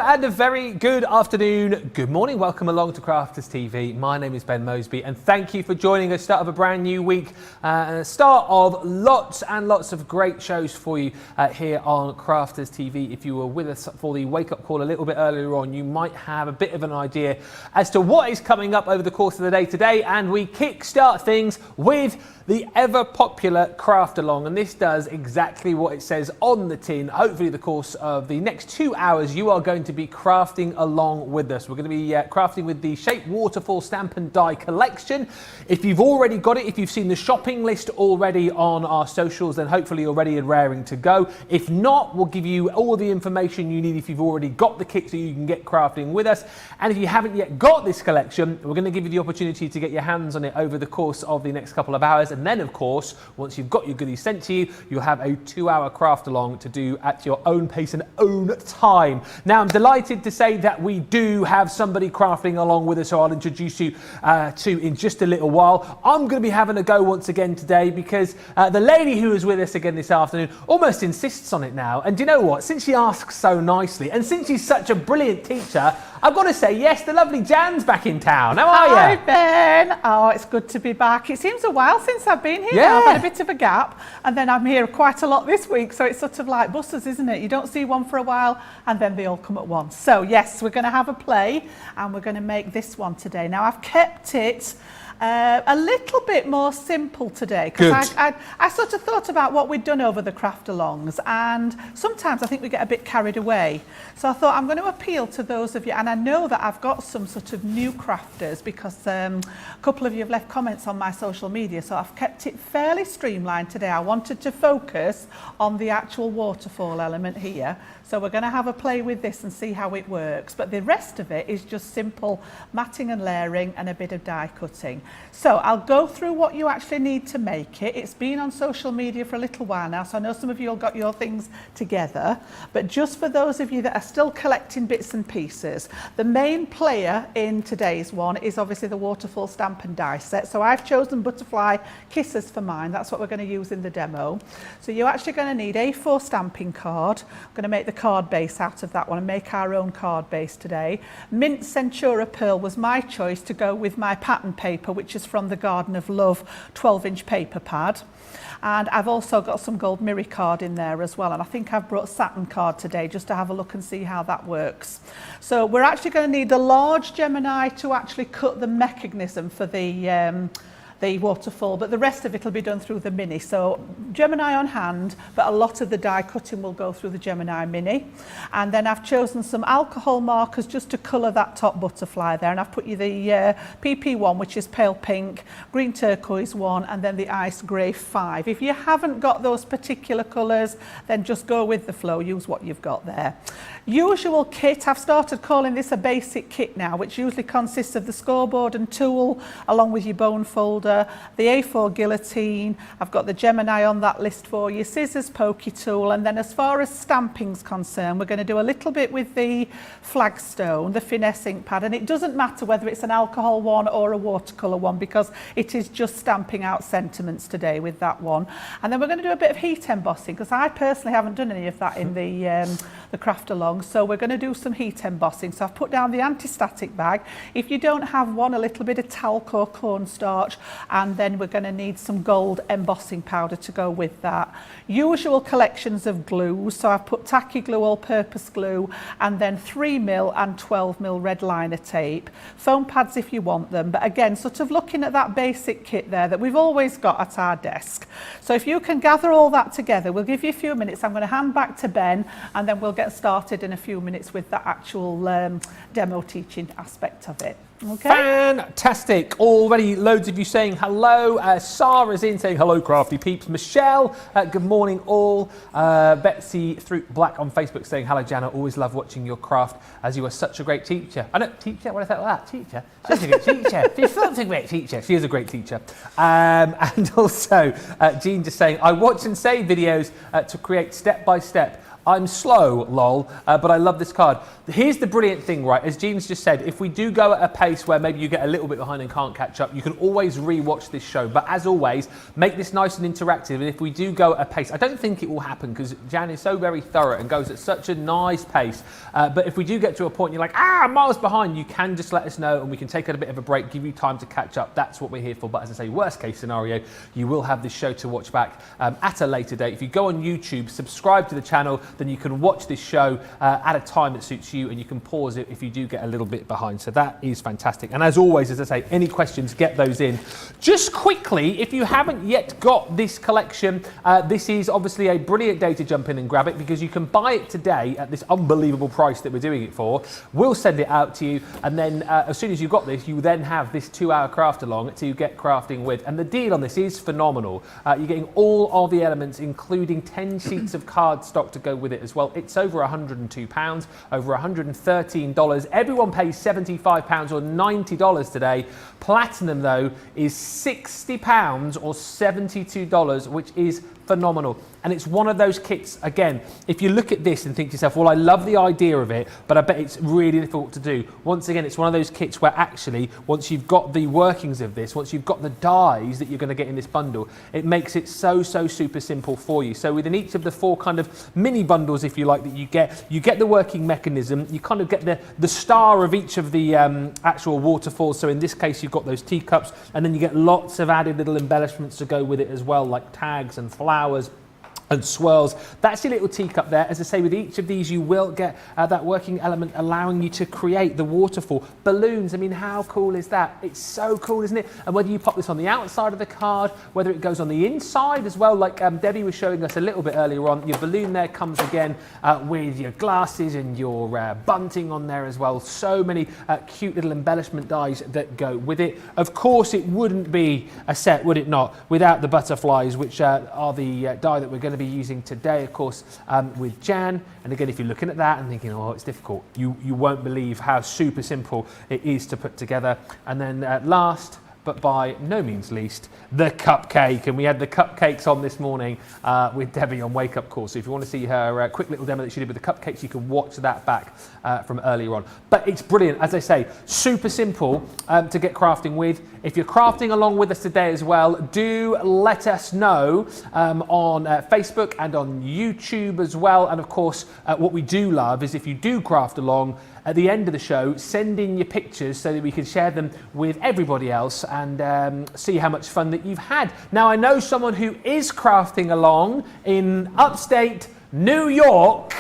and a very good afternoon, good morning, welcome along to Crafters TV. My name is Ben Moseby and thank you for joining us. Start of a brand new week and a start of lots and lots of great shows for you here on Crafters TV. If you were with us for the wake-up call a little bit earlier on, you might have a bit of an idea as to what is coming up over the course of the day today, and we kick-start things with the ever-popular Craft Along, and this does exactly what it says on the tin. Hopefully the course of the next 2 hours you are going to be crafting along with us. We're going to be crafting with the Shaped Waterfall Stamp and Die collection. If you've already got it, if you've seen the shopping list already on our socials, then hopefully you're ready and raring to go. If not, we'll give you all the information you need if you've already got the kit so you can get crafting with us. And if you haven't yet got this collection, we're going to give you the opportunity to get your hands on it over the course of the next couple of hours. And then, of course, once you've got your goodies sent to you, you'll have a 2-hour craft along to do at your own pace and own time. Now, I'm delighted to say that we do have somebody crafting along with us, so I'll introduce you to in just a little while. I'm going to be having a go once again today because the lady who is with us again this afternoon almost insists on it now. And do you know what? Since she asks so nicely and since she's such a brilliant teacher, I've got to say, yes, the lovely Jan's back in town. How are you? Hi, Ben. Oh, it's good to be back. It seems a while since I've been here. Yeah. I've had a bit of a gap, and then I'm here quite a lot this week, so it's sort of like buses, isn't it? You don't see one for a while, and then they all come at once. So, yes, we're going to have a play, and we're going to make this one today. Now, I've kept it a little bit more simple today because I sort of thought about what we'd done over the craft alongs, and sometimes I think we get a bit carried away. So I thought I'm going to appeal to those of you, and I know that I've got some sort of new crafters because a couple of you have left comments on my social media, so I've kept it fairly streamlined today. I wanted to focus on the actual waterfall element here. So we're going to have a play with this and see how it works. But the rest of it is just simple matting and layering and a bit of die cutting. So I'll go through what you actually need to make it. It's been on social media for a little while now, so I know some of you all got your things together. But just for those of you that are still collecting bits and pieces, the main player in today's one is obviously the Waterfall Stamp and Die set. So I've chosen Butterfly Kisses for mine. That's what we're going to use in the demo. So you're actually going to need A4 stamping card. I'm going to make the card base out of that one and make our own card base today. Mint Centura Pearl was my choice to go with my pattern paper, which is from the Garden of Love 12-inch paper pad. And I've also got some gold mirror card in there as well, and I think I've brought satin card today just to have a look and see how that works. So we're actually going to need the large Gemini to actually cut the mechanism for the waterfall, but the rest of it will be done through the mini. So Gemini on hand, but a lot of the die cutting will go through the Gemini mini. And then I've chosen some alcohol markers just to colour that top butterfly there, and I've put you the PP one, which is pale pink, green turquoise one, and then the ice grey 5. If you haven't got those particular colours, then just go with the flow, use what you've got there. Usual kit, I've started calling this a basic kit now, which usually consists of the scoreboard and tool along with your bone folder, the A4 guillotine, I've got the Gemini on that list for you, scissors, pokey tool, and then as far as stamping's concerned, we're going to do a little bit with the flagstone, the finesse ink pad, and it doesn't matter whether it's an alcohol one or a watercolour one because it is just stamping out sentiments today with that one. And then we're going to do a bit of heat embossing because I personally haven't done any of that in the craft along. So we're going to do some heat embossing. So I've put down the anti-static bag. If you don't have one, a little bit of talc or cornstarch, and then we're going to need some gold embossing powder to go with that. Usual collections of glues. So I've put tacky glue, all-purpose glue, and then 3mm and 12mm red liner tape. Foam pads if you want them. But again, sort of looking at that basic kit there that we've always got at our desk. So if you can gather all that together, we'll give you a few minutes. I'm going to hand back to Ben, and then we'll get started in a few minutes with the actual demo teaching aspect of it. Okay. Fantastic. Already loads of you saying hello. Sarah's in saying hello, crafty peeps. Michelle, good morning all. Betsy through Black on Facebook saying hello, Jana. Always love watching your craft as you are such a great teacher. I know, teacher, what is that like that? Teacher? She's a good teacher. She's such a great teacher. She is a great teacher. And also, Jean just saying, I watch and save videos to create step by step. I'm slow, lol, but I love this card. Here's the brilliant thing, right? As Jean's just said, if we do go at a pace where maybe you get a little bit behind and can't catch up, you can always re-watch this show. But as always, make this nice and interactive. And if we do go at a pace, I don't think it will happen because Jan is so very thorough and goes at such a nice pace. But if we do get to a point you're like, I'm miles behind, you can just let us know and we can take a bit of a break, give you time to catch up. That's what we're here for. But as I say, worst case scenario, you will have this show to watch back at a later date. If you go on YouTube, subscribe to the channel, then you can watch this show at a time that suits you, and you can pause it if you do get a little bit behind. So that is fantastic. And as always, as I say, any questions, get those in. Just quickly, if you haven't yet got this collection, this is obviously a brilliant day to jump in and grab it because you can buy it today at this unbelievable price that we're doing it for. We'll send it out to you, and then as soon as you've got this, you then have this 2-hour craft along to get crafting with. And the deal on this is phenomenal. You're getting all of the elements, including 10 sheets of cardstock to go with it as well. It's over £102, over $113. Everyone pays £75 or $90 today. Platinum, though, is £60 or $72, which is phenomenal. And it's one of those kits, again, if you look at this and think to yourself, well, I love the idea of it, but I bet it's really difficult to do. Once again, it's one of those kits where actually, once you've got the workings of this, once you've got the dies that you're going to get in this bundle, it makes it so super simple for you. So within each of the 4 kind of mini bundles, if you like, that you get the working mechanism, you kind of get the star of each of the actual waterfalls. So in this case, you've got those teacups, and then you get lots of added little embellishments to go with it as well, like tags and flowers and swirls. That's your little teacup there. As I say, with each of these you will get that working element allowing you to create the waterfall. Balloons, I mean, how cool is that? It's so cool, isn't it? And whether you pop this on the outside of the card, whether it goes on the inside as well, like Debbie was showing us a little bit earlier on, your balloon there comes again with your glasses and your bunting on there as well. So many cute little embellishment dies that go with it. Of course, it wouldn't be a set, would it not, without the butterflies, which are the die that we're going to be using today, of course, with Jan. And again, if you're looking at that and thinking, oh, it's difficult, you won't believe how super simple it is to put together. And then last but by no means least, the cupcake. And we had the cupcakes on this morning with Debbie on Wake Up Call. So if you want to see her quick little demo that she did with the cupcakes, you can watch that back from earlier on. But it's brilliant, as I say, super simple to get crafting with. If you're crafting along with us today as well, do let us know on Facebook and on YouTube as well. And of course, what we do love is if you do craft along, at the end of the show, send in your pictures so that we can share them with everybody else and see how much fun that you've had. Now, I know someone who is crafting along in upstate New York.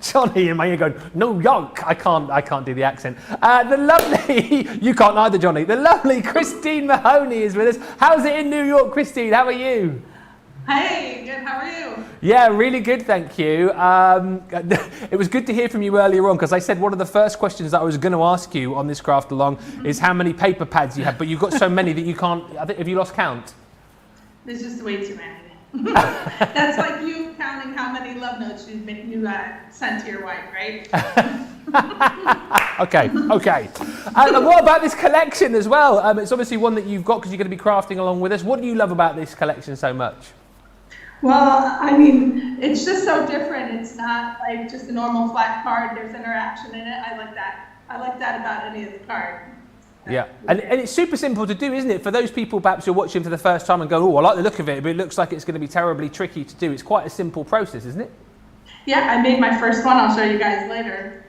Johnny in my ear going, New York. I can't do the accent. The lovely, you can't either, Johnny. The lovely Christine Mahoney is with us. How's it in New York, Christine? How are you? Hey, good, how are you? Yeah, really good, thank you. It was good to hear from you earlier on because I said one of the first questions that I was going to ask you on this craft along is how many paper pads you have, but you've got so many that you can't, have you lost count? There's just way too many. That's like you counting how many love notes you sent to your wife, right? Okay. And what about this collection as well? It's obviously one that you've got because you're going to be crafting along with us. What do you love about this collection so much? Well, I mean, it's just so different. It's not like just a normal flat card. There's interaction in it. I like that. I like that about any of the cards. Yeah, and it's super simple to do, isn't it? For those people perhaps who are watching for the first time and go, oh, I like the look of it, but it looks like it's going to be terribly tricky to do. It's quite a simple process, isn't it? Yeah, I made my first one. I'll show you guys later.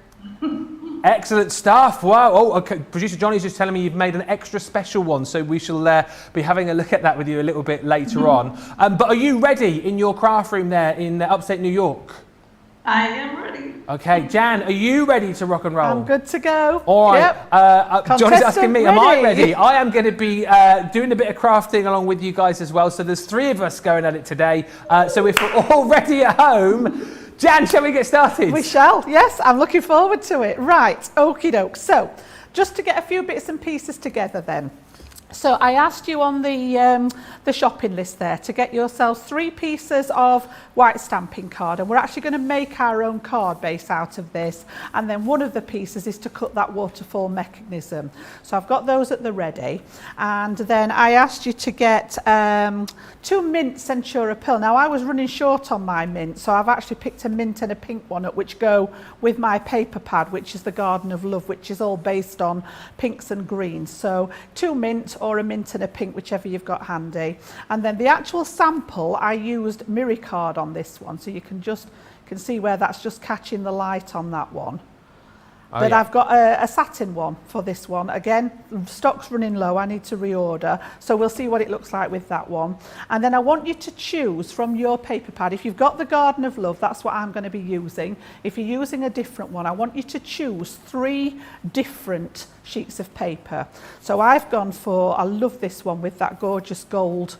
Excellent stuff. Wow. Oh, okay. Producer Johnny's just telling me you've made an extra special one, so we shall be having a look at that with you a little bit later on. But are you ready in your craft room there in upstate New York? I am ready. Okay, Jan, are you ready to rock and roll? I'm good to go. All right. Yep. Johnny's asking me, am I ready? I am going to be doing a bit of crafting along with you guys as well. So there's 3 of us going at it today. So if we're all ready at home, Jan, shall we get started? We shall, yes. I'm looking forward to it. Right, okie doke. So just to get a few bits and pieces together then. So I asked you on the shopping list there to get yourselves 3 pieces of white stamping card, and we're actually going to make our own card base out of this, and then one of the pieces is to cut that waterfall mechanism. So I've got those at the ready, and then I asked you to get 2 mint Centura Pearl. Now I was running short on my mint, so I've actually picked a mint and a pink one up, which go with my paper pad, which is the Garden of Love, which is all based on pinks and greens. So 2 mint or a mint and a pink, whichever you've got handy. And then the actual sample, I used Miri card on this one, so you can see where that's just catching the light on that one. Oh, but yeah. I've got a satin one for this one. Again, stock's running low, I need to reorder. So we'll see what it looks like with that one. And then I want you to choose from your paper pad. If you've got the Garden of Love, that's what I'm going to be using. If you're using a different one, I want you to choose 3 different sheets of paper. So I've gone for, I love this one with that gorgeous gold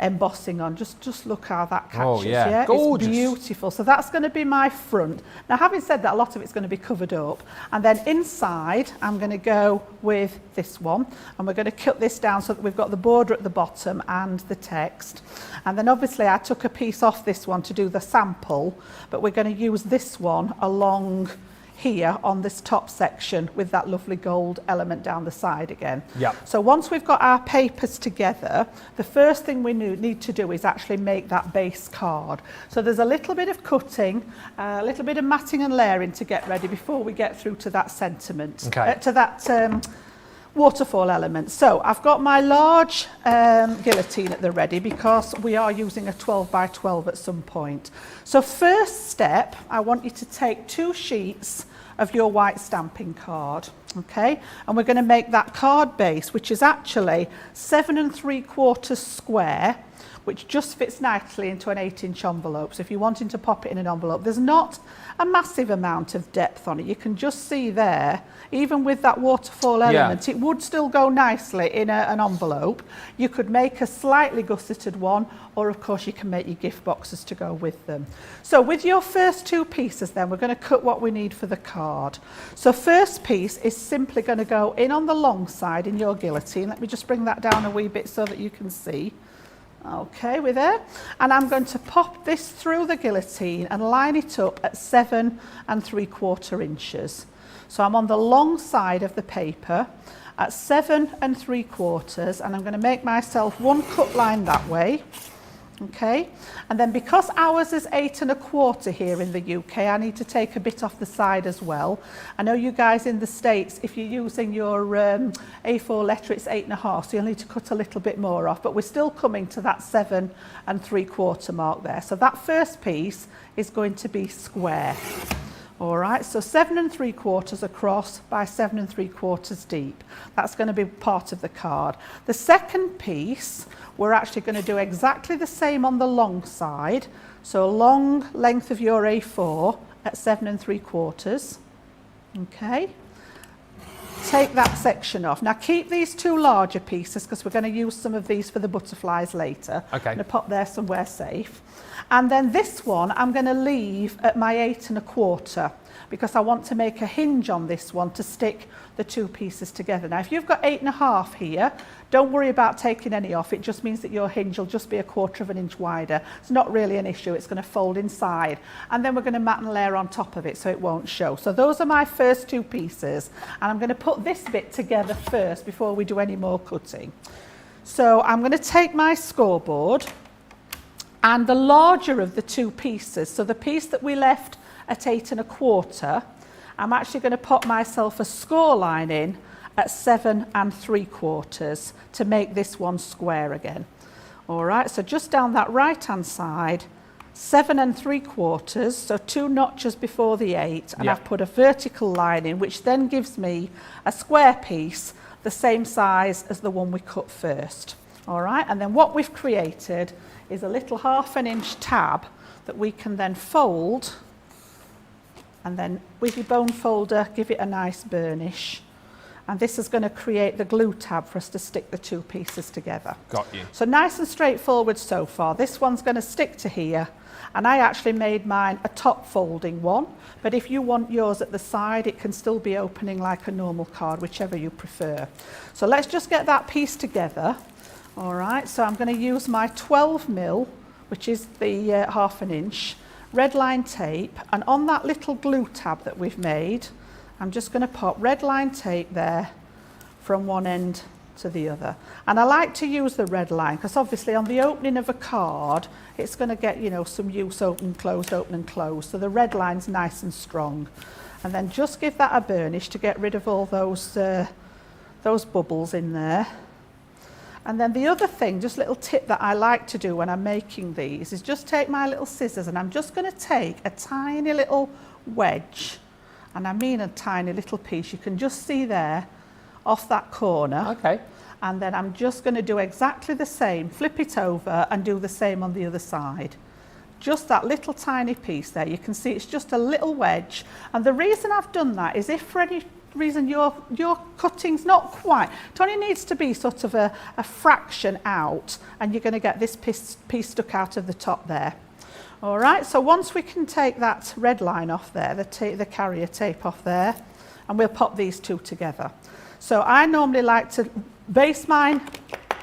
embossing on. Just look how that catches. Oh, yeah. Gorgeous. It's beautiful. So that's going to be my front. Now, having said that, a lot of it's going to be covered up, and then inside I'm going to go with this one, and we're going to cut this down so that we've got the border at the bottom and the text. And then obviously I took a piece off this one to do the sample, but we're going to use this one along here on this top section with that lovely gold element down the side again. Yep. So once we've got our papers together, the first thing we need to do is actually make that base card. So there's a little bit of cutting, a little bit of matting and layering to get ready before we get through to that sentiment, Okay. to that waterfall element. So I've got my large guillotine at the ready because we are using a 12 by 12 at some point. So first step, I want you to take 2 sheets of your white stamping card, okay? And we're going to make that card base, which is actually 7 3/4 square, which just fits nicely into an 8-inch envelope. So if you're wanting to pop it in an envelope, there's not a massive amount of depth on it. You can just see there, even with that waterfall element, it would still go nicely in an envelope. You could make a slightly gusseted one, or of course you can make your gift boxes to go with them. So with your first 2 pieces then, we're going to cut what we need for the card. So first piece is simply going to go in on the long side in your guillotine. Let me just bring that down a wee bit so that you can see. Okay, we're there. And I'm going to pop this through the guillotine and line it up at 7 3/4 inches. So I'm on the long side of the paper at 7 3/4, and I'm going to make myself 1 cut line that way. Okay, and then because ours is 8 1/4 here in the UK, I need to take a bit off the side as well. I know you guys in the States, if you're using your A4 letter, it's 8 1/2, so you'll need to cut a little bit more off, but we're still coming to that 7 3/4 mark there. So that first piece is going to be square. All right, so 7 3/4 across by 7 3/4 deep. That's going to be part of the card. The second piece, we're actually going to do exactly the same on the long side. So long length of your A4 at 7 3/4. Okay. Take that section off. Now keep these 2 larger pieces because we're going to use some of these for the butterflies later. Okay. I'm going to pop there somewhere safe. And then this one I'm going to leave at my 8 1/4 because I want to make a hinge on this one to stick the 2 pieces together. Now if you've got 8 1/2 here, don't worry about taking any off. It just means that your hinge will just be 1/4 inch wider. It's not really an issue. It's going to fold inside, and then we're going to mat and layer on top of it so it won't show. So those are my first 2 pieces, and I'm going to put this bit together first before we do any more cutting. So I'm going to take my scoreboard, and the larger of the 2 pieces, so the piece that we left at 8 1/4, I'm actually going to pop myself a score line in at 7 3/4 to make this one square again. All right, so just down that right hand side, 7 3/4, so 2 notches before the 8, and I've put a vertical line in, which then gives me a square piece the same size as the one we cut first. All right, and then what we've created is a little 1/2 inch tab that we can then fold, and then with your bone folder give it a nice burnish, and this is going to create the glue tab for us to stick the two pieces together. Got you. So nice and straightforward so far. This one's going to stick to here, and I actually made mine a top folding one, but if you want yours at the side, it can still be opening like a normal card, whichever you prefer. So let's just get that piece together. All right, so I'm going to use my 12mm, which is the 1/2 inch, red line tape, and on that little glue tab that we've made, I'm just going to pop red line tape there from one end to the other. And I like to use the red line because obviously on the opening of a card, it's going to get, you know, some use open and close. So the red line's nice and strong. And then just give that a burnish to get rid of all those bubbles in there. And then the other thing, just a little tip that I like to do when I'm making these, is just take my little scissors and I'm just going to take a tiny little wedge, and I mean a tiny little piece, you can just see there off that corner. Okay. And then I'm just going to do exactly the same, flip it over and do the same on the other side. Just that little tiny piece there, you can see it's just a little wedge. And the reason I've done that is if for any reason your cutting's not quite, it only needs to be sort of a fraction out, and you're going to get this piece stuck out of the top there. All right, so once we can take that red line off there, the carrier tape off there, and we'll pop these two together. So I normally like to base mine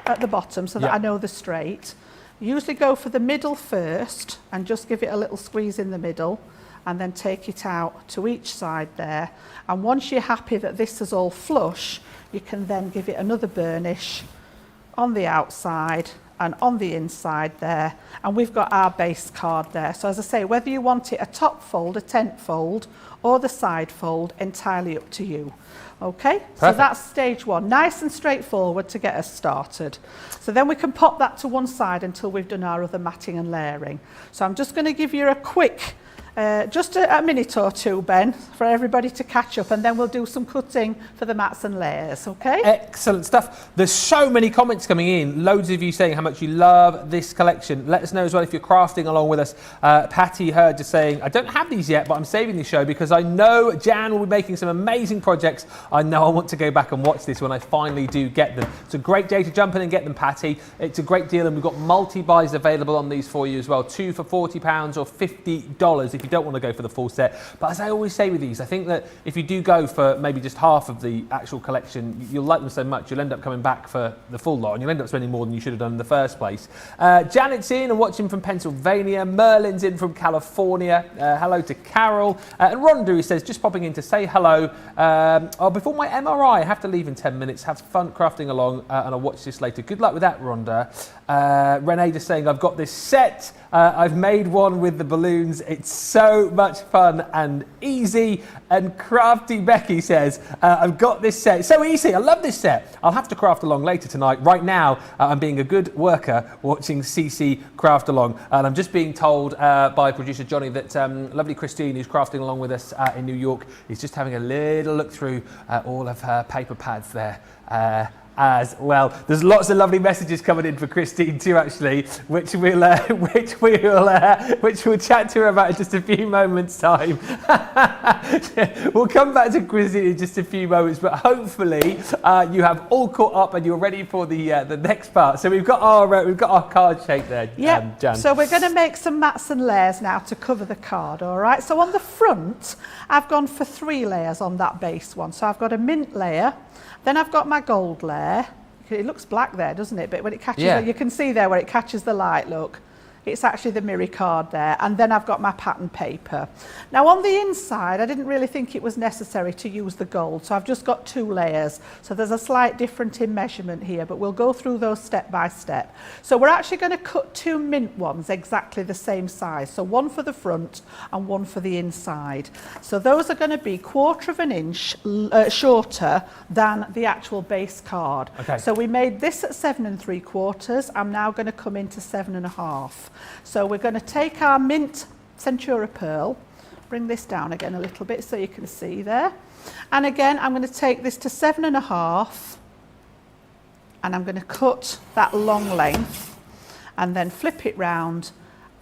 at the bottom so that I know they're straight. Usually go for the middle first and just give it a little squeeze in the middle, and then take it out to each side there. And once you're happy that this is all flush, you can then give it another burnish on the outside and on the inside there, and we've got our base card there. So as I say, whether you want it a top fold, a tent fold, or the side fold, entirely up to you. Okay, perfect. So that's stage one, nice and straightforward to get us started. So then we can pop that to one side until we've done our other matting and layering. So I'm just going to give you a quick just a minute or two, Ben, for everybody to catch up, and then we'll do some cutting for the mats and layers, okay? Excellent stuff. There's so many comments coming in, loads of you saying how much you love this collection. Let us know as well if you're crafting along with us. Patty Heard just saying, I don't have these yet, but I'm saving the show because I know Jan will be making some amazing projects. I know I want to go back and watch this when I finally do get them. It's a great day to jump in and get them, Patty. It's a great deal, and we've got multi-buys available on these for you as well. 2 for £40 or $50 if you don't want to go for the full set. But as I always say with these, I think that if you do go for maybe just half of the actual collection, you'll like them so much, you'll end up coming back for the full lot, and you'll end up spending more than you should have done in the first place. Janet's in and watching from Pennsylvania. Merlin's in from California. Hello to Carol. And Rhonda, who says, just popping in to say hello. Before my MRI, I have to leave in 10 minutes. Have fun crafting along, and I'll watch this later. Good luck with that, Rhonda. Renee just saying, I've got this set. I've made one with the balloons. It's so much fun and easy. And Crafty Becky says, I've got this set. It's so easy. I love this set. I'll have to craft along later tonight. Right now, I'm being a good worker watching CC craft along. And I'm just being told by producer Johnny that lovely Christine, who's crafting along with us in New York, is just having a little look through all of her paper pads there. As well. There's lots of lovely messages coming in for Christine too, actually, which we'll chat to her about in just a few moments' time. We'll come back to Christine in just a few moments, but hopefully you have all caught up and you're ready for the next part. So we've got our card shape there, Jan. So we're going to make some mats and layers now to cover the card. All right. So on the front, I've gone for 3 layers on that base one. So I've got a mint layer. Then I've got my gold layer. It looks black there, doesn't it? But when it catches, you can see there where it catches the light, look. It's actually the mirror card there. And then I've got my pattern paper. Now on the inside, I didn't really think it was necessary to use the gold. So I've just got 2 layers. So there's a slight difference in measurement here, but we'll go through those step by step. So we're actually going to cut 2 mint ones exactly the same size. So one for the front and one for the inside. So those are going to be 1/4 inch shorter than the actual base card. Okay. So we made this at 7 3/4. I'm now going to come into 7 1/2. So we're going to take our mint Centura pearl, bring this down again a little bit so you can see there. And again, I'm going to take this to 7 1/2, and I'm going to cut that long length and then flip it round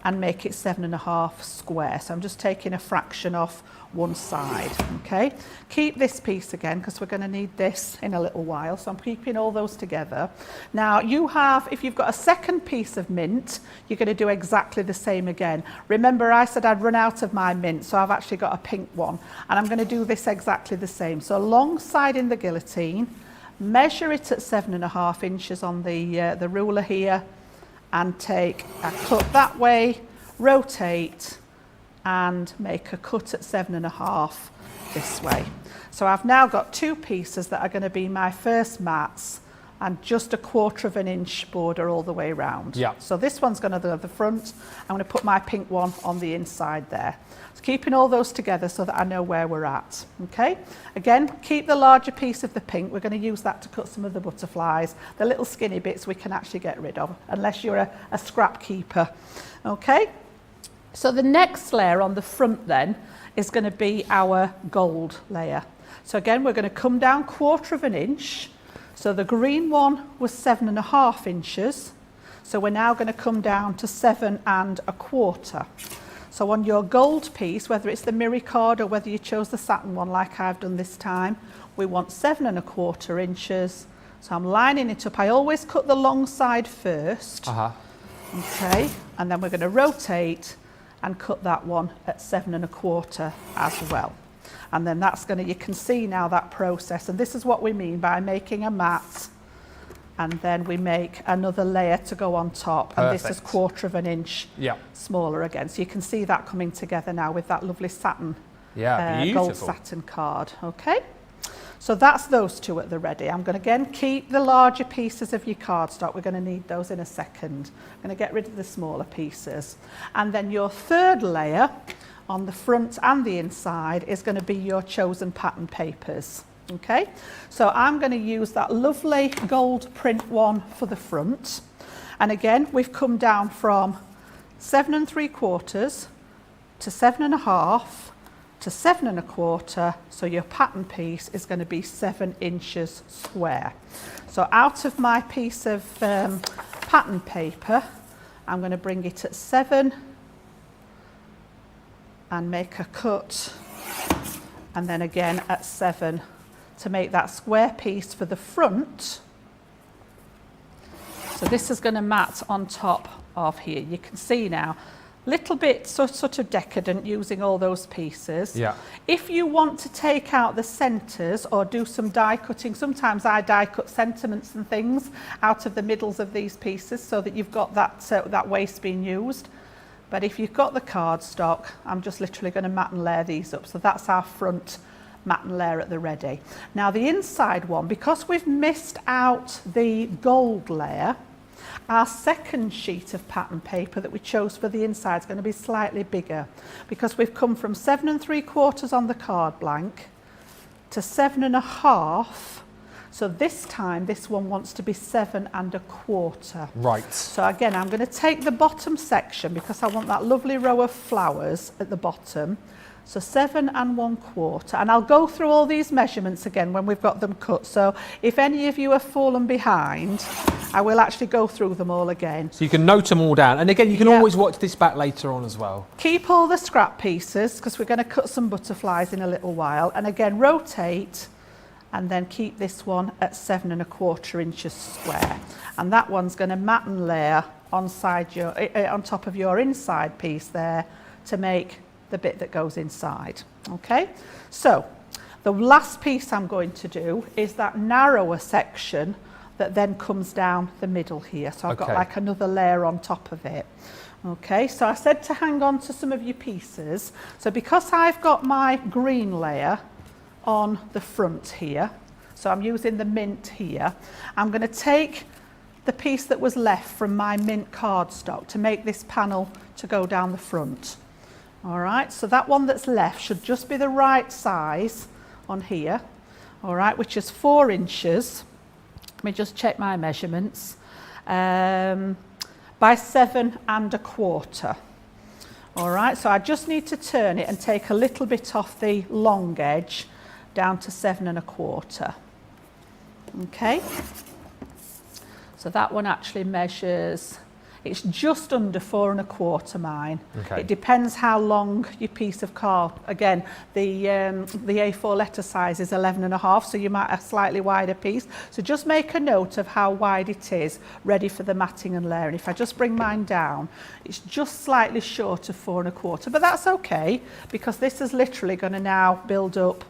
and make it 7.5 square. So I'm just taking a fraction off one side, okay? Keep this piece again because we're going to need this in a little while, so I'm keeping all those together. Now you have, if you've got a second piece of mint, you're going to do exactly the same again. Remember I said I'd run out of my mint, so I've actually got a pink one, and I'm going to do this exactly the same. So alongside in the guillotine, measure it at 7.5 inches on the ruler here, and take a cut that way, rotate, and make a cut at 7.5 this way. So I've now got two pieces that are going to be my first mats, and just 1/4 inch border all the way around. Yeah. So this one's going to be the front. I'm going to put my pink one on the inside there. So keeping all those together so that I know where we're at. Okay. Again, keep the larger piece of the pink. We're going to use that to cut some of the butterflies. The little skinny bits we can actually get rid of, unless you're a scrap keeper. Okay. So the next layer on the front then is going to be our gold layer. So again, we're going to come down 1/4 inch. So the green one was 7.5 inches. So we're now going to come down to 7.25. So on your gold piece, whether it's the mirror card or whether you chose the satin one like I've done this time, we want 7.25 inches. So I'm lining it up. I always cut the long side first. Okay, and then we're going to rotate and cut that one at 7.25 as well. And then that's going to, you can see now that process, and this is what we mean by making a mat, and then we make another layer to go on top. Perfect. And this is 1/4 inch Yeah. smaller again. So you can see that coming together now with that lovely satin, Yeah, gold beautiful. satin card. Okay, so that's those two at the ready. I'm going to again keep the larger pieces of your cardstock. We're going to need those in a second. I'm going to get rid of the smaller pieces. And then your third layer on the front and the inside is going to be your chosen pattern papers. Okay, so I'm going to use that lovely gold print one for the front. And again, we've come down from 7.75 to 7.5 to 7.25. So your pattern piece is going to be 7 inches square. So out of my piece of pattern paper, I'm going to bring it at 7 and make a cut, and then again at 7 to make that square piece for the front. So this is going to mat on top of here. You can see now, little bit sort of decadent using all those pieces. Yeah. If you want to take out the centres or do some die cutting, sometimes I die cut sentiments and things out of the middles of these pieces so that you've got that waste being used. But if you've got the cardstock, I'm just literally going to mat and layer these up. So that's our front mat and layer at the ready. Now the inside one, because we've missed out the gold layer, our second sheet of pattern paper that we chose for the inside is going to be slightly bigger, because we've come from 7.75 on the card blank to 7.5. So this time, this one wants to be 7.25. Right. So again, I'm going to take the bottom section because I want that lovely row of flowers at the bottom. So 7.25, and I'll go through all these measurements again when we've got them cut. So if any of you have fallen behind, I will actually go through them all again. So you can note them all down. And again, you can Yeah. always watch this back later on as well. Keep all the scrap pieces because we're going to cut some butterflies in a little while. And again, rotate, and then keep this one at 7.25 inches square. And that one's going to mat and layer on top of your inside piece there to make the bit that goes inside. Okay, so the last piece I'm going to do is that narrower section that then comes down the middle here. So I've got like another layer on top of it. Okay, so I said to hang on to some of your pieces. So because I've got my green layer on the front here, so I'm using the mint here, I'm going to take the piece that was left from my mint cardstock to make this panel to go down the front. All right, so that one that's left should just be the right size on here, all right, which is 4 inches. Let me just check my measurements. By 7.25. All right, so I just need to turn it and take a little bit off the long edge down to 7.25. Okay, so that one actually measures, It's just under 4 1/4 mine. Okay. It depends how long your piece of card. Again, the A4 letter size is 11 1/2, so you might have a slightly wider piece. So just make a note of how wide it is, ready for the matting and layering. If I just bring mine down, it's just slightly short of 4 1/4, but that's okay because this is literally going to now build up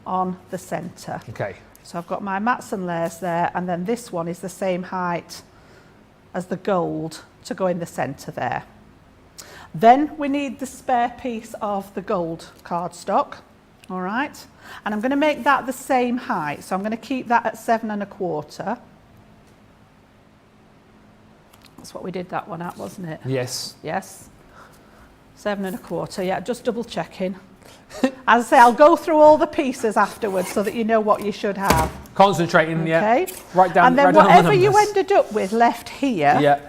on the centre. Okay. So I've got my mats and layers there, and then this one is the same height as the gold to go in the centre there. Then we need the spare piece of the gold cardstock, all right? And I'm going to make that the same height, so I'm going to keep that at 7 1/4. That's what we did that one at, wasn't it? Yes. Yes. 7 1/4, yeah, just double checking. As I say, I'll go through all the pieces afterwards so that you know what you should have. Concentrating, Okay. yeah. Write down. And then write down whatever the you numbers. ended up with left here. Yeah.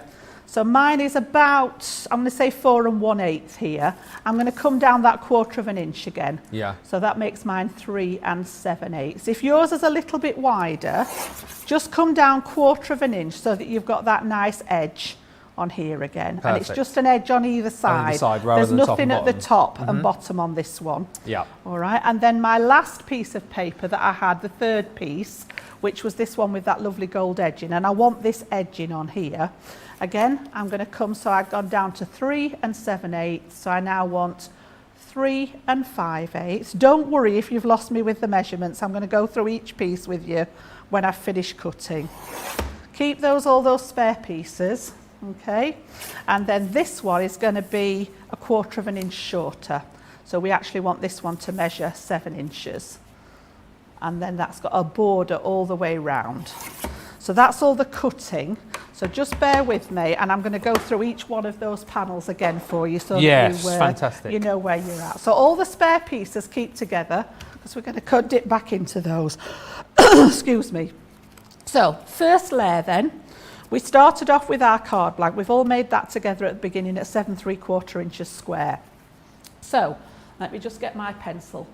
So mine is about, I'm going to say 4 1/8 here. I'm going to come down that 1/4 inch again. Yeah. So that makes mine 3 7/8. If yours is a little bit wider, just come down 1/4 inch so that you've got that nice edge on here again. And it's Perfect. just an edge on either side. side rather There's than top nothing and at the bottom. top and bottom on this one. Yeah. All right, and then my last piece of paper that I had, the third piece, which was this one with that lovely gold edging, and I want this edging on here. Again, I'm going to come, so I've gone down to 3 7/8, so I now want 3 5/8. Don't worry if you've lost me with the measurements, I'm going to go through each piece with you when I've finished cutting. Keep all those spare pieces, okay? And then this one is going to be a 1/4 inch shorter. So we actually want this one to measure 7 inches. And then that's got a border all the way round. So that's all the cutting. So just bear with me, and I'm going to go through each one of those panels again for you, so Yes, that fantastic. you know where you're at. So all the spare pieces keep together, because we're going to dip back into those. Excuse me. So first layer then, we started off with our card blank. We've all made that together at the beginning at 7 3/4 inches square. So let me just get my pencil.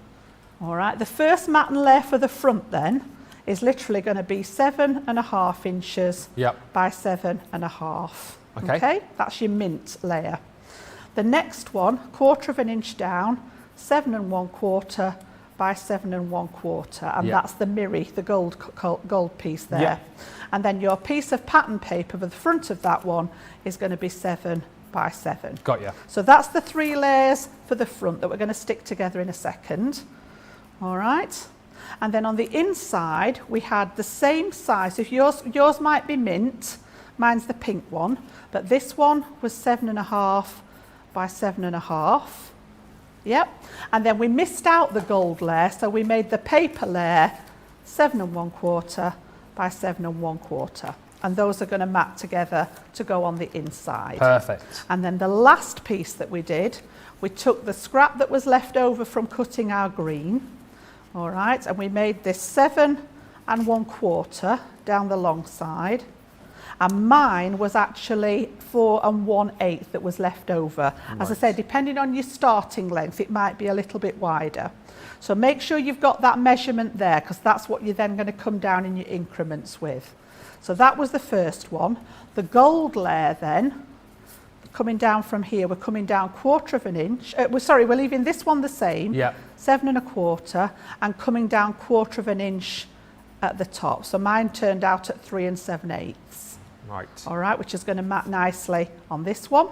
All right, the first mat and layer for the front then is literally going to be 7 1/2 inches Yep. by 7 1/2. Okay. That's your mint layer. The next one, 1/4 inch down, 7 1/4 by 7 1/4, and Yep. that's the mirror, the gold piece there. Yep. And then your piece of pattern paper for the front of that one is going to be 7 by 7. Got you. So that's the 3 layers for the front that we're going to stick together in a second. All right. And then on the inside, we had the same size. If yours might be mint, mine's the pink one, but this one was 7 1/2 by 7 1/2. Yep. And then we missed out the gold layer, so we made the paper layer 7 1/4 by 7 1/4. And those are going to mat together to go on the inside. Perfect. And then the last piece that we did, we took the scrap that was left over from cutting our green, all right, and we made this 7 1/4 down the long side. And mine was actually 4 1/8 that was left over. As I Right. say, depending on your starting length, it might be a little bit wider. So make sure you've got that measurement there, because that's what you're then going to come down in your increments with. So that was the first one. The gold layer then, coming down from here, we're coming down 1/4 inch. We're leaving this one the same, Yeah. 7 1/4, and coming down 1/4 inch at the top. So mine turned out at 3 7/8. Right. All right, which is going to mat nicely on this one.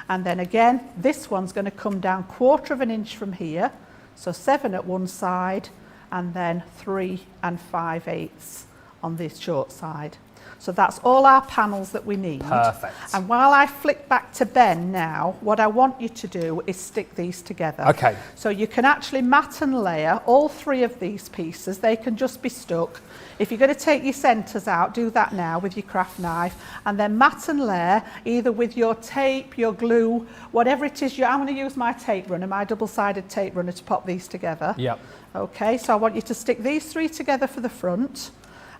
And then again, this one's going to come down 1/4 inch from here. So 7 at one side, and then 3 5/8 on this short side. So that's all our panels that we need. Perfect. And while I flick back to Ben now, what I want you to do is stick these together. Okay. So you can actually mat and layer all 3 of these pieces. They can just be stuck. If you're going to take your centres out, do that now with your craft knife, and then mat and layer either with your tape, your glue, whatever it is. I'm going to use my tape runner, my double-sided tape runner, to pop these together. Yep. Okay, so I want you to stick these 3 together for the front.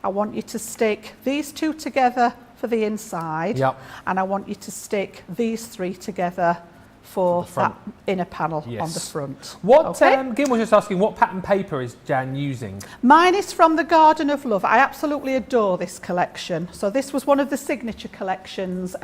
I want you to stick these 2 together for the inside. Yep. And I want you to stick these 3 together for the front. that inner panel on the Yes. front. What, Okay? Gim was just asking, what pattern paper is Jan using? Mine is from the Garden of Love. I absolutely adore this collection. So this was one of the signature collections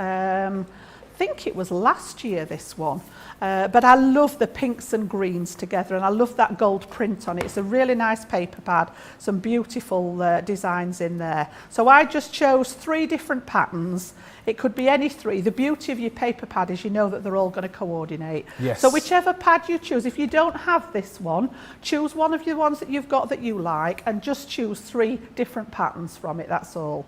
think it was last year, this one. But I love the pinks and greens together, and I love that gold print on it. It's a really nice paper pad, some beautiful designs in there. So I just chose 3 different patterns. It could be any 3. The beauty of your paper pad is you know that they're all going to coordinate. Yes. So whichever pad you choose, if you don't have this one, choose one of the ones that you've got that you like and just choose 3 different patterns from it, that's all.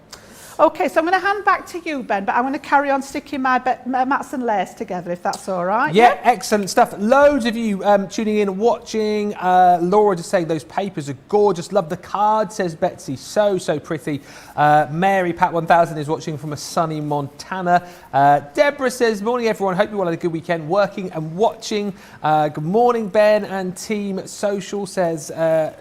Okay, so I'm going to hand back to you, Ben, but I'm going to carry on sticking my mats and layers together, if that's all right. Yeah, excellent stuff. Loads of you tuning in and watching. Laura just saying those papers are gorgeous. Love the card, says Betsy. So pretty. Mary Pat 1000 is watching from a sunny Montana. Deborah says, morning everyone. Hope you all had a good weekend working and watching. Good morning, Ben and Team Social, says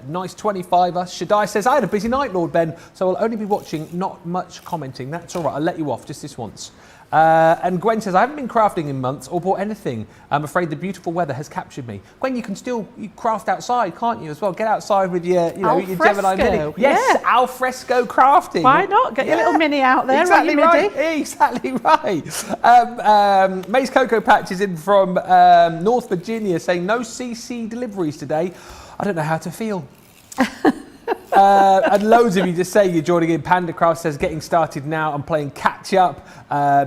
nice 25er. Shaddai says, I had a busy night, Lord Ben, so I'll only be watching, not much commenting. That's all right, I'll let you off just this once. And Gwen says, I haven't been crafting in months or bought anything. I'm afraid the beautiful weather has captured me. Gwen, you can still craft outside, can't you, as well? Get outside with your, your Gemini Mini. Yes, yeah. Al fresco crafting. Why not? Get your little mini out there. Exactly right. Exactly right. Maze Cocoa Patch is in from North Virginia saying, no CC deliveries today. I don't know how to feel. And loads of you just say you're joining in. Panda Craft says, getting started now. I'm playing catch up.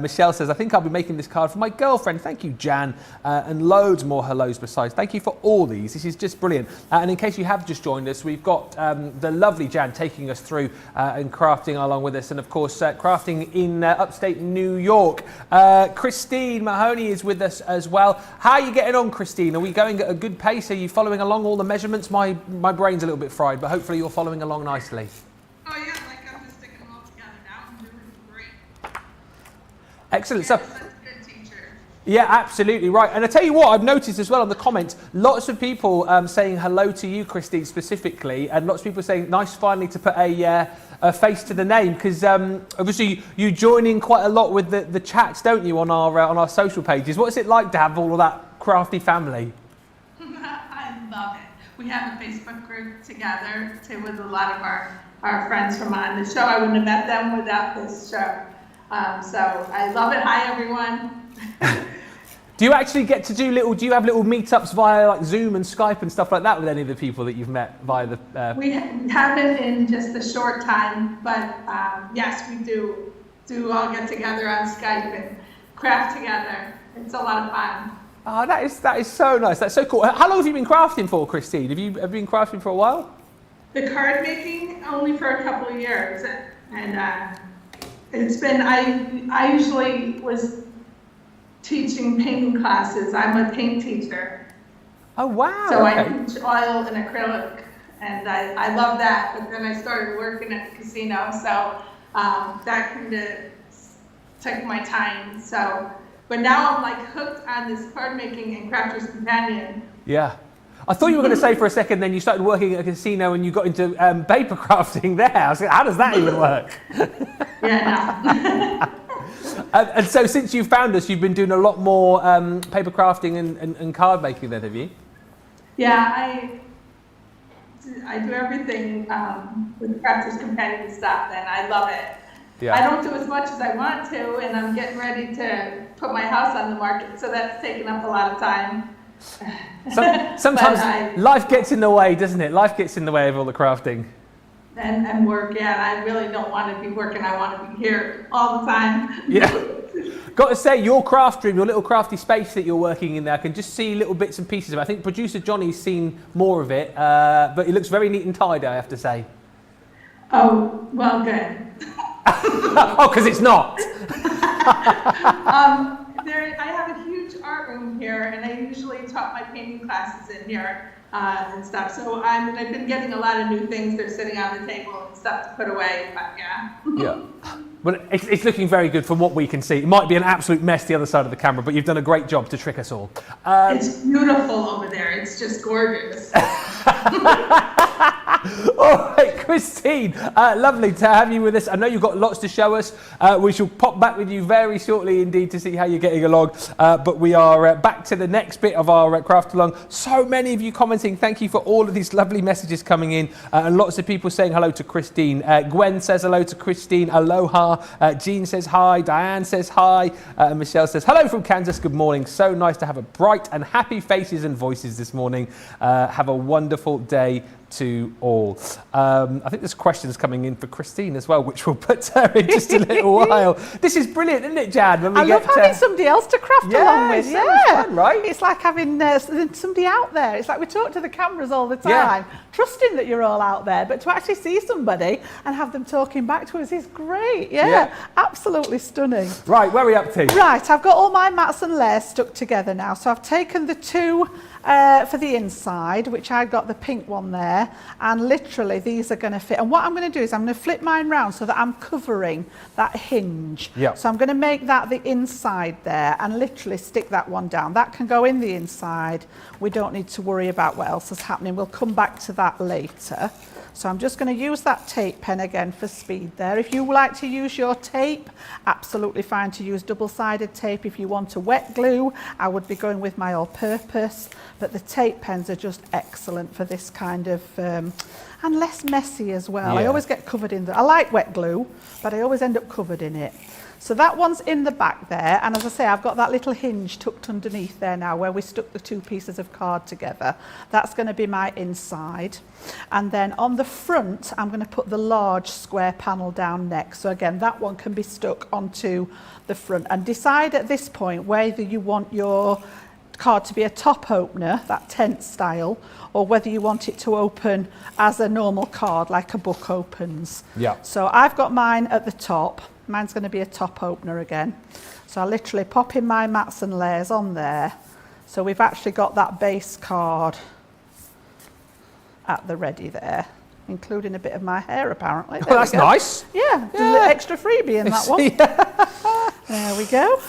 Michelle says, I think I'll be making this card for my girlfriend. Thank you, Jan. And loads more hellos besides. Thank you for all these. This is just brilliant. And in case you have just joined us, we've got the lovely Jan taking us through and crafting along with us. And of course, crafting in upstate New York. Christine Mahoney is with us as well. How are you getting on, Christine? Are we going at a good pace? Are you following along all the measurements? My brain's a little bit fried, but hopefully you're following along nicely. Oh yeah, like I'm just sticking them all together now. I'm doing great. Excellent stuff. Such a good teacher. Yeah, absolutely right. And I tell you what, I've noticed as well on the comments, lots of people saying hello to you, Christine, specifically, and lots of people saying nice finally to put a face to the name, because obviously you join in quite a lot with the chats, don't you, on our social pages. What's it like to have all of that crafty family? I love it. We have a Facebook group together too with a lot of our friends from on the show. I wouldn't have met them without this show. So I love it. Hi, everyone. Do you actually get to do you have little meetups via like Zoom and Skype and stuff like that with any of the people that you've met via the... We haven't in just a short time, but yes, we do all get together on Skype and craft together. It's a lot of fun. Oh, that is so nice. That's so cool. How long have you been crafting for, Christine? Have you been crafting for a while? The card making only for a couple of years, and it's been. I usually was teaching painting classes. I'm a paint teacher. Oh wow! So okay. I teach oil and acrylic, and I love that. But then I started working at the casino, so that kind of took my time. So. But now I'm like hooked on this card making and Crafter's Companion. Yeah. I thought you were going to say for a second then you started working at a casino and you got into paper crafting there. I was like, how does that even work? Yeah, no. And so since you found us, you've been doing a lot more paper crafting and card making then, have you? Yeah, I do everything with Crafter's Companion stuff, and I love it. Yeah. I don't do as much as I want to, and I'm getting ready to put my house on the market, so that's taking up a lot of time. Sometimes life gets in the way, doesn't it? Life gets in the way of all the crafting. And work, yeah. I really don't want to be working. I want to be here all the time. Yeah. Got to say, your craft room, your little crafty space that you're working in there, I can just see little bits and pieces of it. I think producer Johnny's seen more of it, but it looks very neat and tidy, I have to say. Oh, well, good. Oh, because it's not. I have a huge art room here, and I usually taught my painting classes in here and stuff. So I've been getting a lot of new things. They're sitting on the table and stuff to put away. But yeah. Yeah. Well, it's looking very good from what we can see. It might be an absolute mess the other side of the camera, but you've done a great job to trick us all. It's beautiful over there. It's just gorgeous. All right, Christine, lovely to have you with us. I know you've got lots to show us. We shall pop back with you very shortly indeed to see how you're getting along. But we are back to the next bit of our craft along. So many of you commenting. Thank you for all of these lovely messages coming in. And lots of people saying hello to Christine. Gwen says hello to Christine. Aloha. Jean says hi. Diane says hi. Michelle says hello from Kansas. Good morning. So nice to have a bright and happy faces and voices this morning. Have a wonderful day to all. I think there's questions coming in for Christine as well, which we'll put to her in just a little while. This is brilliant, isn't it, Jan? When we I love having somebody else to craft along with. It's fun, right? It's like having somebody out there. It's like we talk to the cameras all the time, trusting that you're all out there, but to actually see somebody and have them talking back to us is great. Absolutely stunning. Right, where are we up to? Right, I've got all my mats and layers stuck together now. So I've taken the two for the inside, which I got the pink one there, and literally these are going to fit. And what I'm going to do is I'm going to flip mine round so that I'm covering that hinge. So I'm going to make that the inside there and literally stick that one down. That can go in the inside. We don't need to worry about what else is happening. We'll come back to that later. So I'm just going to use that tape pen again for speed there. If you like to use your tape, absolutely fine to use double-sided tape. If you want a wet glue, I would be going with my all-purpose. But the tape pens are just excellent for this kind of, and less messy as well. I always get covered in I like wet glue, but I always end up covered in it. So that one's in the back there, and as I say, I've got that little hinge tucked underneath there now where we stuck the two pieces of card together. That's going to be my inside. And then on the front, I'm going to put the large square panel down next. So again, that one can be stuck onto the front. And decide at this point whether you want your card to be a top opener, that tent style, or whether you want it to open as a normal card like a book opens. So I've got mine at the top. Mine's going to be a top opener again. So I literally pop in my mats and layers on there. So we've actually got that base card at the ready there, including a bit of my hair apparently. Well, that's nice. Yeah, a little extra freebie in that one. There we go.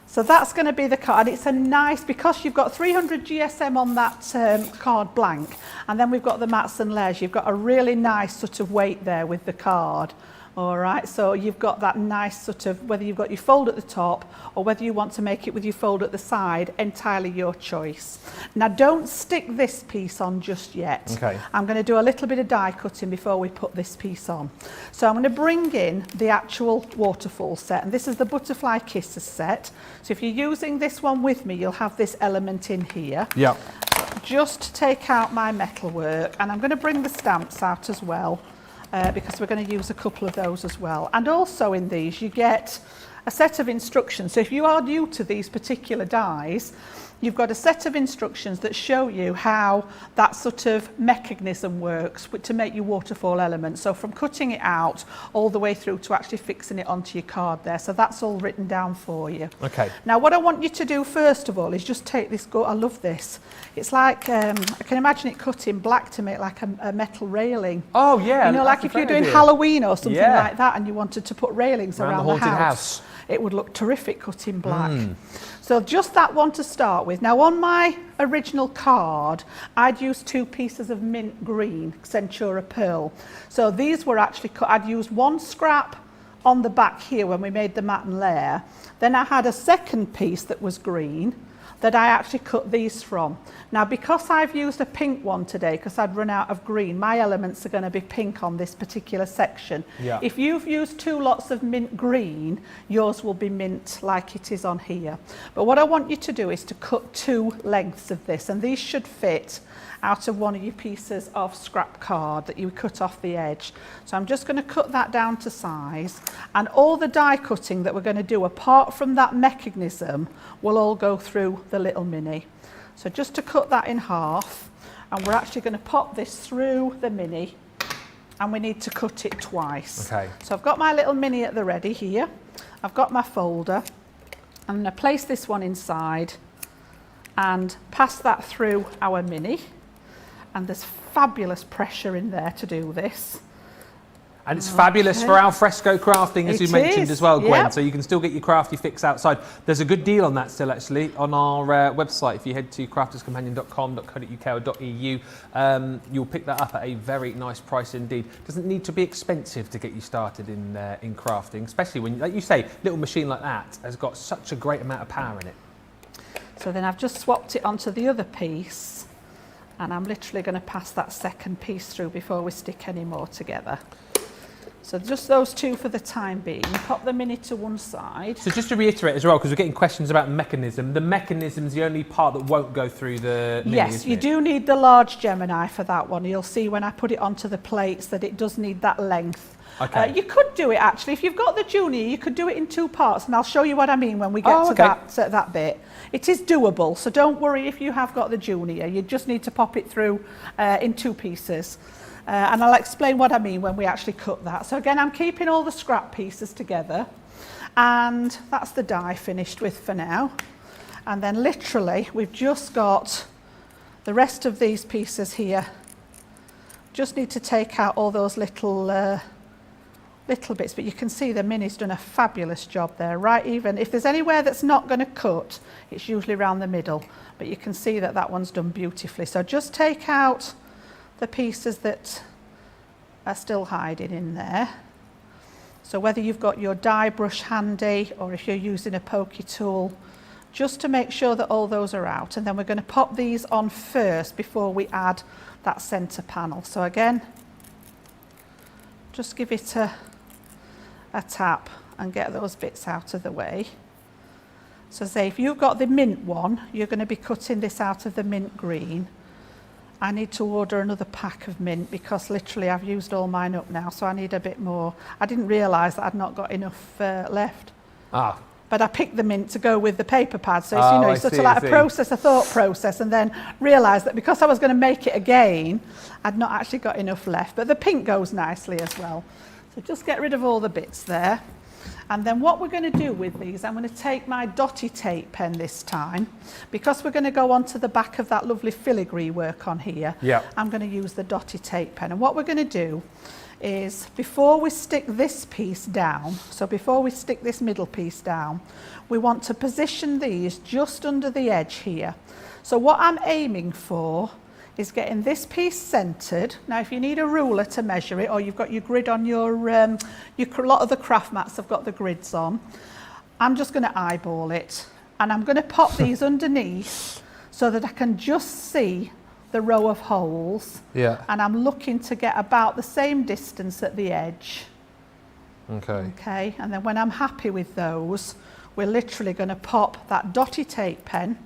So that's going to be the card. It's a nice, because you've got 300 GSM on that card blank, and then we've got the mats and layers, you've got a really nice sort of weight there with the card. All right, so you've got that nice sort of, whether you've got your fold at the top or whether you want to make it with your fold at the side, entirely your choice. Now don't stick this piece on just yet. I'm going to do a little bit of die cutting before we put this piece on. So I'm going to bring in the actual waterfall set, and this is the Butterfly Kisses set. So if you're using this one with me, you'll have this element in here. Just take out my metalwork, and I'm going to bring the stamps out as well. Because we're going to use a couple of those as well. And also in these you get a set of instructions. So if you are new to these particular dies, you've got a set of instructions that show you how that sort of mechanism works to make your waterfall element. So from cutting it out all the way through to actually fixing it onto your card there. So that's all written down for you. Now what I want you to do first of all is just take this, I love this. It's like, I can imagine it cut in black to make like a metal railing. Oh yeah. You know, like if you're doing Halloween or something like that and you wanted to put railings around the house. It would look terrific cut in black. So just that one to start with. Now on my original card, I'd used 2 pieces of mint green Centura pearl. So these were actually cut, I'd used 1 scrap on the back here when we made the mat and layer. Then I had a second piece that was green that I actually cut these from. Now because I've used a pink one today, because I'd run out of green, my elements are going to be pink on this particular section. If you've used 2 lots of mint green, yours will be mint like it is on here. But what I want you to do is to cut 2 lengths of this, and these should fit out of one of your pieces of scrap card that you cut off the edge. So I'm just going to cut that down to size, and all the die cutting that we're going to do apart from that mechanism will all go through the little mini. So just to cut that in half, and we're actually going to pop this through the mini, and we need to cut it twice. So I've got my little mini at the ready here. I've got my folder. I'm going to place this one inside and pass that through our mini. And there's fabulous pressure in there to do this. And it's fabulous for al fresco crafting, as you mentioned as well, Gwen. So you can still get your crafty fix outside. There's a good deal on that still, actually, on our website. If you head to crafterscompanion.com.co.uk or .eu, you'll pick that up at a very nice price indeed. Doesn't need to be expensive to get you started in crafting, especially when, like you say, a little machine like that has got such a great amount of power in it. So then I've just swapped it onto the other piece, and I'm literally going to pass that second piece through before we stick any more together. So just those two for the time being. Pop the mini to one side. So just to reiterate as well, because we're getting questions about the mechanism's the only part that won't go through the mini, yes, you do need the large Gemini for that one. You'll see when I put it onto the plates that it does need that length. Okay. You could do it actually, if you've got the Junior, you could do it in two parts, and I'll show you what I mean when we get to that bit. It is doable, so don't worry if you have got the Junior. You just need to pop it through in two pieces. And I'll explain what I mean when we actually cut that. So again, I'm keeping all the scrap pieces together, and that's the die finished with for now. And then literally, we've just got the rest of these pieces here. Just need to take out all those little bits, but you can see the mini's done a fabulous job there, right? Even if there's anywhere that's not going to cut, it's usually around the middle, but you can see that that one's done beautifully. So just take out the pieces that are still hiding in there. So whether you've got your die brush handy or if you're using a pokey tool, just to make sure that all those are out. And then we're going to pop these on first before we add that center panel. So again, just give it a tap and get those bits out of the way. So say if you've got the mint one, you're going to be cutting this out of the mint green. I need to order another pack of mint because literally I've used all mine up now, so I need a bit more. I didn't realise that I'd not got enough left. Ah. But I picked the mint to go with the paper pad, so it's, you know, it's sort of like a thought process, and then realised that because I was going to make it again, I'd not actually got enough left. But the pink goes nicely as well. So just get rid of all the bits there. And then what we're going to do with these, I'm going to take my dotty tape pen this time, because we're going to go onto the back of that lovely filigree work on here. Yeah. I'm going to use the dotty tape pen. And what we're going to do is, before we stick this piece down, so before we stick this middle piece down, we want to position these just under the edge here. So what I'm aiming for is getting this piece centered. Now, if you need a ruler to measure it, or you've got your grid on your a lot of the craft mats have got the grids on, I'm just going to eyeball it, and I'm going to pop these underneath so that I can just see the row of holes. Yeah. And I'm looking to get about the same distance at the edge. Okay. Okay, and then when I'm happy with those, we're literally going to pop that dotty tape pen.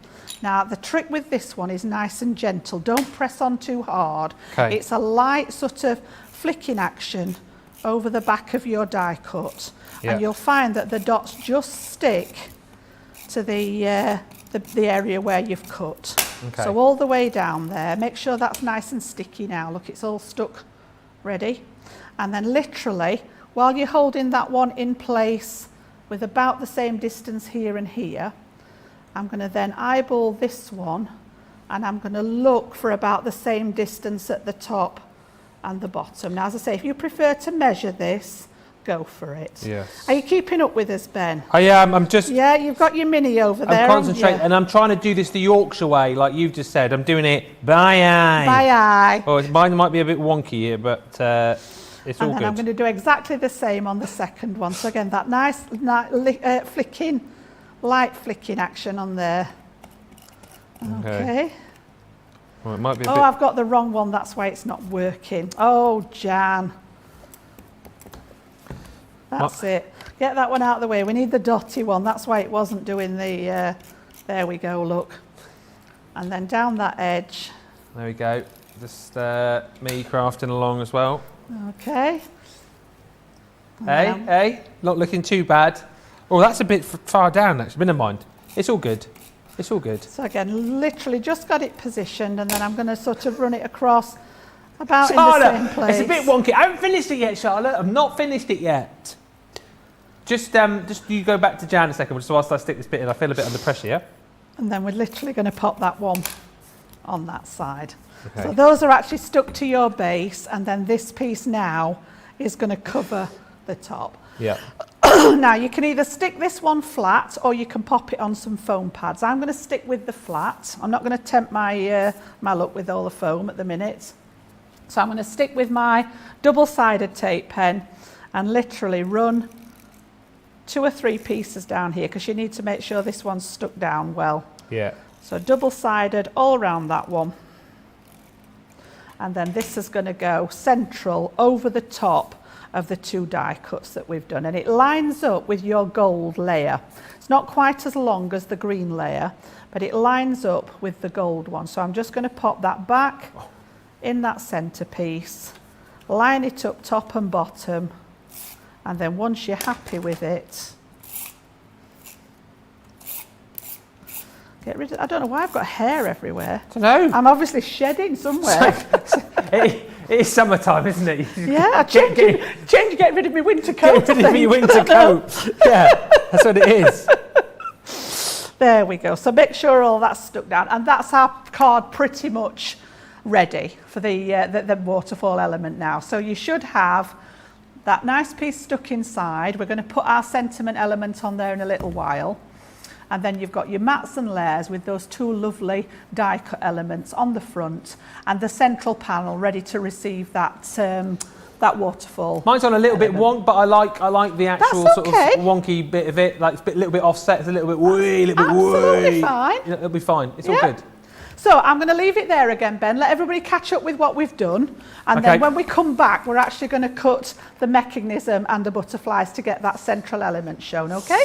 Now, the trick with this one is nice and gentle. Don't press on too hard. Okay. It's a light sort of flicking action over the back of your die cut. Yeah. And you'll find that the dots just stick to the area where you've cut. Okay. So all the way down there, make sure that's nice and sticky now. Look, it's all stuck ready. And then literally, while you're holding that one in place with about the same distance here and here, I'm going to then eyeball this one, and I'm going to look for about the same distance at the top and the bottom. Now, as I say, if you prefer to measure this, go for it. Yes. Are you keeping up with us, Ben? I am. I'm just. Yeah, you've got your mini over there. I'm concentrating, and I'm trying to do this the Yorkshire way, like you've just said. I'm doing it by eye. By eye. Oh, mine might be a bit wonky here, but it's all and good. then I'm going to do exactly the same on the second one. So again, that nice light flicking action on there. Okay. Well, it might be a bit. I've got the wrong one. That's why it's not working. Oh, Jan. That's it. Get that one out of the way. We need the dotty one. That's why it wasn't doing the... there we go, look. And then down that edge. There we go. Just me crafting along as well. Okay. Hey, not looking too bad. Oh, that's a bit far down, actually. But never mind. It's all good. It's all good. So again, literally just got it positioned, and then I'm going to sort of run it across about Charlotte, in the same place. It's a bit wonky. I haven't finished it yet, Charlotte. I've not finished it yet. Just you go back to Jan a second, just whilst I stick this bit in. I feel a bit under pressure, yeah? And then we're literally going to pop that one on that side. Okay. So those are actually stuck to your base, and then this piece now is going to cover the top. Yeah. Now you can either stick this one flat or you can pop it on some foam pads. I'm going to stick with the flat. I'm not going to tempt my my luck with all the foam at the minute. So I'm going to stick with my double-sided tape pen and literally run 2 or 3 pieces down here, because you need to make sure this one's stuck down well. Yeah. So double-sided all around that one. And then this is going to go central over the top of the 2 die cuts that we've done, and it lines up with your gold layer. It's not quite as long as the green layer, but it lines up with the gold one. So I'm just going to pop that back in that centerpiece, line it up top and bottom, and then once you're happy with it, get rid of, I don't know why I've got hair everywhere. I don't know. I'm obviously shedding somewhere. It is summertime, isn't it? Yeah, get rid of my winter coat. Get rid of your winter coat. Yeah, that's what it is. There we go. So make sure all that's stuck down, and that's our card pretty much ready for the waterfall element now. So you should have that nice piece stuck inside. We're going to put our sentiment element on there in a little while. And then you've got your mats and layers with those 2 lovely die cut elements on the front, and the central panel ready to receive that that waterfall. Mine's on a little bit wonk, but I like the actual That's sort okay. of wonky bit of it. Like it's a little bit offset, it's a little bit wee, a little bit Absolutely wee. fine. It'll be fine. It's all Yeah. good. So I'm going to leave it there again, Ben. Let everybody catch up with what we've done. And then when we come back, we're actually going to cut the mechanism and the butterflies to get that central element shown, okay?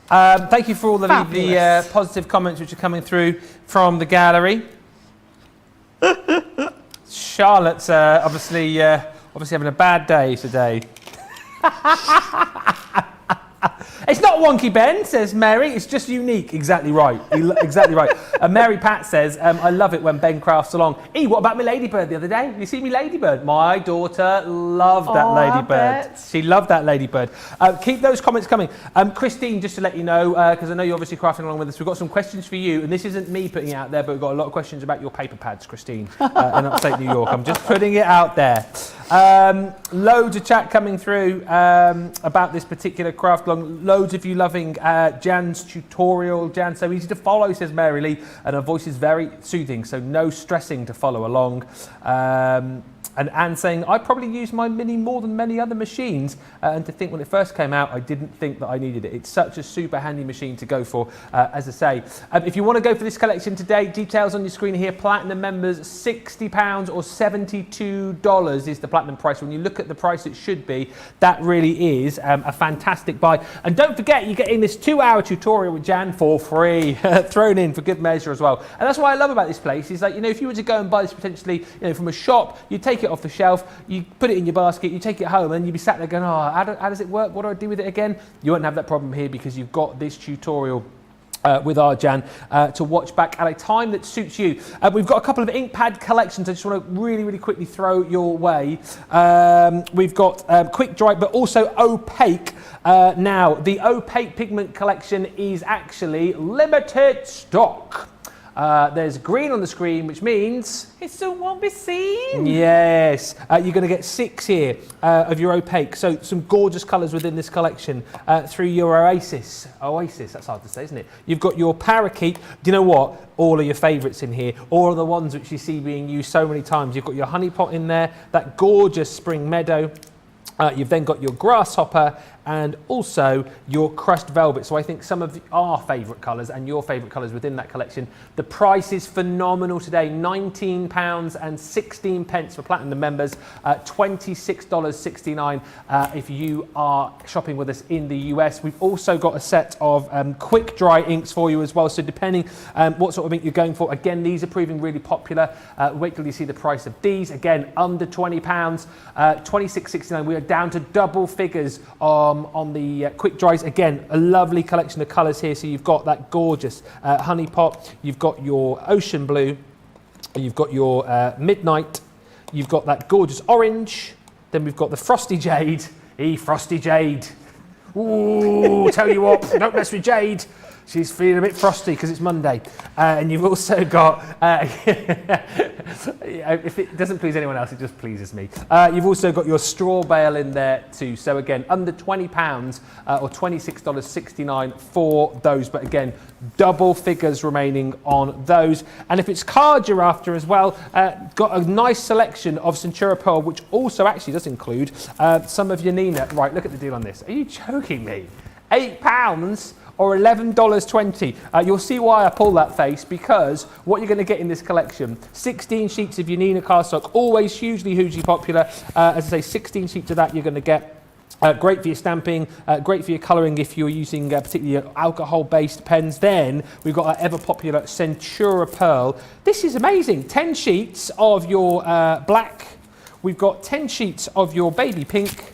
Thank you for all the Fabulous. positive comments which are coming through from the gallery. Charlotte's obviously having a bad day today. It's not wonky, Ben, says Mary. It's just unique. Exactly right. Exactly right. Mary Pat says, I love it when Ben crafts along. What about my ladybird the other day? You see me ladybird? My daughter loved that ladybird. She loved that ladybird. Keep those comments coming. Christine, just to let you know, because I know you're obviously crafting along with us, we've got some questions for you. And this isn't me putting it out there, but we've got a lot of questions about your paper pads, Christine, in upstate New York. I'm just putting it out there. Loads of chat coming through about this particular craft along. Loads of you loving Jan's tutorial. Jan, so easy to follow, says Mary Lee, and her voice is very soothing, so no stressing to follow along. And Anne saying, I probably use my Mini more than many other machines, and to think when it first came out, I didn't think that I needed it. It's such a super handy machine to go for, as I say. If you want to go for this collection today, details on your screen here. Platinum members, £60 or $72 is the platinum price. When you look at the price it should be, that really is a fantastic buy. And don't forget, you're getting this 2-hour tutorial with Jan for free, thrown in for good measure as well. And that's what I love about this place, is like, you know, if you were to go and buy this potentially, you know, from a shop, you take it off the shelf, you put it in your basket, you take it home, and you'd be sat there going, oh, how does it work? What do I do with it again? You won't have that problem here, because you've got this tutorial with our Jan to watch back at a time that suits you. We've got a couple of ink pad collections I just want to really quickly throw your way. We've got quick dry, but also opaque. Now, the opaque pigment collection is actually limited stock. There's green on the screen, which means It soon won't be seen. yes, you're going to get 6 here of your opaque. So some gorgeous colours within this collection through your Oasis, that's hard to say, isn't it? You've got your Parakeet. Do you know what? All of your favourites in here, all of the ones which you see being used so many times. You've got your Honey Pot in there, that gorgeous Spring Meadow. You've then got your Grasshopper and also your Crushed Velvet. So I think some of our favourite colours and your favourite colours within that collection. The price is phenomenal today, £19.16 for Platinum members, $26.69 if you are shopping with us in the US. We've also got a set of quick dry inks for you as well. So depending what sort of ink you're going for, again, these are proving really popular. Wait till you see the price of these. Again, under £20, $26.69. We are down to double figures on the quick dries. Again, a lovely collection of colours here. So you've got that gorgeous Honey Pot, you've got your Ocean Blue, you've got your Midnight, you've got that gorgeous orange, then we've got the Frosty Jade. Frosty Jade. Ooh, tell you what, don't mess with Jade. She's feeling a bit frosty because it's Monday. And you've also got, if it doesn't please anyone else, it just pleases me. You've also got your straw bale in there too. So again, under £20 or $26.69 for those. But again, double figures remaining on those. And if it's card you're after as well, got a nice selection of Centura Pearl, which also actually does include some of your Nina. Right, look at the deal on this. Are you joking me? £8 or $11.20. You'll see why I pull that face, because what you're going to get in this collection, 16 sheets of your Nina cardstock, always hugely popular. As I say, 16 sheets of that you're going to get. Great for your stamping, great for your colouring if you're using particularly alcohol-based pens. Then we've got our ever-popular Centura Pearl. This is amazing. 10 sheets of your black. We've got 10 sheets of your baby pink.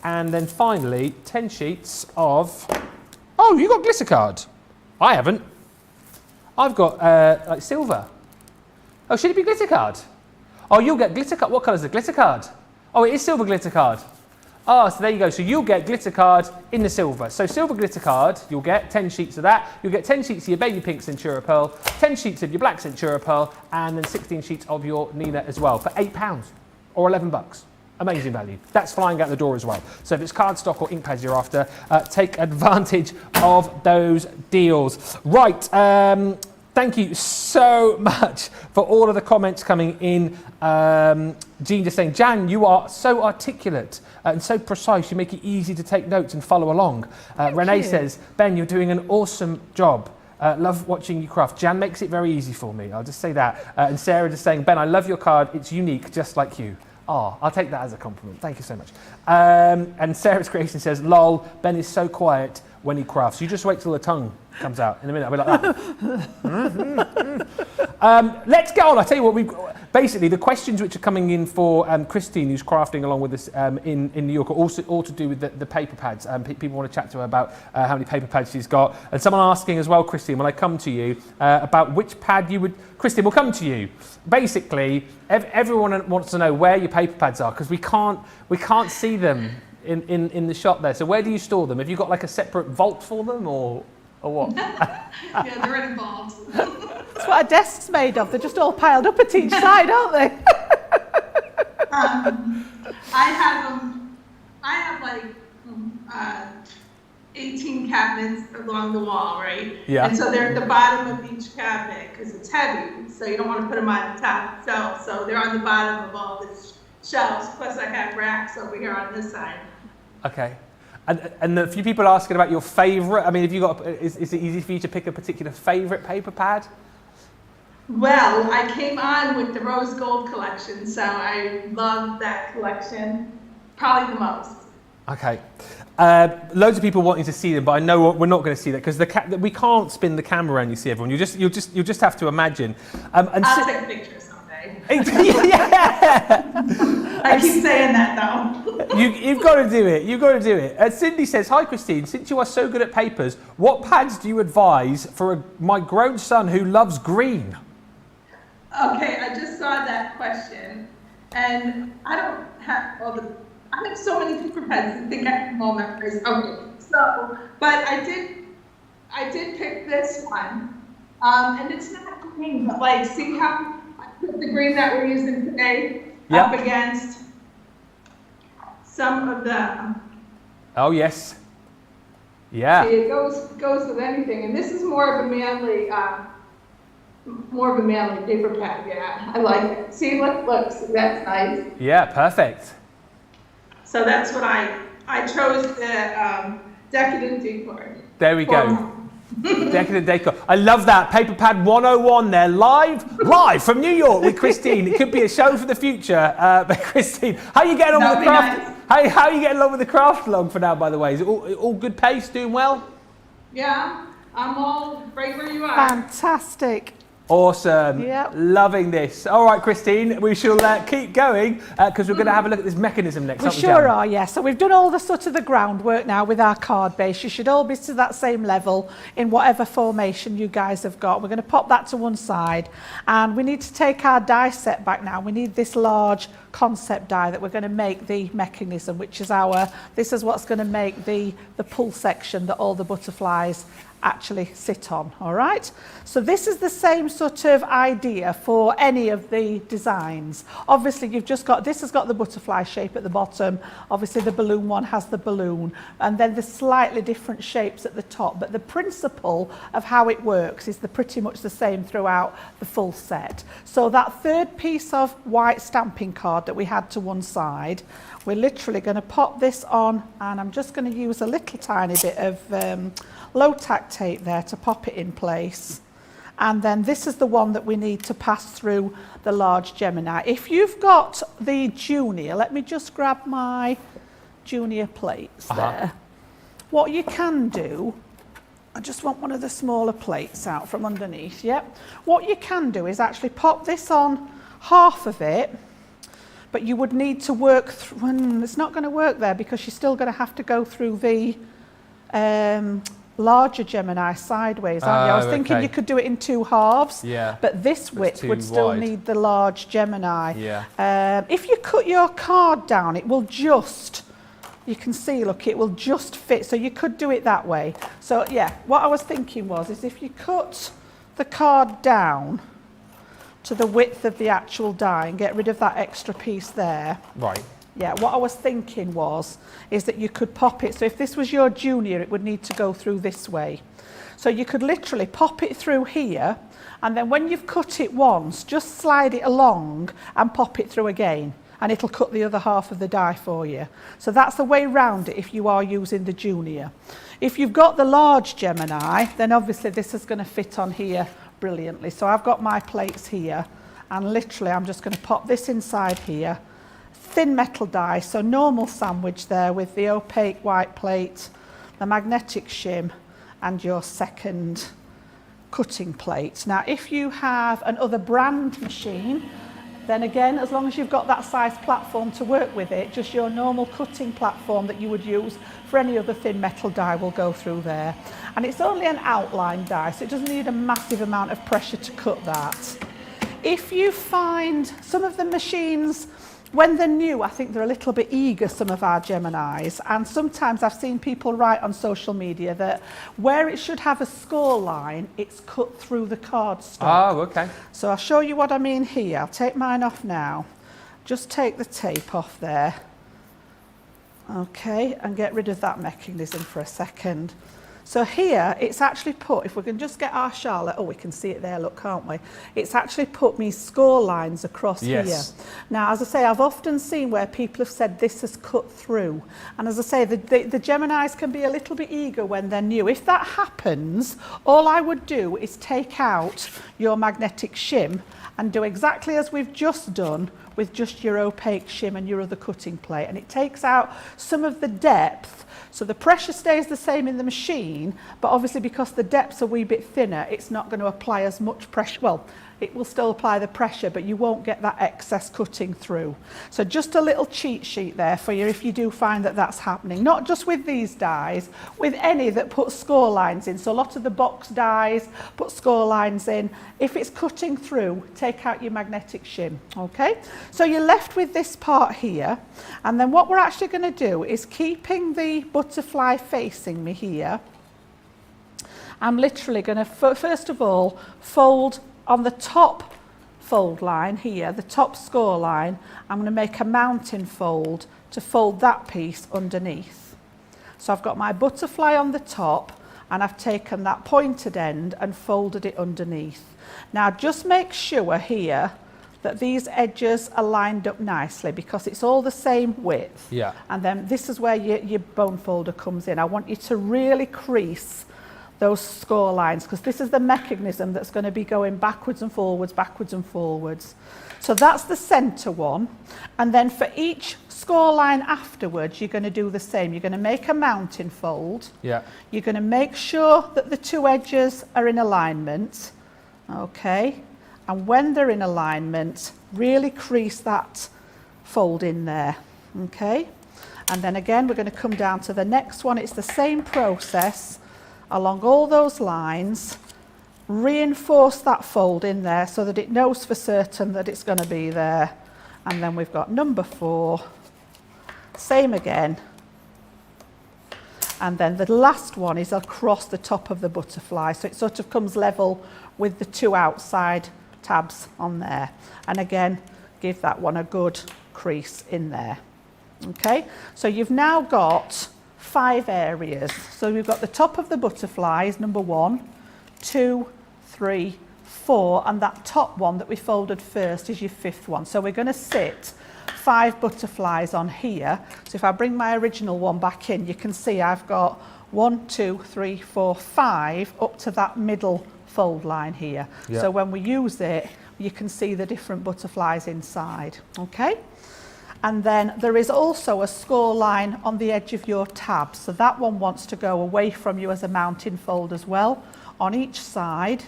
And then finally, 10 sheets of... Oh, you got glitter card. I haven't. I've got like silver. Oh, should it be glitter card? Oh, you'll get glitter card. What colour is the glitter card? Oh, it is silver glitter card. Oh, so there you go. So you'll get glitter card in the silver. So silver glitter card, you'll get 10 sheets of that. You'll get 10 sheets of your baby pink Centura Pearl, 10 sheets of your black Centura Pearl, and then 16 sheets of your Nina as well for £8 or $11. Amazing value. That's flying out the door as well. So if it's cardstock or ink pads you're after, take advantage of those deals. Right. Thank you so much for all of the comments coming in. Jean just saying, Jan, you are so articulate and so precise. You make it easy to take notes and follow along. Renee says, Ben, you're doing an awesome job. Love watching you craft. Jan makes it very easy for me. I'll just say that. And Sarah just saying, Ben, I love your card. It's unique, just like you. Oh, I'll take that as a compliment. Thank you so much. And Sarah's Creation says, lol, Ben is so quiet when he crafts. You just wait till the tongue comes out in a minute. I'll be like that. Let's get on. I'll tell you what, basically the questions which are coming in for Christine, who's crafting along with us in New York, are also all to do with the paper pads. People want to chat to her about how many paper pads she's got. And someone asking as well, Christine, when I come to you, about which pad you would... Christine, we'll come to you. Basically, everyone wants to know where your paper pads are, because we can't see them in the shop there. So where do you store them? Have you got like a separate vault for them, or what? Yeah, they're in vaults. That's what a desk's made of. They're just all piled up at each side, aren't they? I have like 18 cabinets along the wall, right? Yeah. And so they're at the bottom of each cabinet because it's heavy. So you don't want to put them on the top shelf. So they're on the bottom of all the shelves. Plus I have racks over here on this side. Okay. And a few people are asking about your favourite. I mean, have you got? Is it easy for you to pick a particular favourite paper pad? Well, I came on with the rose gold collection, so I love that collection probably the most. Okay. Loads of people wanting to see them, but I know we're not going to see that because we can't spin the camera around. You see everyone. You'll just have to imagine. I'll take a picture someday. Yeah. I keep saying that though. You've got to do it. You've got to do it. Cindy says, "Hi Christine. Since you are so good at papers, what pads do you advise for my grown son who loves green?" Okay, I just saw that question, and I don't have all the. I have so many paper pads. I think I have all memories. Okay, so but I did pick this one, and it's not green, but like, see how I put the green that we're using today up against some of the. Oh yes. Yeah. See, it goes with anything, and this is more of a manly. More of a manly paper pad, yeah. I like it. See, look, see, that's nice. Yeah, perfect. So that's what I chose the decadent decor. There we go. Decadent decor. I love that. Paper Pad 101 there, live from New York with Christine. It could be a show for the future. But Christine, how are you getting on with the craft? Nice. How are you getting along with the craft log for now, by the way? Is it all good pace, doing well? Yeah, I'm all right where you are. Fantastic. Awesome. Yep. Loving this. All right, Christine, we shall keep going because we're going to have a look at this mechanism next. We sure are, yes. So we've done all the sort of the groundwork now with our card base. You should all be to that same level in whatever formation you guys have got. We're going to pop that to one side, and we need to take our die set back now. We need this large concept die that we're going to make the mechanism, which is this is what's going to make the pull section that all the butterflies actually sit on. All right, so this is the same sort of idea for any of the designs. Obviously you've just got, this has got the butterfly shape at the bottom, obviously the balloon one has the balloon, and then the slightly different shapes at the top, but the principle of how it works is pretty much the same throughout the full set. So that third piece of white stamping card that we had to one side, we're literally going to pop this on, and I'm just going to use a little tiny bit of low tack tape there to pop it in place. And then this is the one that we need to pass through the large Gemini. If you've got the junior, let me just grab my junior plates there. What you can do, I just want one of the smaller plates out from underneath, yep. What you can do is actually pop this on half of it, but you would need to work through, it's not going to work there because you're still going to have to go through the larger Gemini sideways, aren't you? I was thinking you could do it in 2 halves, but this width would still need the large Gemini. If you cut your card down, it will just, you can see, look, it will just fit, so you could do it that way. So yeah, what I was thinking was, is if you cut the card down to the width of the actual die and get rid of that extra piece there. Right. Yeah, what I was thinking is that you could pop it, so if this was your junior, it would need to go through this way. So you could literally pop it through here, and then when you've cut it once, just slide it along and pop it through again, and it'll cut the other half of the die for you. So that's the way round it if you are using the junior. If you've got the large Gemini, then obviously this is going to fit on here brilliantly. So I've got my plates here, and literally I'm just going to pop this inside here. Thin metal die, so normal sandwich there with the opaque white plate, the magnetic shim, and your second cutting plate. Now if you have an other brand machine, then again, as long as you've got that size platform to work with it, just your normal cutting platform that you would use for any other thin metal die will go through there. And it's only an outline die, so it doesn't need a massive amount of pressure to cut that. If you find some of the machines, when they're new, I think they're a little bit eager, some of our Geminis, and sometimes I've seen people write on social media that where it should have a score line, it's cut through the cardstock. Oh, okay. So I'll show you what I mean here. I'll take mine off now. Just take the tape off there. Okay, and get rid of that mechanism for a second. So here, it's actually put, if we can just get our Charlotte, oh, we can see it there, look, can't we? It's actually put me score lines across here. Now, as I say, I've often seen where people have said this has cut through. And as I say, the Geminis can be a little bit eager when they're new. If that happens, all I would do is take out your magnetic shim and do exactly as we've just done with just your opaque shim and your other cutting plate. And it takes out some of the depth. So the pressure stays the same in the machine, but obviously because the depth's a wee bit thinner, it's not going to apply as much pressure. Well, it will still apply the pressure, but you won't get that excess cutting through. So just a little cheat sheet there for you if you do find that that's happening. Not just with these dies, with any that put score lines in. So a lot of the box dies put score lines in. If it's cutting through, take out your magnetic shim, okay? So you're left with this part here, and then what we're actually going to do is, keeping the butterfly facing me here, I'm literally going to first of all fold on the top fold line here, the top score line. I'm going to make a mountain fold to fold that piece underneath. So I've got my butterfly on the top, and I've taken that pointed end and folded it underneath. Now just make sure here that these edges are lined up nicely, because it's all the same width. Yeah. And then this is where your bone folder comes in. I want you to really crease those score lines, because this is the mechanism that's going to be going backwards and forwards, backwards and forwards. So that's the center one. And then for each score line afterwards, you're going to do the same. You're going to make a mountain fold. Yeah. You're going to make sure that the two edges are in alignment. Okay. And when they're in alignment, really crease that fold in there. Okay. And then again, we're going to come down to the next one. It's the same process along all those lines. Reinforce that fold in there so that it knows for certain that it's going to be there. And then we've got number 4, same again. And then the last one is across the top of the butterfly. So it sort of comes level with the 2 outside tabs on there. And again, give that one a good crease in there. Okay, so you've now got 5 areas. So we've got the top of the butterfly is number 1, 2, 3, 4, and that top one that we folded first is your 5th one. So we're going to sit 5 butterflies on here. So if I bring my original one back in, you can see I've got 1, 2, 3, 4, 5 up to that middle fold line here. Yep. So when we use it, you can see the different butterflies inside. Okay. And then there is also a score line on the edge of your tab. So that one wants to go away from you as a mounting fold as well on each side.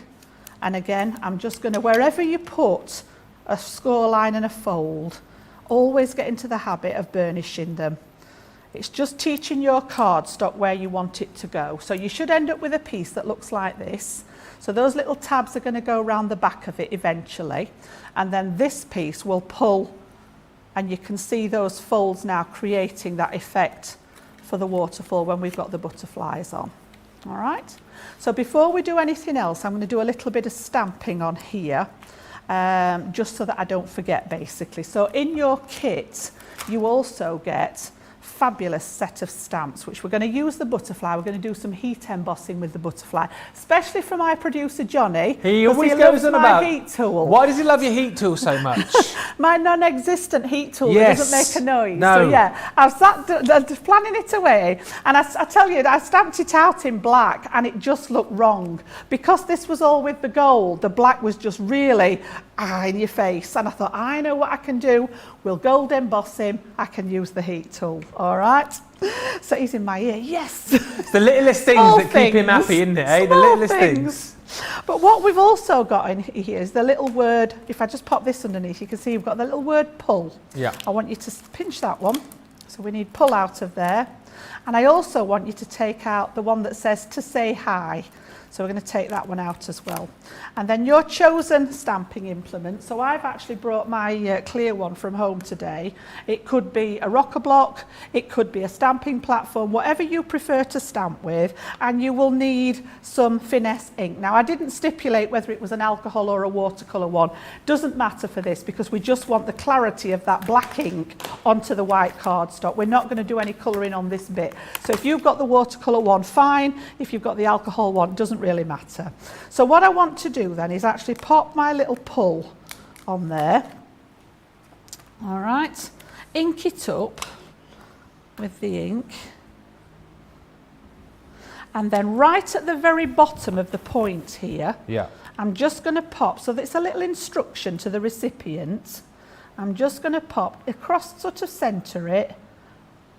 And again, I'm just going to, wherever you put a score line and a fold, always get into the habit of burnishing them. It's just teaching your cardstock where you want it to go. So you should end up with a piece that looks like this. So those little tabs are going to go around the back of it eventually. And then this piece will pull, and you can see those folds now creating that effect for the waterfall when we've got the butterflies on. All right. So before we do anything else, I'm going to do a little bit of stamping on here, just so that I don't forget basically. So in your kit, you also get fabulous set of stamps, which we're going to use the butterfly. We're going to do some heat embossing with the butterfly, especially for my producer Johnny. He always goes on about heat tool. Why does he love your heat tool so much? My non-existent heat tool Yes. that doesn't make a noise. No. So yeah, I was sat planning it away, and I tell you, I stamped it out in black, and it just looked wrong because this was all with the gold. The black was just really in your face, and I thought, I know what I can do. We'll gold emboss him. I can use the heat tool. All right. So he's in my ear. Yes. It's the littlest things Small that keep him things. happy, isn't it? Eh? The Small littlest things. But what we've also got in here is the little word. If I just pop this underneath, you can see we've got the little word pull. Yeah. I want you to pinch that one. So we need pull out of there. And I also want you to take out the one that says to say hi. So we're going to take that one out as well. And then your chosen stamping implement. So I've actually brought my clear one from home today. It could be a rocker block, it could be a stamping platform, whatever you prefer to stamp with, and you will need some finesse ink. Now I didn't stipulate whether it was an alcohol or a watercolour one. Doesn't matter for this because we just want the clarity of that black ink onto the white cardstock. We're not going to do any colouring on this bit. So if you've got the watercolour one, fine. If you've got the alcohol one, doesn't really matter. So what I want to do then is actually pop my little pull on there. All right, ink it up with the ink, and then right at the very bottom of the point here, I'm just going to pop, so that's a little instruction to the recipient. I'm just going to pop across, sort of centre it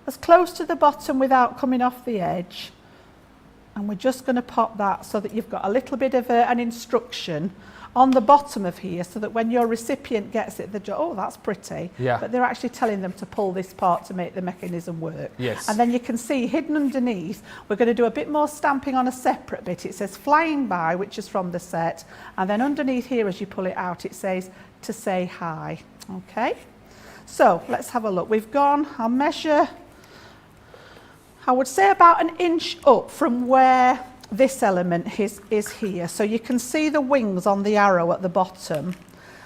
as close to the bottom without coming off the edge. And we're just going to pop that so that you've got a little bit of an instruction on the bottom of here, so that when your recipient gets it, oh, that's pretty. Yeah. But they're actually telling them to pull this part to make the mechanism work. Yes. And then you can see hidden underneath, we're going to do a bit more stamping on a separate bit. It says flying by, which is from the set. And then underneath here, as you pull it out, it says to say hi. Okay. So let's have a look. We've gone, I'll measure, I would say about an inch up from where this element is here. So you can see the wings on the arrow at the bottom.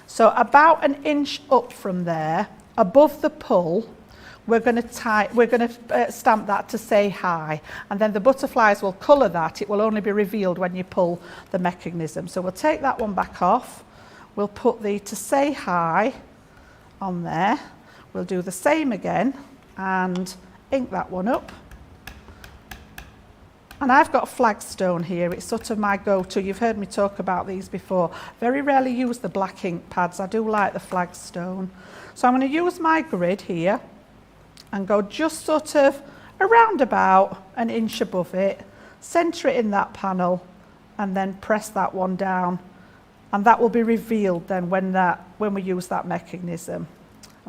So about an inch up from there, above the pull, we're going to stamp that to say hi. And then the butterflies will colour that. It will only be revealed when you pull the mechanism. So we'll take that one back off. We'll put the to say hi on there. We'll do the same again and ink that one up. And I've got Flagstone here. It's sort of my go-to. You've heard me talk about these before. Very rarely use the black ink pads. I do like the Flagstone. So I'm going to use my grid here and go just sort of around about an inch above it, centre it in that panel, and then press that one down. And that will be revealed then when we use that mechanism.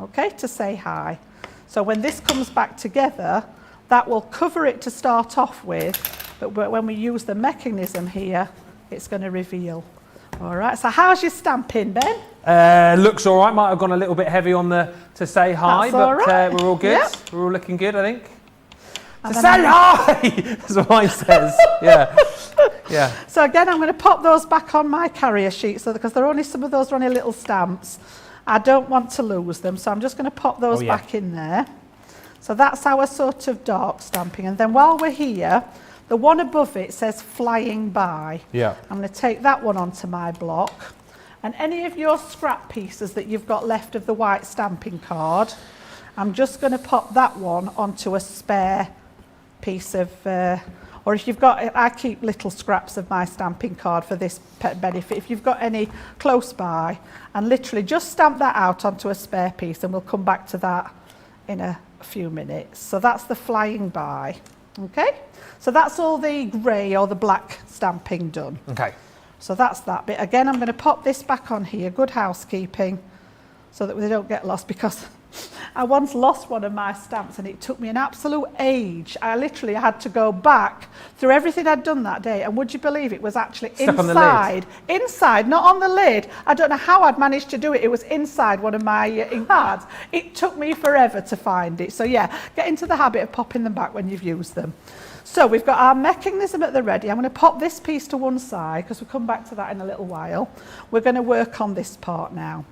Okay, to say hi. So when this comes back together, that will cover it to start off with, but when we use the mechanism here, it's going to reveal. All right, so how's your stamping, Ben? Looks all right. Might have gone a little bit heavy on the to say hi, That's but all right. we're all good. Yep. We're all looking good, I think. And To then say hi! That's what mine says. Yeah. Yeah. So again, I'm going to pop those back on my carrier sheet, so because there are only some of those are only little stamps. I don't want to lose them, so I'm just going to pop those back in there. So that's our sort of dark stamping. And then while we're here, the one above it says flying by. Yeah. I'm going to take that one onto my block. And any of your scrap pieces that you've got left of the white stamping card, I'm just going to pop that one onto a spare piece of, or if you've got, I keep little scraps of my stamping card for this benefit. If you've got any close by, and literally just stamp that out onto a spare piece, and we'll come back to that in a few minutes. So that's the flying by. Okay, so that's all the grey or the black stamping done. Okay. So that's that bit. Again, I'm going to pop this back on here, good housekeeping, so that they don't get lost, because I once lost one of my stamps and it took me an absolute age. I literally had to go back through everything I'd done that day, and would you believe it was actually Stuck on the lid. Inside, not on the lid. I don't know how I'd managed to do it. It was inside one of my ink cards. It took me forever to find it. So yeah, get into the habit of popping them back when you've used them. So we've got our mechanism at the ready. I'm going to pop this piece to one side because we'll come back to that in a little while. We're going to work on this part now.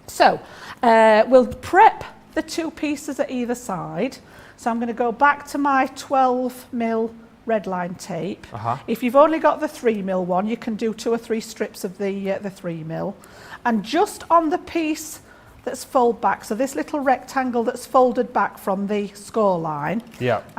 So we'll prep the two pieces at either side. So I'm going to go back to my 12mm red line tape. If you've only got the 3mm one, you can do 2 or 3 strips of the 3mm. And just on the piece that's fold back, so this little rectangle that's folded back from the score line,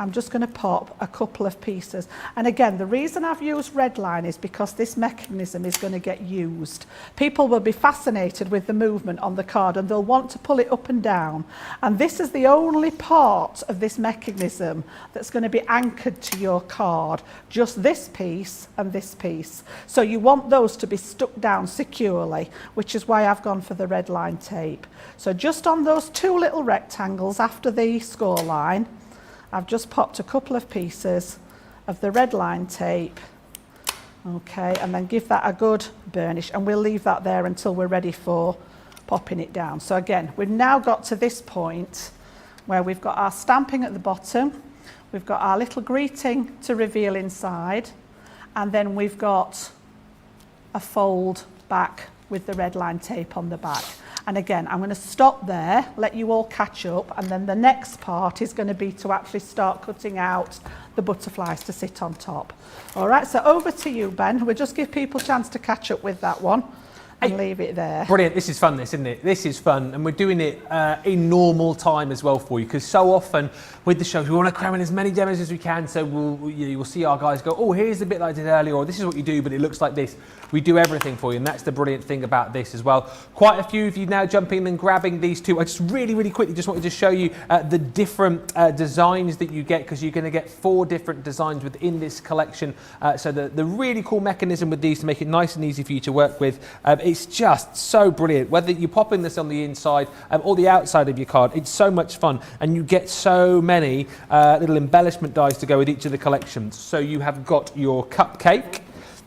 I'm just going to pop a couple of pieces. And again, the reason I've used red line is because this mechanism is going to get used. People will be fascinated with the movement on the card and they'll want to pull it up and down. And this is the only part of this mechanism that's going to be anchored to your card, just this piece and this piece. So you want those to be stuck down securely, which is why I've gone for the red line tape. So just on those 2 little rectangles after the score line, I've just popped a couple of pieces of the red line tape. Okay, and then give that a good burnish, and we'll leave that there until we're ready for popping it down. So again, we've now got to this point where we've got our stamping at the bottom, we've got our little greeting to reveal inside, and then we've got a fold back with the red line tape on the back. And again, I'm going to stop there, let you all catch up, and then the next part is going to be to actually start cutting out the butterflies to sit on top. All right, so over to you, Ben. We'll just give people a chance to catch up with that one and leave it there. Brilliant. This is fun, this, isn't it? This is fun. And we're doing it in normal time as well for you, because so often with the shows, we want to cram in as many demos as we can. So you'll see our guys go, oh, here's the bit that I did earlier, or this is what you do, but it looks like this. We do everything for you, and that's the brilliant thing about this as well. Quite a few of you now jumping in and grabbing these two. I just really quickly just wanted to show you the different designs that you get, because you're going to get 4 different designs within this collection. So the really cool mechanism with these to make it nice and easy for you to work with. It's just so brilliant. Whether you're popping this on the inside or the outside of your card, it's so much fun, and you get so many little embellishment dies to go with each of the collections. So you have got your cupcake.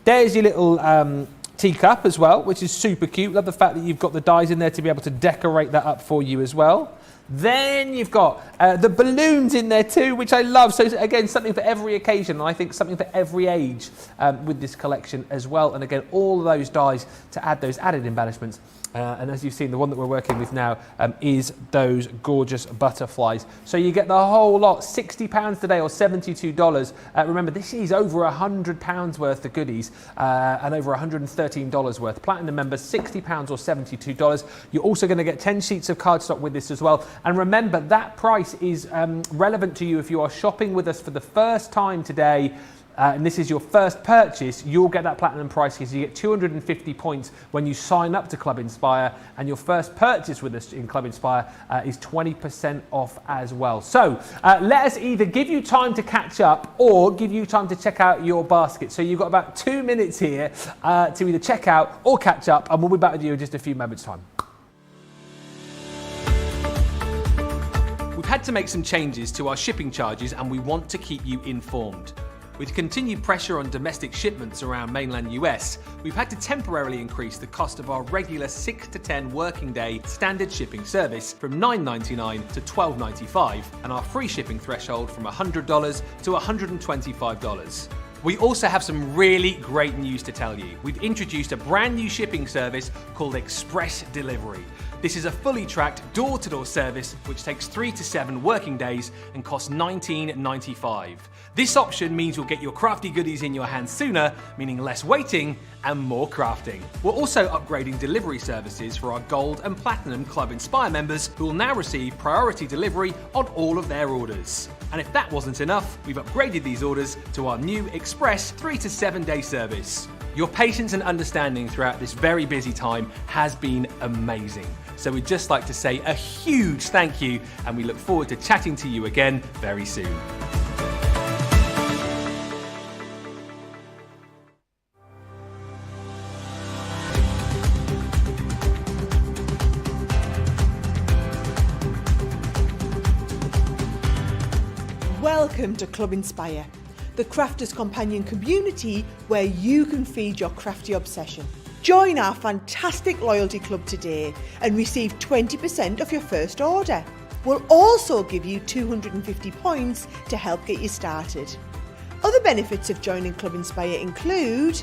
There's your little teacup as well, which is super cute. Love the fact that you've got the dies in there to be able to decorate that up for you as well. Then you've got the balloons in there too, which I love. So again, something for every occasion, and I think something for every age with this collection as well. And again, all of those dies to add those added embellishments. And as you've seen, the one that we're working with now is those gorgeous butterflies. So you get the whole lot, £60 today or $72. Remember, this is over £100 worth of goodies and over $113 worth. Platinum members, £60 or $72. You're also going to get 10 sheets of cardstock with this as well. And remember, that price is relevant to you if you are shopping with us for the first time today. And this is your first purchase, you'll get that platinum price because you get 250 points when you sign up to Club Inspire, and your first purchase with us in Club Inspire is 20% off as well. So let us either give you time to catch up or give you time to check out your basket. So you've got about 2 minutes here to either check out or catch up, and we'll be back with you in just a few moments' time. We've had to make some changes to our shipping charges, and we want to keep you informed. With continued pressure on domestic shipments around mainland US, we've had to temporarily increase the cost of our regular 6 to 10 working day standard shipping service from $9.99 to $12.95 and our free shipping threshold from $100 to $125. We also have some really great news to tell you. We've introduced a brand new shipping service called Express Delivery. This is a fully tracked door-to-door service which takes 3 to 7 working days and costs $19.95. This option means you'll get your crafty goodies in your hands sooner, meaning less waiting and more crafting. We're also upgrading delivery services for our Gold and Platinum Club Inspire members who will now receive priority delivery on all of their orders. And if that wasn't enough, we've upgraded these orders to our new Express 3 to 7 day service. Your patience and understanding throughout this very busy time has been amazing. So we'd just like to say a huge thank you, and we look forward to chatting to you again very soon. Welcome to Club Inspire, the crafters' companion community where you can feed your crafty obsession. Join our fantastic loyalty club today and receive 20% of your first order. We'll also give you 250 points to help get you started. Other benefits of joining Club Inspire include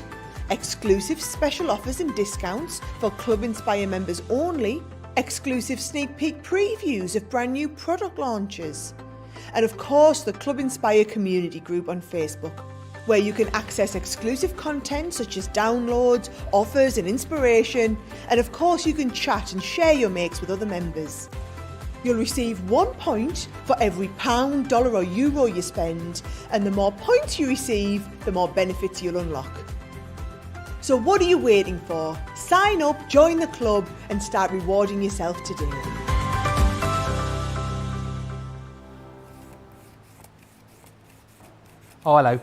exclusive special offers and discounts for Club Inspire members only, exclusive sneak peek previews of brand new product launches, and of course the Club Inspire community group on Facebook, where you can access exclusive content such as downloads, offers and inspiration, and of course you can chat and share your makes with other members. You'll receive 1 point for every pound, dollar or euro you spend, and the more points you receive, the more benefits you'll unlock. So what are you waiting for? Sign up, join the club and start rewarding yourself today. Oh, hello.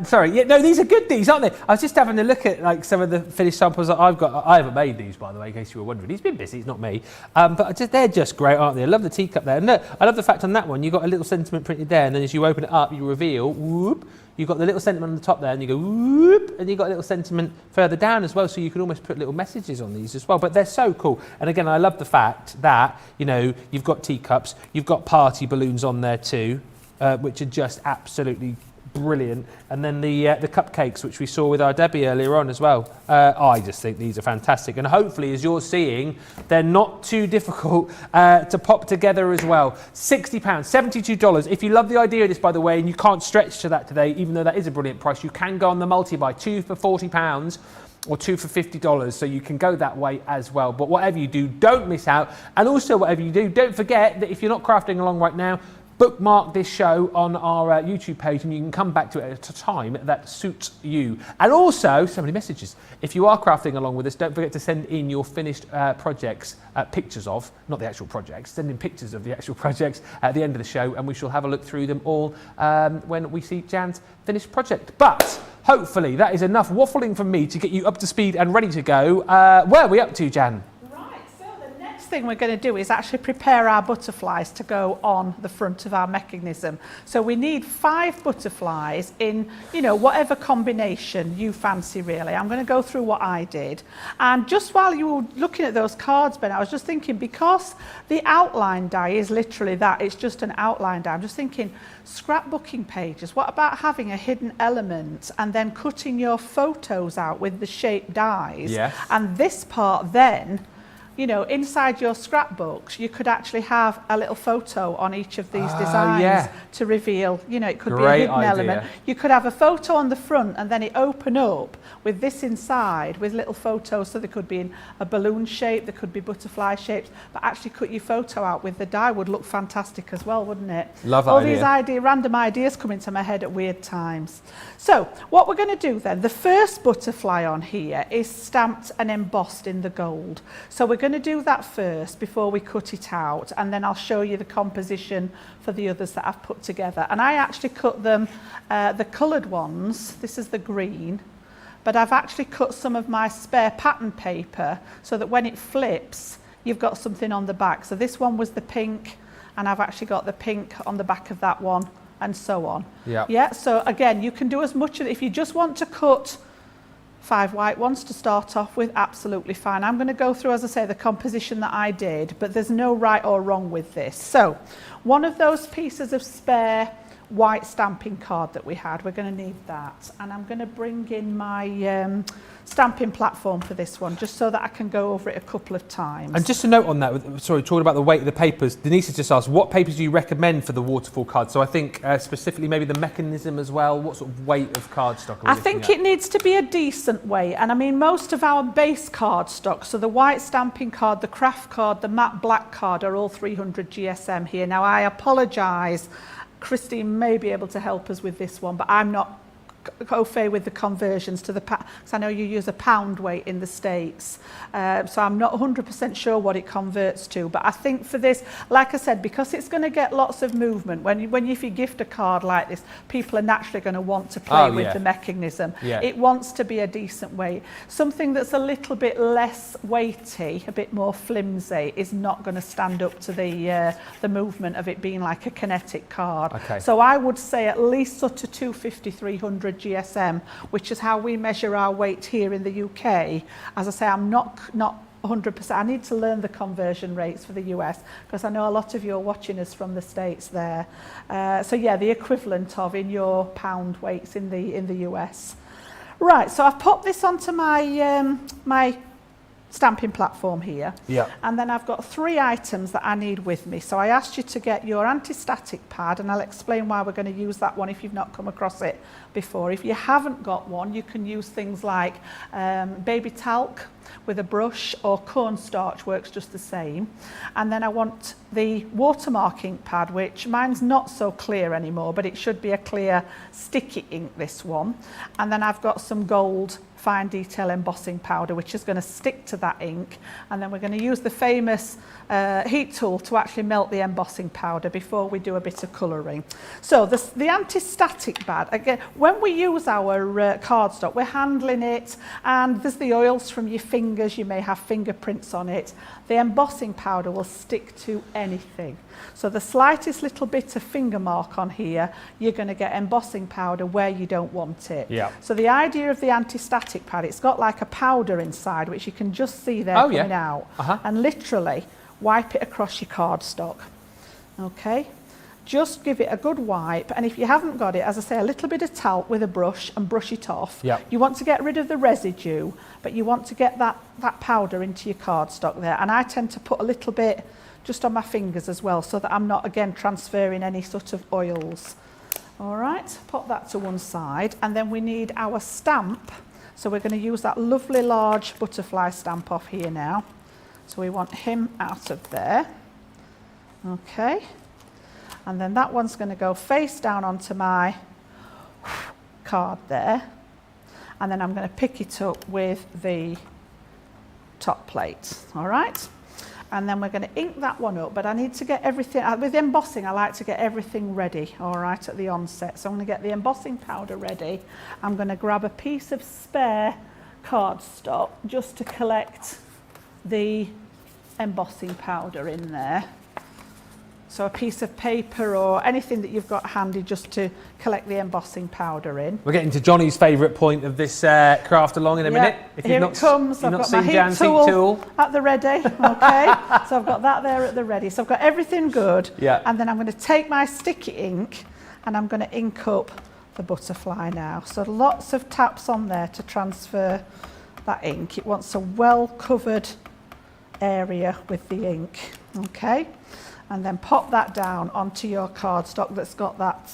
Sorry, yeah, no, these are good, these, aren't they? I was just having a look at like some of the finished samples that I've got. I haven't made these, by the way, in case you were wondering. He's been busy, it's not me. But they're just great, aren't they? I love the teacup there. And look, I love the fact on that one, you've got a little sentiment printed there, and then as you open it up, you reveal, whoop, you've got the little sentiment on the top there, and you go, whoop, and you've got a little sentiment further down as well, so you can almost put little messages on these as well. But they're so cool. And again, I love the fact that, you know, you've got teacups, you've got party balloons on there too, which are just absolutely brilliant. And then the cupcakes, which we saw with our Debbie earlier on as well. I just think these are fantastic, and hopefully, as you're seeing, they're not too difficult to pop together as well. £60, $72. If you love the idea of this, by the way, and you can't stretch to that today, even though that is a brilliant price, you can go on the multi-buy, 2 for £40 or 2 for $50, so you can go that way as well. But whatever you do, don't miss out. And also, whatever you do, don't forget that if you're not crafting along right now, bookmark this show on our YouTube page, and you can come back to it at a time that suits you. And also, so many messages. If you are crafting along with us, don't forget to send in your finished projects, pictures of, not the actual projects, send in pictures of the actual projects at the end of the show, and we shall have a look through them all when we see Jan's finished project. But hopefully that is enough waffling from me to get you up to speed and ready to go. Where are we up to, Jan? Thing we're going to do is actually prepare our butterflies to go on the front of our mechanism. So we need 5 butterflies in, you know, whatever combination you fancy really. I'm going to go through what I did. And just while you were looking at those cards, Ben, I was just thinking, because the outline die is literally that, it's just an outline die. I'm just thinking, scrapbooking pages, what about having a hidden element and then cutting your photos out with the shaped dies? Yes. And this part then, you know, inside your scrapbooks, you could actually have a little photo on each of these designs to reveal, you know, it could be a hidden element. You could have a photo on the front and then it open up with this inside with little photos. So they could be in a balloon shape, there could be butterfly shapes, but actually cut your photo out with the die would look fantastic as well, wouldn't it? Love that idea. All these random ideas come into my head at weird times. So what we're going to do then, the first butterfly on here is stamped and embossed in the gold. So we're going to do that first before we cut it out, and then I'll show you the composition for the others that I've put together. And I actually cut them, the coloured ones, this is the green, but I've actually cut some of my spare pattern paper so that when it flips, you've got something on the back. So this one was the pink, and I've actually got the pink on the back of that one and so on. Yeah. Yeah, so again, you can do as much of it. If you just want to cut 5 white ones to start off with, absolutely fine. I'm going to go through, as I say, the composition that I did, but there's no right or wrong with this. So one of those pieces of spare white stamping card that we had, we're going to need that, and I'm going to bring in my stamping platform for this one, just so that I can go over it a couple of times. And just a note on that, sorry, talking about the weight of the papers, Denise has just asked, what papers do you recommend for the waterfall card? So I think specifically maybe the mechanism as well, what sort of weight of cardstock are we I think it needs to be a decent weight, and I mean most of our base cardstock, so the white stamping card, the craft card, the matte black card are all 300 GSM here. Now I apologise, Christine may be able to help us with this one, but I'm not au fait with the conversions to the because I know you use a pound weight in the States, so I'm not 100% sure what it converts to, but I think for this, like I said, because it's going to get lots of movement, if you gift a card like this, people are naturally going to want to play with the mechanism. It wants to be a decent weight. Something that's a little bit less weighty, a bit more flimsy, is not going to stand up to the movement of it being like a kinetic card. So I would say at least sort of 250, 300 GSM, which is how we measure our weight here in the UK. As I say, I'm not 100%. I need to learn the conversion rates for the US, because I know a lot of you are watching us from the States there. So yeah, the equivalent of in your pound weights in the US. Right, so I've popped this onto my my stamping platform here, and then I've got 3 items that I need with me. So I asked you to get your anti-static pad, and I'll explain why we're going to use that one if you've not come across it before. If you haven't got one, you can use things like baby talc with a brush, or cornstarch works just the same. And then I want the watermark ink pad, which mine's not so clear anymore, but it should be a clear sticky ink, this one. And then I've got some gold fine detail embossing powder, which is going to stick to that ink, and then we're going to use the famous heat tool to actually melt the embossing powder before we do a bit of colouring. So the anti-static pad, again, when we use our cardstock, we're handling it, and there's the oils from your fingers, you may have fingerprints on it. The embossing powder will stick to anything. So the slightest little bit of finger mark on here, you're going to get embossing powder where you don't want it. So the idea of the anti-static pad, it's got like a powder inside, which you can just see there coming out, and literally wipe it across your cardstock. Okay, just give it a good wipe, and if you haven't got it, as I say, a little bit of talc with a brush and brush it off. You want to get rid of the residue, but you want to get that powder into your cardstock there, and I tend to put a little bit just on my fingers as well, so that I'm not again transferring any sort of oils. All right, pop that to one side, and then we need our stamp. So we're going to use that lovely large butterfly stamp off here now. So we want him out of there. Okay, and then that one's going to go face down onto my card there, and then I'm going to pick it up with the top plate. All right, and then we're going to ink that one up, but I need to get everything, with embossing I like to get everything ready, all right, at the onset. So I'm going to get the embossing powder ready. I'm going to grab a piece of spare cardstock just to collect the embossing powder in there. So a piece of paper or anything that you've got handy just to collect the embossing powder in. We're getting to Johnny's favourite point of this craft along in a minute. If Here it comes. I've got my heat tool at the ready. Okay, so I've got that there at the ready. So I've got everything good. And then I'm going to take my sticky ink and I'm going to ink up the butterfly now. So lots of taps on there to transfer that ink. It wants a well covered area with the ink. Okay. And then pop that down onto your cardstock that's got that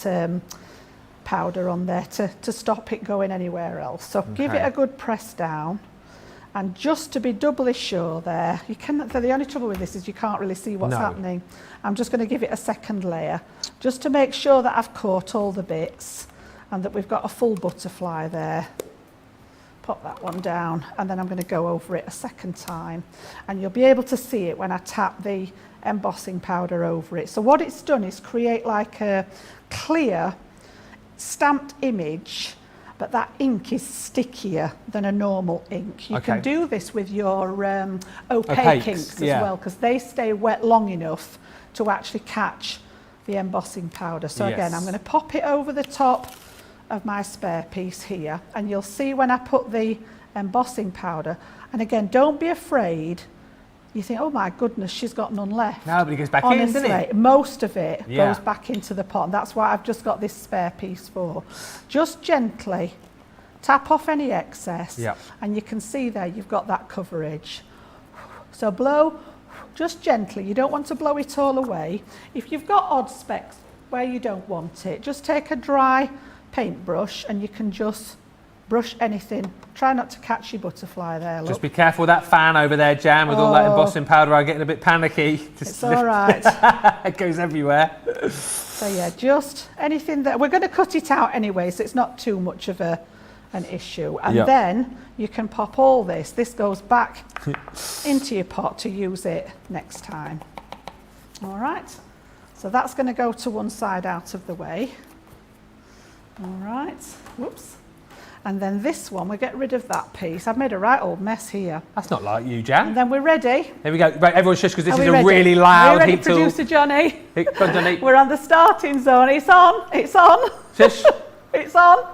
powder on there to stop it going anywhere else. So give it a good press down, and just to be doubly sure there, the only trouble with this is you can't really see what's happening. I'm just going to give it a second layer just to make sure that I've caught all the bits and that we've got a full butterfly there. Pop that one down, and then I'm going to go over it a second time, and you'll be able to see it when I tap the embossing powder over it. So what it's done is create like a clear stamped image, but that ink is stickier than a normal ink. You can do this with your opaque inks as well, because they stay wet long enough to actually catch the embossing powder. So again, Yes. I'm going to pop it over the top of my spare piece here, and you'll see when I put the embossing powder, and again, don't be afraid. You think, oh my goodness, she's got none left. No, but it goes back Honestly, in, doesn't it? most of it Yeah. goes back into the pot, and that's why I've just got this spare piece for. Just gently tap off any excess, Yeah. and you can see there you've got that coverage. So blow just gently. You don't want to blow it all away. If you've got odd specks where you don't want it, just take a dry paintbrush and you can just brush anything. Try not to catch your butterfly there, look. Just be careful with that fan over there, Jan, with all that embossing powder. I'm getting a bit panicky. It's all right. It goes everywhere. So yeah, just anything that, we're going to cut it out anyway, so it's not too much of an issue. And Yeah. then you can pop all this. This goes back into your pot to use it next time. All right. So that's going to go to one side out of the way. All right. Whoops. And then this one, we get rid of that piece. I've made a right old mess here. That's not like you, And Jan. then we're ready. There we go. Right, everyone shush, because this Are is we a ready? really Are loud you ready, heat tool. producer Johnny? Go on, Johnny. We're on the starting zone. It's on. It's on. Shush. It's on.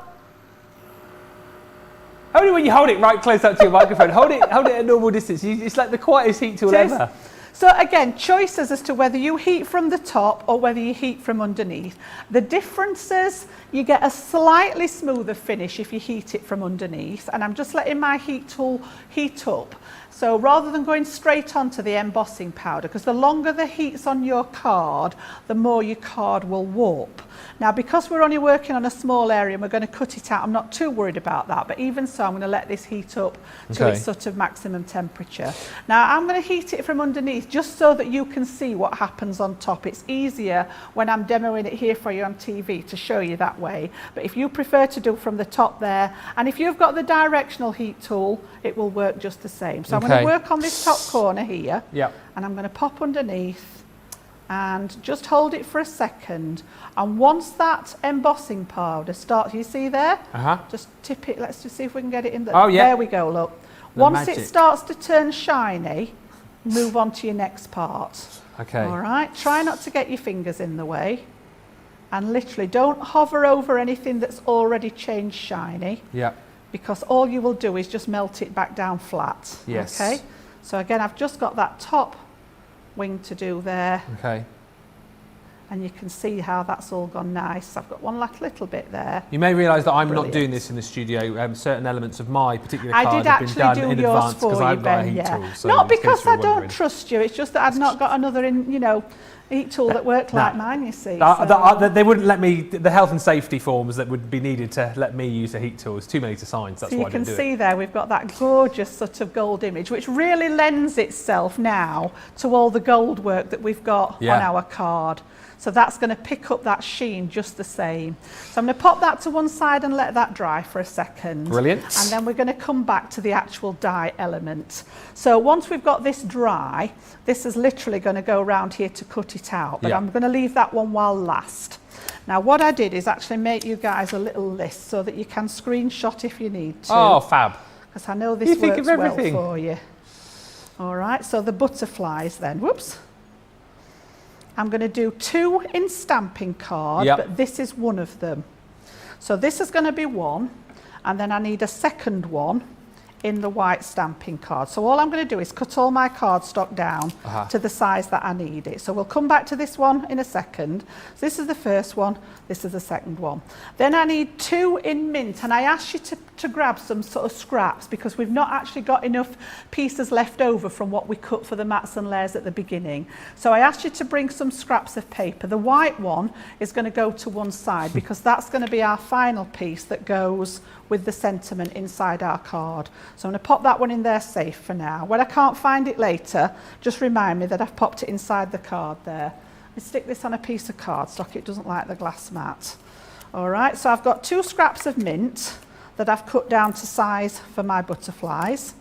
Only when you hold it right close up to your microphone. Hold it at a normal distance. It's like the quietest heat tool It is. ever. So again, choices as to whether you heat from the top or whether you heat from underneath. The differences, you get a slightly smoother finish if you heat it from underneath, and I'm just letting my heat tool heat up. So rather than going straight onto the embossing powder, because the longer the heat's on your card, the more your card will warp. Now, because we're only working on a small area and we're going to cut it out, I'm not too worried about that, but even so, I'm going to let this heat up to Okay. its sort of maximum temperature. Now, I'm going to heat it from underneath just so that you can see what happens on top. It's easier when I'm demoing it here for you on TV to show you that way, but if you prefer to do from the top there, and if you've got the directional heat tool, it will work just the same. So I'm going Okay. to work on this top corner here, Yeah. and I'm going to pop underneath and just hold it for a second. And once that embossing powder starts, you see there? Uh-huh. Just tip it, let's just see if we can get it in there. Oh, yeah. There we go, look. The Once magic. it starts to turn shiny, move on to your next part. Okay. All right, try not to get your fingers in the way. And literally don't hover over anything that's already changed shiny, Yeah. because all you will do is just melt it back down flat. Yes. Okay, so again, I've just got that top wing to do there, Okay. and you can see how that's all gone nice. I've got one last little bit there. You may realise that I'm not Brilliant. doing this in the studio. Certain elements of my particular I card did have been actually done do in yours advance for because you, I've got a Ben. heat Yeah, tool. So not in case because you're I don't wondering. trust you. It's just that I've not got another, heat tool that worked like mine. You see, They wouldn't let me, the health and safety forms that would be needed to let me use a heat tool, it's too many to sign, so that's So why you I can don't do see it. there we've got that gorgeous sort of gold image, which really lends itself now to all the gold work that we've got Yeah. on our card. So that's going to pick up that sheen just the same. So I'm going to pop that to one side and let that dry for a second. Brilliant. And then we're going to come back to the actual dye element. So once we've got this dry, this is literally going to go around here to cut it out. But Yeah. I'm going to leave that one while last. Now what I did is actually make you guys a little list so that you can screenshot if you need to. Oh, fab. Because I know this You think works of well everything. for you. All right, so the butterflies then. Whoops. I'm going to do 2 in stamping card, Yep. but this is one of them. So this is going to be one, and then I need a second one in the white stamping card. So all I'm going to do is cut all my cardstock down to the size that I need it. So we'll come back to this one in a second. So this is the first one, this is the second one. Then I need 2 in mint, and I asked you to grab some sort of scraps because we've not actually got enough pieces left over from what we cut for the mats and layers at the beginning. So I asked you to bring some scraps of paper. The white one is going to go to one side because that's going to be our final piece that goes with the sentiment inside our card. So I'm going to pop that one in there safe for now. When I can't find it later, just remind me that I've popped it inside the card there. I stick this on a piece of cardstock, it doesn't like the glass mat. All right, so I've got 2 scraps of mint that I've cut down to size for my butterflies.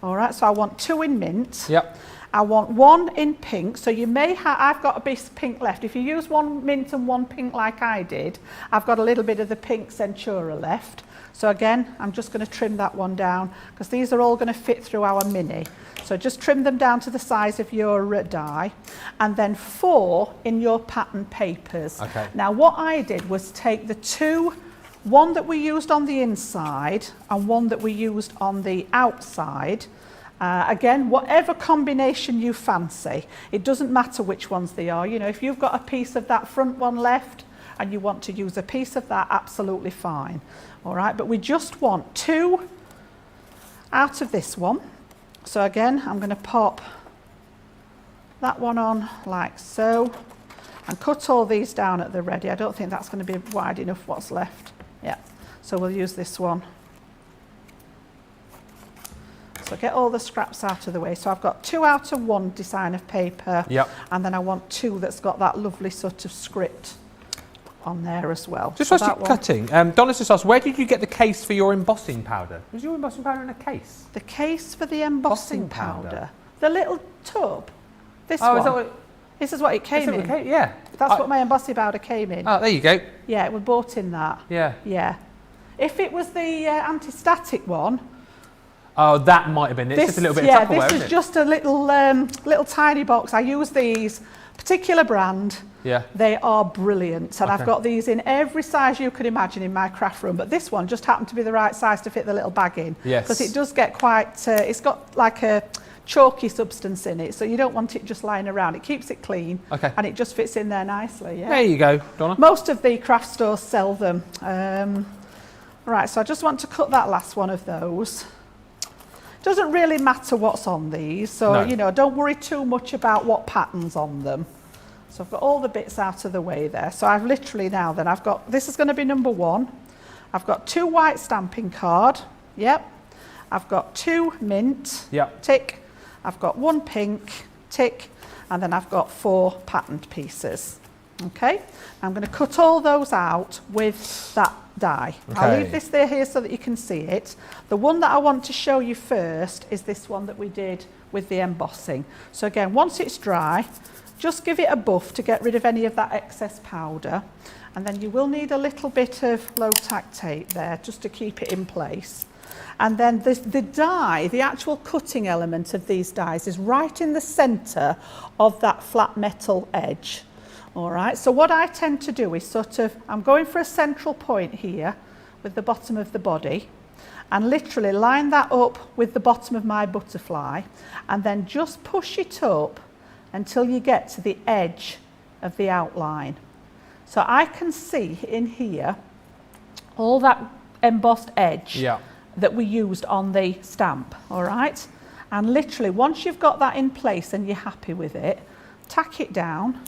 All right, so I want 2 in mint. Yep. I want one in pink, so you may have, I've got a bit of pink left. If you use one mint and one pink like I did, I've got a little bit of the pink Centura left. So again, I'm just going to trim that one down because these are all going to fit through our mini. So just trim them down to the size of your die, and then 4 in your pattern papers. Okay. Now what I did was take the two, one that we used on the inside and one that we used on the outside. Again, whatever combination you fancy, it doesn't matter which ones they are. You know, if you've got a piece of that front one left and you want to use a piece of that, absolutely fine. All right, but we just want 2 out of this one. So again, I'm going to pop that one on like so and cut all these down at the ready. I don't think that's going to be wide enough what's left. Yeah, so we'll use this one. So get all the scraps out of the way. So I've got 2 out of 1 design of paper. Yep. And then I want 2 that's got that lovely sort of script on there as well. Just so whilst you're cutting, Donna's just asked, where did you get the case for your embossing powder? Was your embossing powder in a case? The case for the embossing Embossing powder. powder. The little tub. This Oh, one. is that what, This is what it came in. Yeah. That's what my embossing powder came in. Oh, there you go. Yeah, we bought in that. Yeah. Yeah. If it was the anti-static one, Oh, that might have been it. It's just a little bit of Tupperware, this isn't was it? just a little tiny box. I use these particular brand. Yeah. They are brilliant, and Okay. I've got these in every size you could imagine in my craft room. But this one just happened to be the right size to fit the little bag in. Yes. Because it does get quite. It's got like a chalky substance in it, so you don't want it just lying around. It keeps it clean. Okay. And it just fits in there nicely. Yeah. There you go, Donna. Most of the craft stores sell them. Right, so I just want to cut that last one of those. Doesn't really matter what's on these, so No. you know, don't worry too much about what pattern's on them. So I've got all the bits out of the way there. So I've literally now then, I've got, this is going to be number 1. I've got 2 white stamping card, yep. I've got 2 mint, Yep. tick. I've got 1 pink, tick. And then I've got 4 patterned pieces. Okay, I'm going to cut all those out with that die. I'll Okay. leave this there here so that you can see it. The one that I want to show you first is this one that we did with the embossing. So again, once it's dry, just give it a buff to get rid of any of that excess powder. And then you will need a little bit of low tack tape there just to keep it in place. And then the die, the actual cutting element of these dies is right in the centre of that flat metal edge. All right, so what I tend to do is sort of, I'm going for a central point here with the bottom of the body and literally line that up with the bottom of my butterfly and then just push it up until you get to the edge of the outline. So I can see in here all that embossed edge Yeah. that we used on the stamp, all right? And literally, once you've got that in place and you're happy with it, tack it down.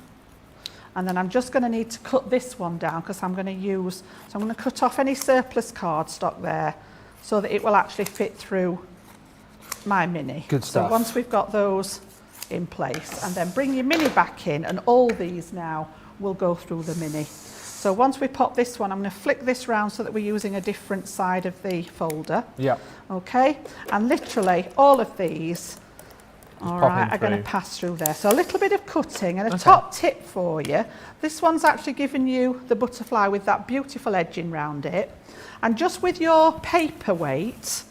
And then I'm just going to need to cut this one down because I'm going to use, so I'm going to cut off any surplus cardstock there so that it will actually fit through my mini. Good stuff. So once we've got those in place, and then bring your mini back in, and all these now will go through the mini. So once we pop this one, I'm going to flick this round so that we're using a different side of the folder. Yeah. Okay, and literally all of these, all popping right, are going to through. pass through there. So a little bit of cutting, and a Okay. top tip for you. This one's actually giving you the butterfly with that beautiful edging round it. And just with your paperweight,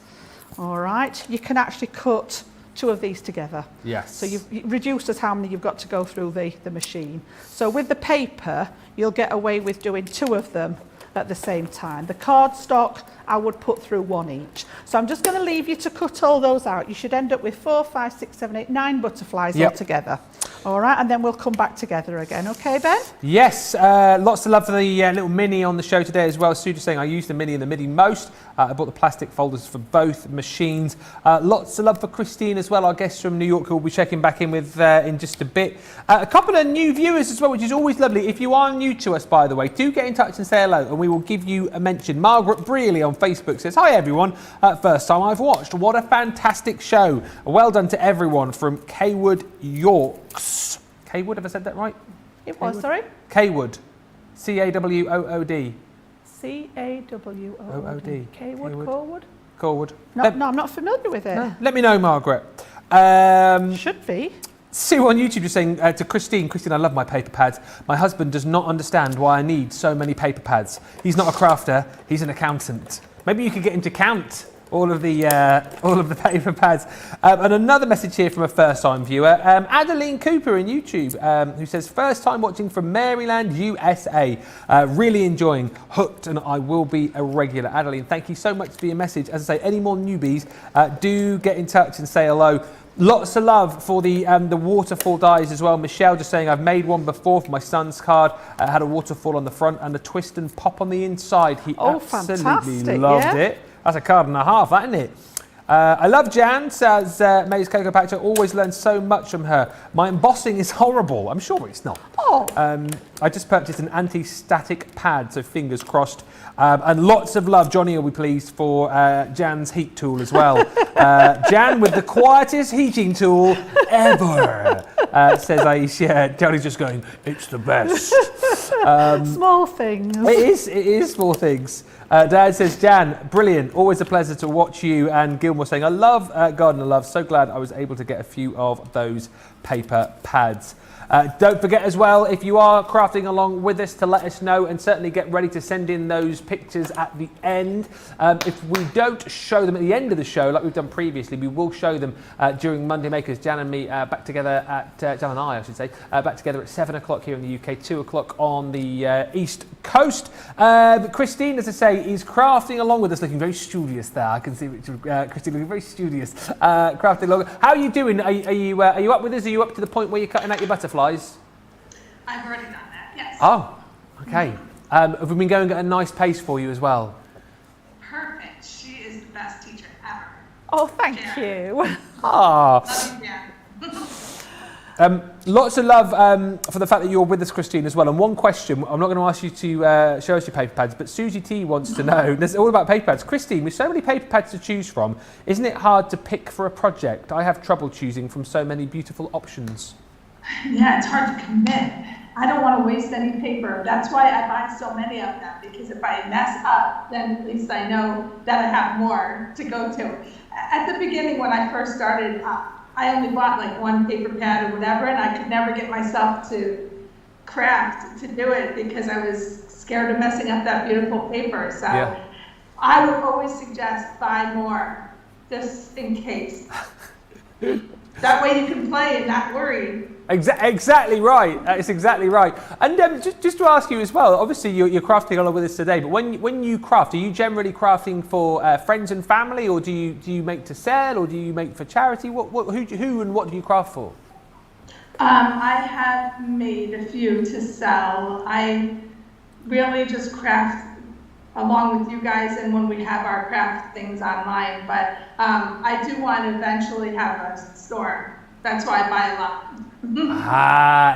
all right, you can actually cut 2 of these together. Yes. So you've reduced as how many you've got to go through the machine. So with the paper, you'll get away with doing 2 of them at the same time. The cardstock, I would put through 1 each. So I'm just going to leave you to cut all those out. You should end up with 4, 5, 6, 7, 8, 9 butterflies Yep. altogether. All right, and then we'll come back together again. Okay, Ben? Yes, lots of love for the little mini on the show today as well. Sue just saying I use the mini and the midi most. I bought the plastic folders for both machines. Lots of love for Christine as well, our guest from New York, who we'll be checking back in with in just a bit. A couple of new viewers as well, which is always lovely. If you are new to us, by the way, do get in touch and say hello, and we will give you a mention. Margaret Brearley on Facebook says, "Hi everyone, first time I've watched. What a fantastic show. Well done to everyone from Kaywood, Yorks." Kaywood, have I said that right? It was, sorry? Kaywood, C-A-W-O-O-D. C-A-W-O-O-D. Kaywood. Kaywood, Corwood? Corwood. No, I'm not familiar with it. Let me know, Margaret. Should be. Sue on YouTube just saying to Christine, I love my paper pads. My husband does not understand why I need so many paper pads. He's not a crafter, he's an accountant. Maybe you could get him to count all of the paper pads. And another message here from a first-time viewer, Adeline Cooper in YouTube, who says, first time watching from Maryland, USA. Really enjoying Hooked, and I will be a regular. Adeline, thank you so much for your message. As I say, any more newbies, do get in touch and say hello. Lots of love for the waterfall dies as well. Michelle just saying, I've made one before for my son's card. Had a waterfall on the front and a twist and pop on the inside. He absolutely loved it. That's a card and a half, that, isn't it? I love Jan, says May's Cocoa Patcher. Always learn so much from her. My embossing is horrible. I'm sure it's not. Oh. I just purchased an anti-static pad, so fingers crossed. And lots of love. Johnny will be pleased for Jan's heat tool as well. Jan with the quietest heating tool ever, says Aisha. Johnny's just going, it's the best. Small things. It is small things. Dad says, Jan, brilliant. Always a pleasure to watch you. And Gilmore saying, I love Gardener Love. So glad I was able to get a few of those paper pads. Don't forget as well, if you are crafting along with us, to let us know, and certainly get ready to send in those pictures at the end. If we don't show them at the end of the show, like we've done previously, we will show them during Monday Makers. Jan and me back together at, Jan and I should say, back together at 7 o'clock here in the UK, 2 o'clock on the East Coast. Christine, as I say, is crafting along with us, looking very studious there. I can see Christine looking very studious, crafting along. How are you doing? Are you up with us? Are you up to the point where you're cutting out your butterflies? I've already done that, yes. Oh, okay. Have we been going at a nice pace for you as well? Perfect. She is the best teacher ever. Oh, thank you. Ah. Love you, Jan. Lots of love for the fact that you're with us, Christine, as well. And one question, I'm not going to ask you to show us your paper pads, but Susie T wants to know, this is all about paper pads. Christine, with so many paper pads to choose from, isn't it hard to pick for a project? I have trouble choosing from so many beautiful options. Yeah, it's hard to commit. I don't want to waste any paper. That's why I buy so many of them, because if I mess up, then at least I know that I have more to go to. At the beginning, when I first started, I only bought like one paper pad or whatever, and I could never get myself to craft to do it because I was scared of messing up that beautiful paper. So yeah. I would always suggest buy more, just in case. That way you can play and not worry. Exactly right. That's exactly right. And just to ask you as well, obviously you're crafting along with us today, but when you craft, are you generally crafting for friends and family, or do you make to sell, or do you make for charity? Who and what do you craft for? I have made a few to sell. I really just craft along with you guys and when we have our craft things online, but I do want to eventually have a store. That's why I buy a lot.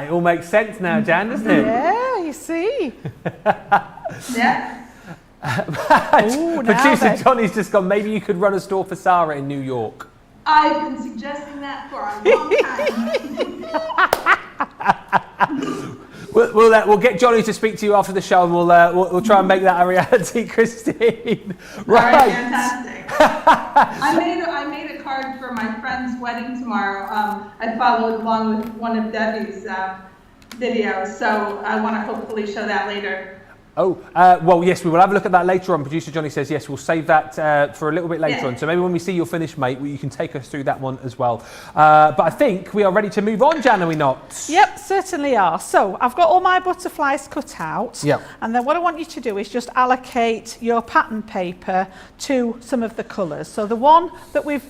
It all makes sense now, Jan, doesn't it? Yeah, you see. Yeah. Producer Johnny's just gone, maybe you could run a store for Sarah in New York. I've been suggesting that for a long time. We'll get Johnny to speak to you after the show, and we'll try and make that a reality, Christine. Right. All right, fantastic. I made a card for my friend's wedding tomorrow. I followed along with one of Debbie's videos, so I want to hopefully show that later. Oh, well, yes, we will have a look at that later on. Producer Johnny says, yes, we'll save that for a little bit later on. So maybe when we see your finished, mate, you can take us through that one as well. But I think we are ready to move on, Jan, are we not? Yep, certainly are. So I've got all my butterflies cut out. Yep. And then what I want you to do is just allocate your pattern paper to some of the colours. So the one that we've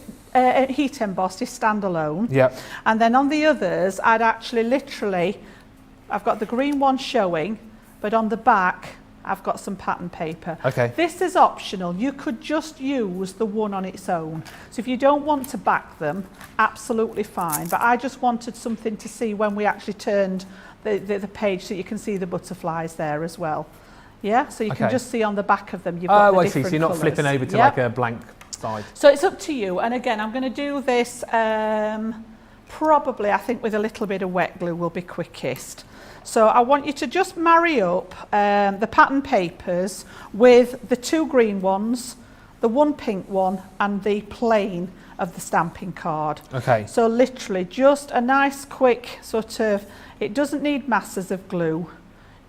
heat embossed is standalone. Yep. And then on the others, I'd actually literally, I've got the green one showing, but on the back, I've got some pattern paper. Okay. This is optional. You could just use the one on its own. So if you don't want to back them, absolutely fine. But I just wanted something to see when we actually turned the page, so you can see the butterflies there as well. Yeah, so you can just see on the back of them, you've got the different I see. So you're not colours. flipping over to like a blank side. So it's up to you. And again, I'm going to do this probably, I think, with a little bit of wet glue will be quickest. So I want you to just marry up the pattern papers with the two green ones, the one pink one, and the plain of the stamping card. Okay. So literally just a nice quick sort of, it doesn't need masses of glue.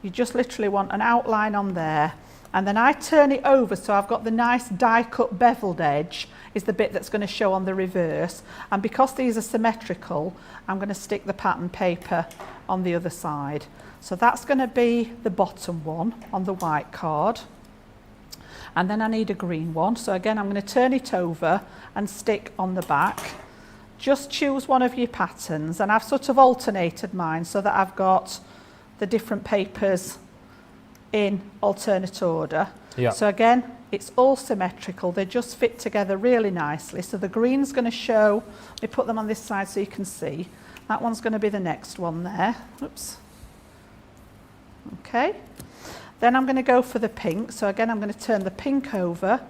You just literally want an outline on there. And then I turn it over so I've got the nice die cut beveled edge is the bit that's going to show on the reverse. And because these are symmetrical, I'm going to stick the pattern paper on the other side. So that's going to be the bottom one on the white card. And then I need a green one. So again, I'm going to turn it over and stick on the back. Just choose one of your patterns, and I've sort of alternated mine so that I've got the different papers in alternate order. Yeah. So again, it's all symmetrical. They just fit together really nicely. So the green's going to show, let me put them on this side so you can see. That one's going to be the next one there. Oops. Okay. Then I'm going to go for the pink. So again, I'm going to turn the pink over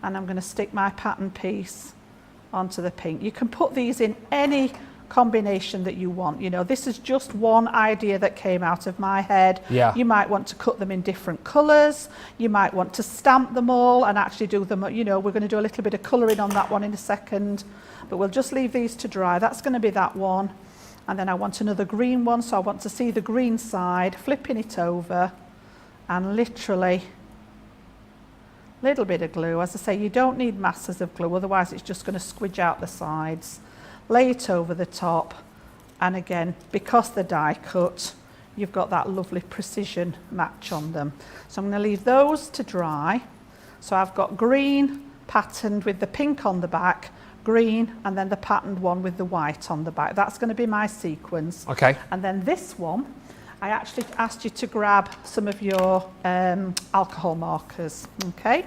and I'm going to stick my pattern piece onto the pink. You can put these in any combination that you want. You know, this is just one idea that came out of my head. Yeah. You might want to cut them in different colours. You might want to stamp them all and actually do them, you know, we're going to do a little bit of colouring on that one in a second, but we'll just leave these to dry. That's going to be that one. And then I want another green one, so I want to see the green side, flipping it over and literally little bit of glue. As I say, you don't need masses of glue, otherwise it's just going to squidge out the sides. Lay it over the top, and again, because they're die cut, you've got that lovely precision match on them. So I'm going to leave those to dry. So I've got green patterned with the pink on the back, green, and then the patterned one with the white on the back. That's going to be my sequence. Okay. And then this one, I actually asked you to grab some of your alcohol markers, okay?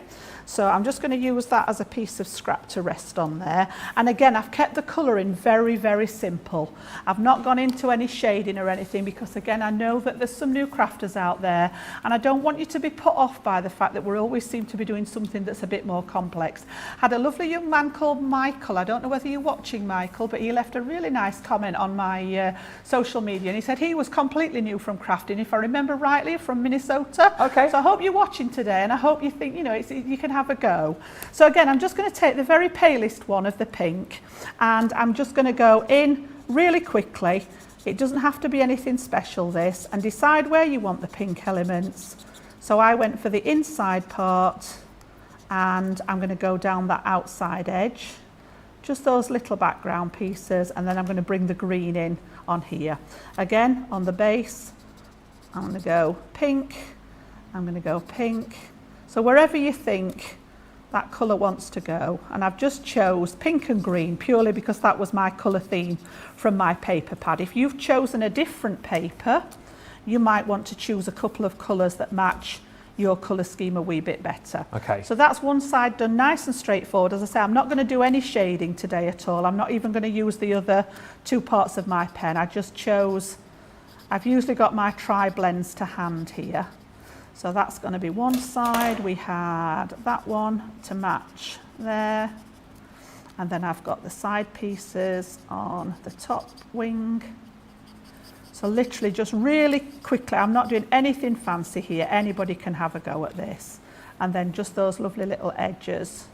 So I'm just going to use that as a piece of scrap to rest on there. And again, I've kept the colouring very, very simple. I've not gone into any shading or anything because, again, I know that there's some new crafters out there and I don't want you to be put off by the fact that we always seem to be doing something that's a bit more complex. Had a lovely young man called Michael. I don't know whether you're watching, Michael, but he left a really nice comment on my social media, and he said he was completely new from crafting, if I remember rightly, from Minnesota. Okay. So I hope you're watching today, and I hope you think, you know, you can have a go. So again, I'm just going to take the very palest one of the pink, and I'm just going to go in really quickly. It doesn't have to be anything special, this, and decide where you want the pink elements. So I went for the inside part, and I'm going to go down that outside edge, just those little background pieces, and then I'm going to bring the green in on here. Again, on the base, I'm going to go pink, I'm going to go pink. So wherever you think that colour wants to go, and I've just chose pink and green purely because that was my colour theme from my paper pad. If you've chosen a different paper, you might want to choose a couple of colours that match your colour scheme a wee bit better. Okay. So that's one side done nice and straightforward. As I say, I'm not going to do any shading today at all. I'm not even going to use the other two parts of my pen. I just chose, I've usually got my tri-blends to hand here. So that's going to be one side. We had that one to match there. And then I've got the side pieces on the top wing. So literally just really quickly, I'm not doing anything fancy here. Anybody can have a go at this. And then just those lovely little edges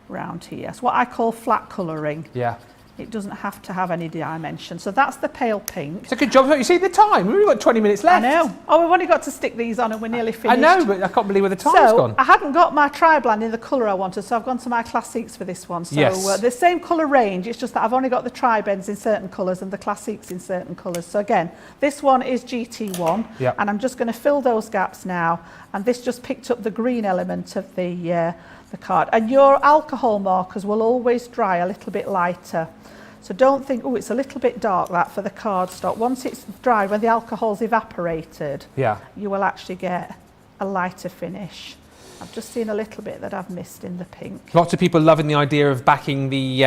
around here. It's what I call flat colouring. Yeah. It doesn't have to have any dimension. So that's the pale pink. It's a good job. You see the time? We've only got 20 minutes left. I know. Oh, we've only got to stick these on and we're nearly finished. I know, but I can't believe where the time's So gone. I hadn't got my tri-blend in the colour I wanted, so I've gone to my classiques for this one. So Yes. the same colour range, it's just that I've only got the tri-blends in certain colours and the classiques in certain colours. So again, this one is GT1, Yep. and I'm just going to fill those gaps now. And this just picked up the green element of the card. And your alcohol markers will always dry a little bit lighter. So don't think, oh, it's a little bit dark, that, for the cardstock. Once it's dry, when the alcohol's evaporated, Yeah. you will actually get a lighter finish. I've just seen a little bit that I've missed in the pink. Lots of people loving the idea of backing the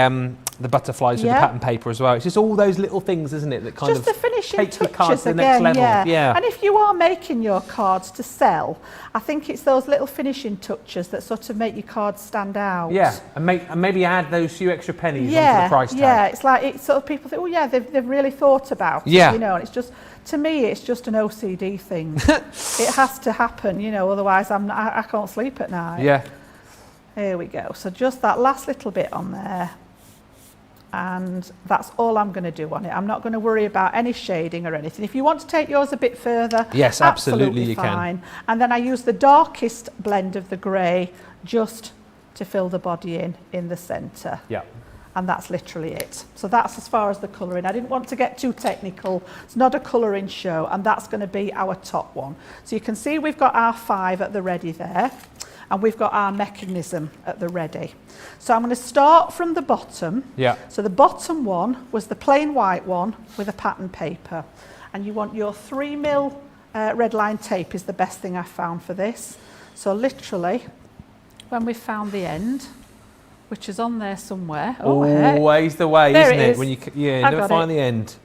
butterflies with Yeah. the pattern paper as well. It's just all those little things, isn't it, that kind Just of the finishing take the card touches to the next again, level. yeah. Yeah. And if you are making your cards to sell, I think it's those little finishing touches that sort of make your cards stand out. Yeah, and maybe add those few extra pennies onto Yeah, the price tag. yeah. It's like, it's sort of people think, oh yeah, they've really thought about Yeah. it, you know. And it's just, to me, it's just an OCD thing. It has to happen, you know. Otherwise, I can't sleep at night. Yeah. Here we go. So just that last little bit on there. and that's all I'm going to do on it. I'm not going to worry about any shading or anything. If you want to take yours a bit further, yes, absolutely you fine. can. And then I use the darkest blend of the grey just to fill the body in the centre. Yeah. And that's literally it. So that's as far as the colouring. I didn't want to get too technical. It's not a colouring show, and that's going to be our top one. So you can see we've got our 5 at the ready there, and we've got our mechanism at the ready. So I'm going to start from the bottom. Yeah. So the bottom one was the plain white one with a pattern paper, and you want your 3mm red line tape is the best thing I found for this. So literally, when we've found the end, which is on there somewhere. Always the way, there isn't it it? is. When you I don't got find it. the end.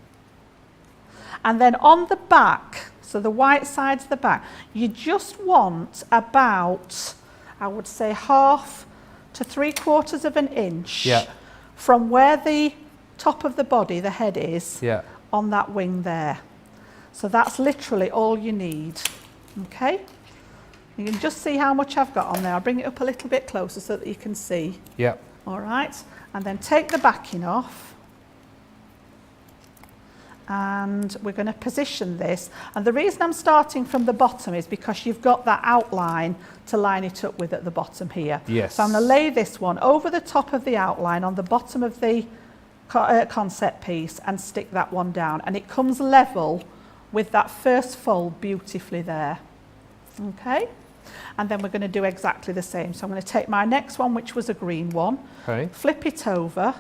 And then on the back, so the white side's the back, you just want about, I would say, 1/2 to 3/4 of an inch Yeah. from where the top of the body, the head is, Yeah. on that wing there. So that's literally all you need. Okay? You can just see how much I've got on there. I'll bring it up a little bit closer so that you can see. Yeah. All right, and then take the backing off, and we're going to position this. And the reason I'm starting from the bottom is because you've got that outline to line it up with at the bottom here. Yes. So I'm going to lay this one over the top of the outline on the bottom of the concept piece and stick that one down, and it comes level with that first fold beautifully there. Okay. And then we're going to do exactly the same. So I'm going to take my next one, which was a green one, Okay. flip it over.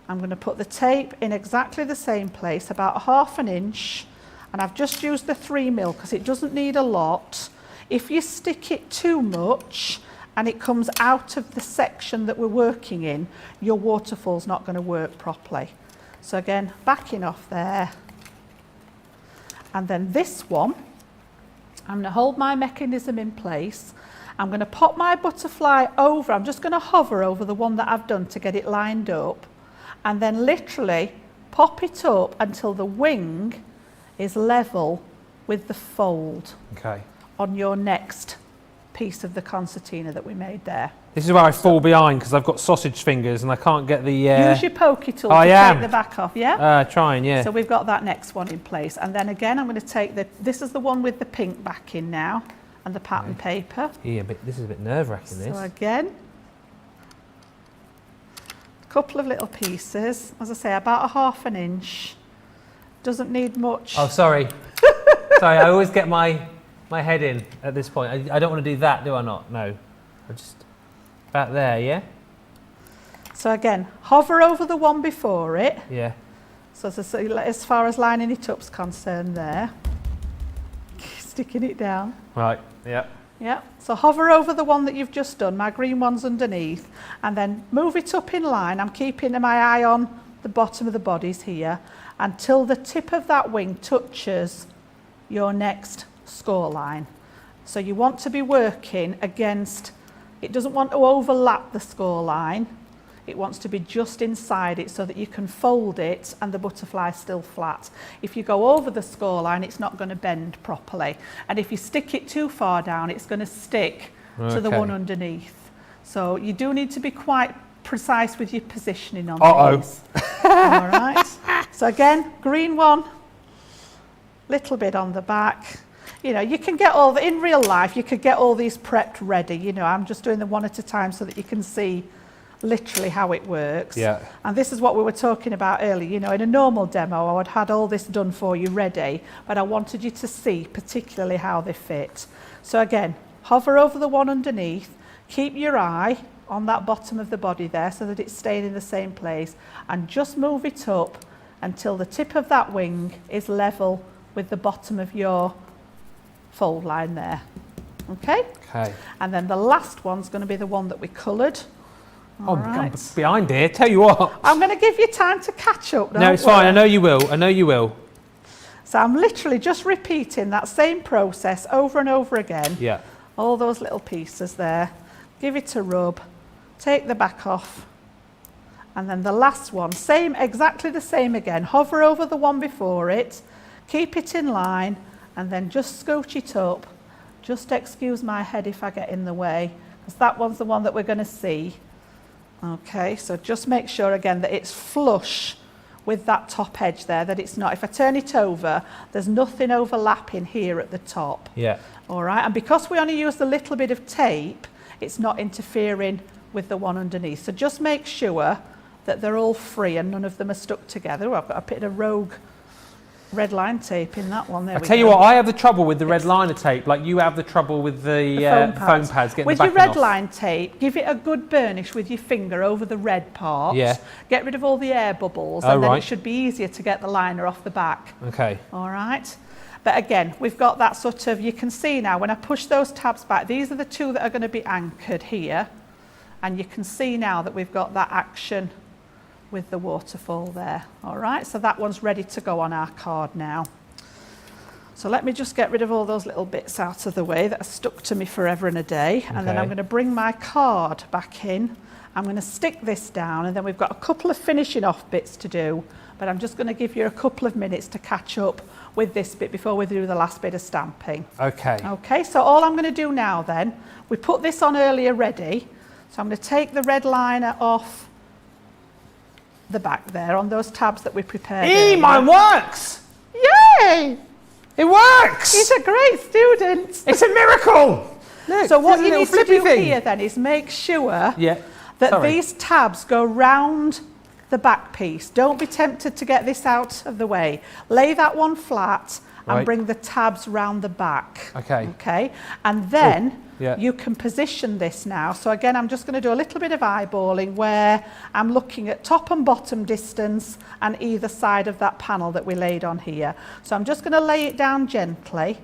I'm going to put the tape in exactly the same place, about 1/2 inch, and I've just used the 3mm because it doesn't need a lot. If you stick it too much and it comes out of the section that we're working in, your waterfall's not going to work properly. So again, backing off there. And then this one, I'm going to hold my mechanism in place. I'm going to pop my butterfly over. I'm just going to hover over the one that I've done to get it lined up, and then literally pop it up until the wing is level with the fold Okay. on your next piece of the concertina that we made there. This is where I fall behind because I've got sausage fingers and I can't get the... Use your pokey tool I to am. take the back off, yeah? Trying, yeah. So we've got that next one in place. And then again, I'm going to take this is the one with the pink backing now, and the pattern paper. Yeah, but this is a bit nerve-wracking, this. So again, a couple of little pieces. As I say, about 1/2 inch. Doesn't need much. Oh, sorry. Sorry, I always get my head in at this point. I don't want to do that, do I not? No. I just... About there, yeah? So again, hover over the one before it. Yeah. So as far as lining it up's concerned there. Sticking it down. Right, yeah. Yeah, so hover over the one that you've just done, my green one's underneath, and then move it up in line. I'm keeping my eye on the bottom of the bodies here until the tip of that wing touches your next score line. So you want to be working against, it doesn't want to overlap the score line, it wants to be just inside it so that you can fold it and the butterfly's still flat. If you go over the score line, it's not going to bend properly. And if you stick it too far down, it's going to stick to the one underneath. So you do need to be quite precise with your positioning on these. All right. So again, green one, little bit on the back. You know, you can get all in real life, you could get all these prepped ready. You know, I'm just doing them one at a time so that you can see literally how it works. Yeah. And this is what we were talking about earlier. You know, in a normal demo, I would have had all this done for you ready, but I wanted you to see particularly how they fit. So again, hover over the one underneath, keep your eye on that bottom of the body there so that it's staying in the same place, and just move it up until the tip of that wing is level with the bottom of your fold line there. Okay? Okay. And then the last one's going to be the one that we coloured. Oh, I'm behind here. Tell you what. I'm going to give you time to catch up. No, it's fine. I know you will. I know you will. So I'm literally just repeating that same process over and over again. Yeah. All those little pieces there. Give it a rub. Take the back off. And then the last one, same, exactly the same again. Hover over the one before it. Keep it in line. And then just scooch it up. Just excuse my head if I get in the way, because that one's the one that we're going to see. Okay, so just make sure again that it's flush with that top edge there, that it's not. If I turn it over, there's nothing overlapping here at the top. Yeah. All right, and because we only used a little bit of tape, it's not interfering with the one underneath. So just make sure that they're all free and none of them are stuck together. Oh, I've got a bit of rogue red line tape in that one. There I we tell you go. what, I have the trouble with the red liner tape, like you have the trouble with the foam pads getting with the your backing red off. line tape, give it a good burnish with your finger over the red part. Yeah. Get rid of all the air bubbles, Oh, and then right. it should be easier to get the liner off the back. Okay. All right. But again, we've got that sort of, you can see now when I push those tabs back, these are the two that are going to be anchored here. And you can see now that we've got that action with the waterfall there. All right, so that one's ready to go on our card now. So let me just get rid of all those little bits out of the way that are stuck to me forever and a day. And then I'm going to bring my card back in. I'm going to stick this down, and then we've got a couple of finishing off bits to do, but I'm just going to give you a couple of minutes to catch up with this bit before we do the last bit of stamping. Okay. Okay, so all I'm going to do now then, we put this on earlier ready, so I'm going to take the red liner off the back there on those tabs that we prepared. Eee, mine works! Yay! It works! He's a great student. It's a miracle! Look, So what there's a you little need to flippy do thing. here then is make sure Yeah. that Sorry. these tabs go round the back piece. Don't be tempted to get this out of the way. Lay that one flat and Right. bring the tabs round the back. Okay. Okay, and then yeah. you can position this now. So again, I'm just going to do a little bit of eyeballing where I'm looking at top and bottom distance and either side of that panel that we laid on here. So I'm just going to lay it down gently.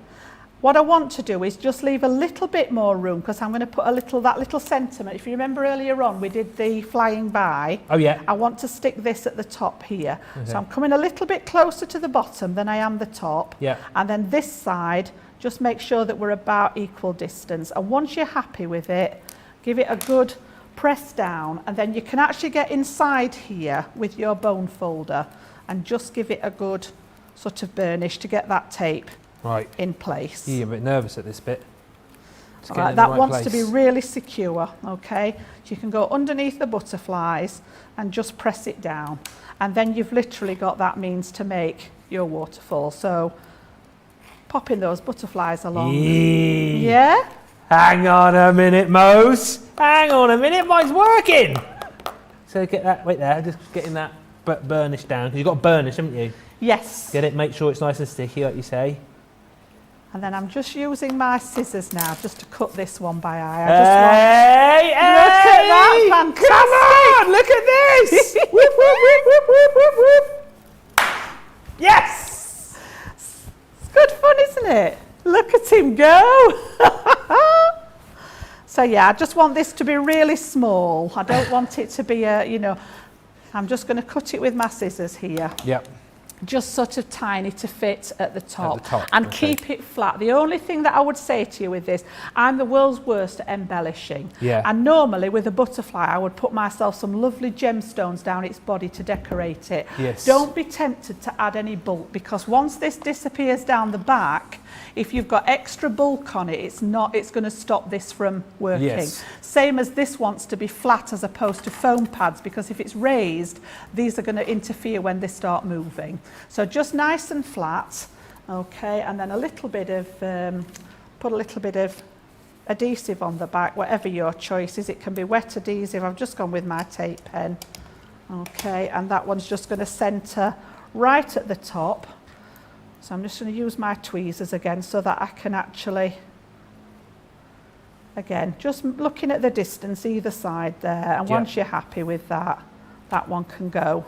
What I want to do is just leave a little bit more room, because I'm going to put that little sentiment. If you remember earlier on, we did the flying by. Oh, yeah. I want to stick this at the top here. So I'm coming a little bit closer to the bottom than I am the top. Yeah. And then this side, just make sure that we're about equal distance. And once you're happy with it, give it a good press down. And then you can actually get inside here with your bone folder and just give it a good sort of burnish to get that tape Right. in place. Yeah, I'm a bit nervous at this bit. Just All getting right, in the that right wants to place. be really secure, okay? So you can go underneath the butterflies and just press it down. And then you've literally got that means to make your waterfall. So popping those butterflies along. Eee. Yeah? Hang on a minute, Mose. Hang on a minute, mine's working. So get that, wait there, just getting that burnish down. Because you've got burnish, haven't you? Yes. Get it, make sure it's nice and sticky, like you say. And then I'm just using my scissors now just to cut this one by eye. Hey, Look at that, fantastic. Come on, look at this. Whoop, whoop, whoop, whoop, whoop, whoop, whoop. Yes. It's good fun, isn't it? Look at him go. So yeah, I just want this to be really small. I don't want it to be I'm just going to cut it with my scissors here. Yep. Just sort of tiny to fit at the top, and okay. keep it flat. The only thing that I would say to you with this, I'm the world's worst at embellishing. Yeah. And normally with a butterfly, I would put myself some lovely gemstones down its body to decorate it. Yes. Don't be tempted to add any bulk, because once this disappears down the back, if you've got extra bulk on it, it's going to stop this from working. Yes. Same as this wants to be flat as opposed to foam pads, because if it's raised, these are going to interfere when they start moving. So just nice and flat, okay, and then a little bit of, put a little bit of adhesive on the back, whatever your choice is. It can be wet adhesive. I've just gone with my tape pen, okay, and that one's just going to centre right at the top. So I'm just going to use my tweezers again so that I can actually, again, just looking at the distance either side there, and once you're happy with that, that one can go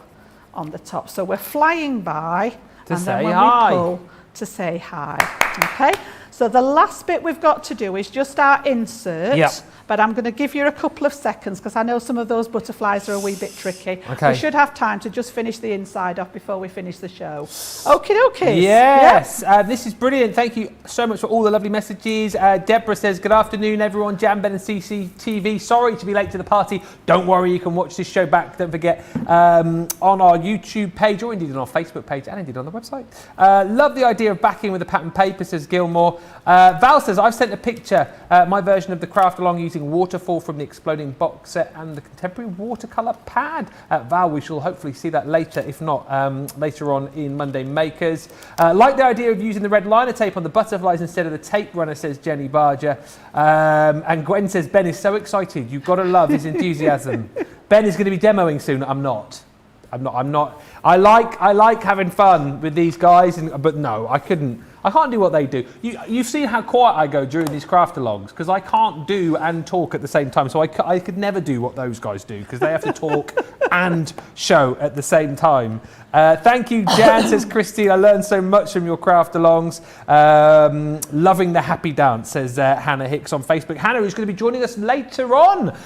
on the top. So we're flying by To and say then when hi. we pull, to say hi. Okay, so the last bit we've got to do is just our insert. Yep. But I'm going to give you a couple of seconds because I know some of those butterflies are a wee bit tricky. Okay. We should have time to just finish the inside off before we finish the show. Okie dokie. Yes, this is brilliant. Thank you so much for all the lovely messages. Deborah says, good afternoon, everyone. Jan, Ben and CCTV. Sorry to be late to the party. Don't worry, you can watch this show back, don't forget, on our YouTube page or indeed on our Facebook page and indeed on the website. Love the idea of backing with a pattern paper, says Gilmore. Val says, I've sent a picture, my version of the craft along using Waterfall from the Exploding box set and the contemporary watercolour pad. Val, we shall hopefully see that later, if not later on in Monday Makers. Like the idea of using the red liner tape on the butterflies instead of the tape runner, says Jenny Barger. And Gwen says, Ben is so excited. You've got to love his enthusiasm. Ben is going to be demoing soon. I'm not. I like having fun with these guys, but no, I can't do what they do. You've seen how quiet I go during these craft alongs because I can't do and talk at the same time. So I could never do what those guys do because they have to talk and show at the same time. Thank you, Jan, says Christine. I learned so much from your craft alongs. Loving the happy dance, says Hannah Hicks on Facebook. Hannah, who's going to be joining us later on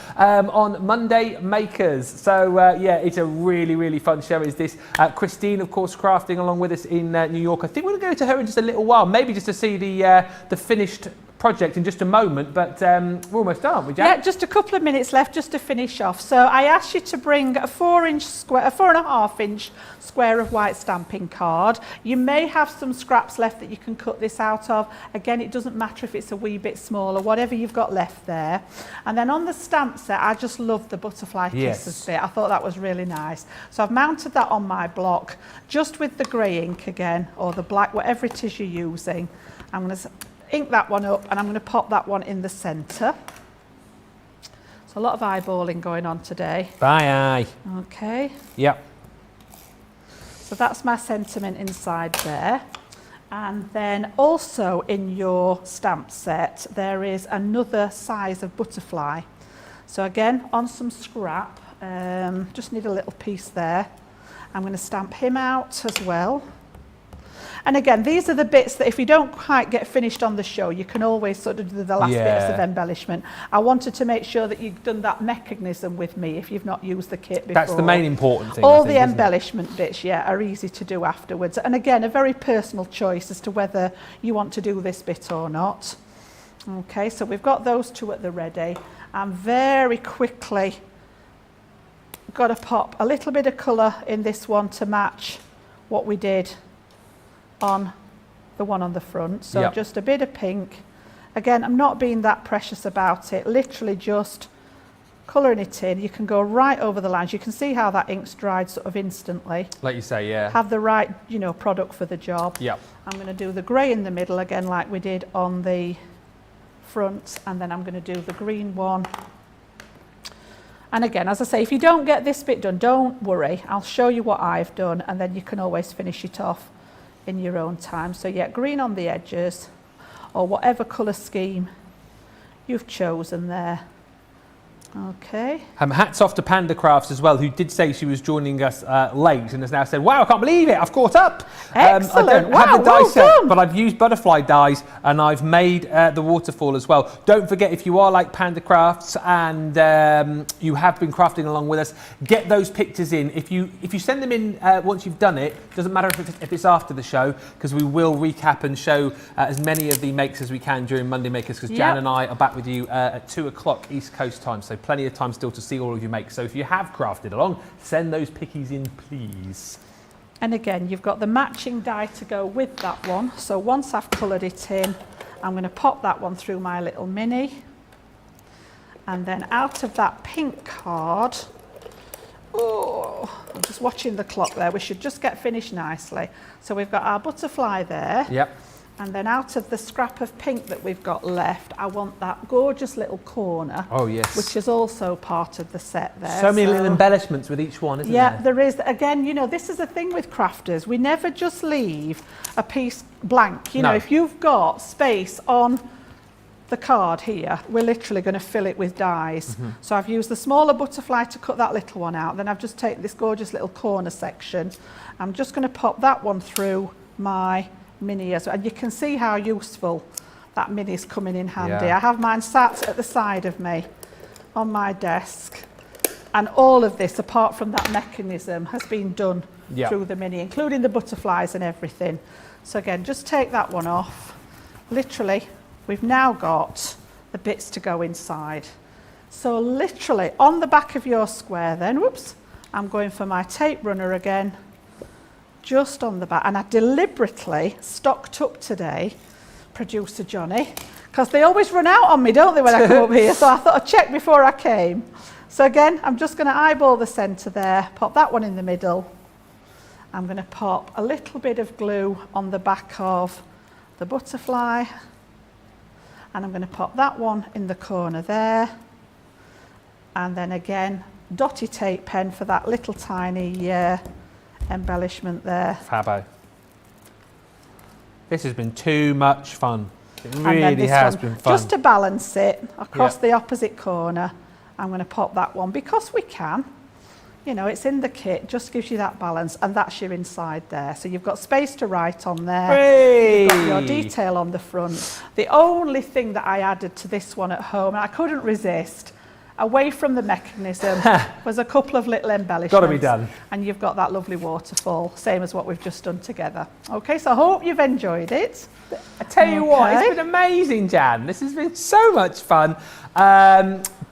Monday Makers. So yeah, it's a really, really fun show. Is this Christine, of course, crafting along with us in New York. I think we're going to go to her in just a little while, maybe just to see the finished project in just a moment, but we're almost done, aren't we, Jan? Yeah, just a couple of minutes left just to finish off. So I asked you to bring a 4.5 inch square of white stamping card. You may have some scraps left that you can cut this out of. Again, it doesn't matter if it's a wee bit smaller, whatever you've got left there. And then on the stamp set, I just love the butterfly kisses bit. I thought that was really nice. So I've mounted that on my block, just with the grey ink again, or the black, whatever it is you're using. I'm going to ink that one up and I'm going to pop that one in the centre. So a lot of eyeballing going on today. Aye. Okay. Yep. So that's my sentiment inside there. And then also in your stamp set, there is another size of butterfly. So again, on some scrap, just need a little piece there. I'm going to stamp him out as well. And again, these are the bits that if you don't quite get finished on the show, you can always sort of do the last bits of embellishment. I wanted to make sure that you've done that mechanism with me if you've not used the kit before. That's the main important thing. All the embellishment bits, are easy to do afterwards. And again, a very personal choice as to whether you want to do this bit or not. Okay, so we've got those two at the ready. I'm very quickly got to pop a little bit of colour in this one to match what we did on the one on the front. So just a bit of pink. Again, I'm not being that precious about it, literally just colouring it in. You can go right over the lines. You can see how that ink's dried sort of instantly. Like you say, yeah. Have the right, product for the job. Yep. I'm going to do the grey in the middle again like we did on the front, and then I'm going to do the green one. And again, as I say, if you don't get this bit done, don't worry. I'll show you what I've done and then you can always finish it off in your own time. So yeah, green on the edges or whatever colour scheme you've chosen there. Okay. Hats off to Panda Crafts as well, who did say she was joining us late and has now said, wow, I can't believe it, I've caught up. Excellent. I don't have the die set, but I've used butterfly dies and I've made the waterfall as well. Don't forget, if you are like Panda Crafts and you have been crafting along with us, get those pictures in. If you send them in once you've done it, doesn't matter if it's after the show, because we will recap and show as many of the makes as we can during Monday Makers, because Jan and I are back with you at 2 o'clock East Coast time. So plenty of time still to see all of your makes. So if you have crafted along, send those pickies in, please. And again, you've got the matching die to go with that one. So once I've coloured it in, I'm going to pop that one through my little mini. And then out of that pink card, I'm just watching the clock there. We should just get finished nicely. So we've got our butterfly there. Yep. And then out of the scrap of pink that we've got left, I want that gorgeous little corner. Oh, yes. Which is also part of the set there. So many little embellishments with each one, isn't there? Yeah, there is. Again, this is the thing with crafters. We never just leave a piece blank. You know, if you've got space on the card here, we're literally going to fill it with dies. So I've used the smaller butterfly to cut that little one out. Then I've just taken this gorgeous little corner section. I'm just going to pop that one through my mini as well, and you can see how useful that mini is coming in handy. I have mine sat at the side of me on my desk, and all of this, apart from that mechanism, has been done through the mini, including the butterflies and everything. So again, just take that one off. Literally, we've now got the bits to go inside. So literally on the back of your square then, I'm going for my tape runner again, just on the back, and I deliberately stocked up today producer Johnny, because they always run out on me, don't they, when I come up here? So I thought I'd check before I came. So again, I'm just going to eyeball the centre there, pop that one in the middle. I'm going to pop a little bit of glue on the back of the butterfly, and I'm going to pop that one in the corner there, and then again dotty tape pen for that little tiny embellishment there. Fabo. This has been too much fun. It And then really this has one, been fun. just to balance it across Yeah. the opposite corner, I'm going to pop that one because we can. You know, it's in the kit, just gives you that balance, and that's your inside there. So you've got space to write on there. You've got your detail on the front. The only thing that I added to this one at home, and I couldn't resist, away from the mechanism, was a couple of little embellishments. Got to be done. And you've got that lovely waterfall, same as what we've just done together. Okay, so I hope you've enjoyed it. I tell you what, it's Okay. been amazing, Jan. This has been so much fun.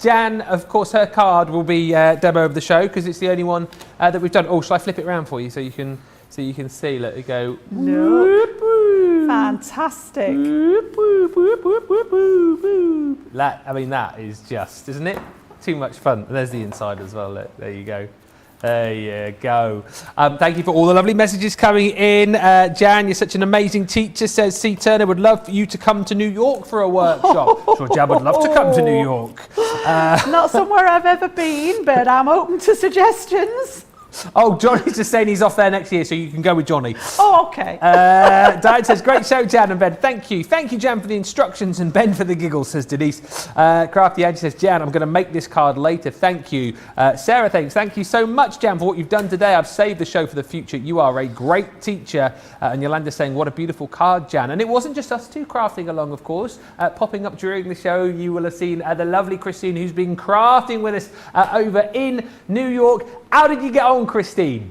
Jan, of course, her card will be demo of the show because it's the only one that we've done. Oh, shall I flip it around for you so you can see? Let it go. No. Whoop, whoop. Fantastic. Whoop, whoop, whoop, whoop, whoop, whoop, whoop. That is just, isn't it? Too much fun. And there's the inside as well. There you go. There you go. Thank you for all the lovely messages coming in. Jan, you're such an amazing teacher, says C. Turner. Would love for you to come to New York for a workshop. Sure, Jan would love to come to New York. Not somewhere I've ever been, but I'm open to suggestions. Oh, Johnny's just saying he's off there next year, so you can go with Johnny. Oh, okay. Diane says, great show, Jan and Ben. Thank you. Thank you, Jan, for the instructions, and Ben for the giggles, says Denise. Crafty Angie says, Jan, I'm going to make this card later. Thank you. Sarah thanks. Thank you so much, Jan, for what you've done today. I've saved the show for the future. You are a great teacher. And Yolanda's saying, what a beautiful card, Jan. And it wasn't just us two crafting along, of course. Popping up during the show, you will have seen the lovely Christine, who's been crafting with us over in New York. How did you get on, Christine?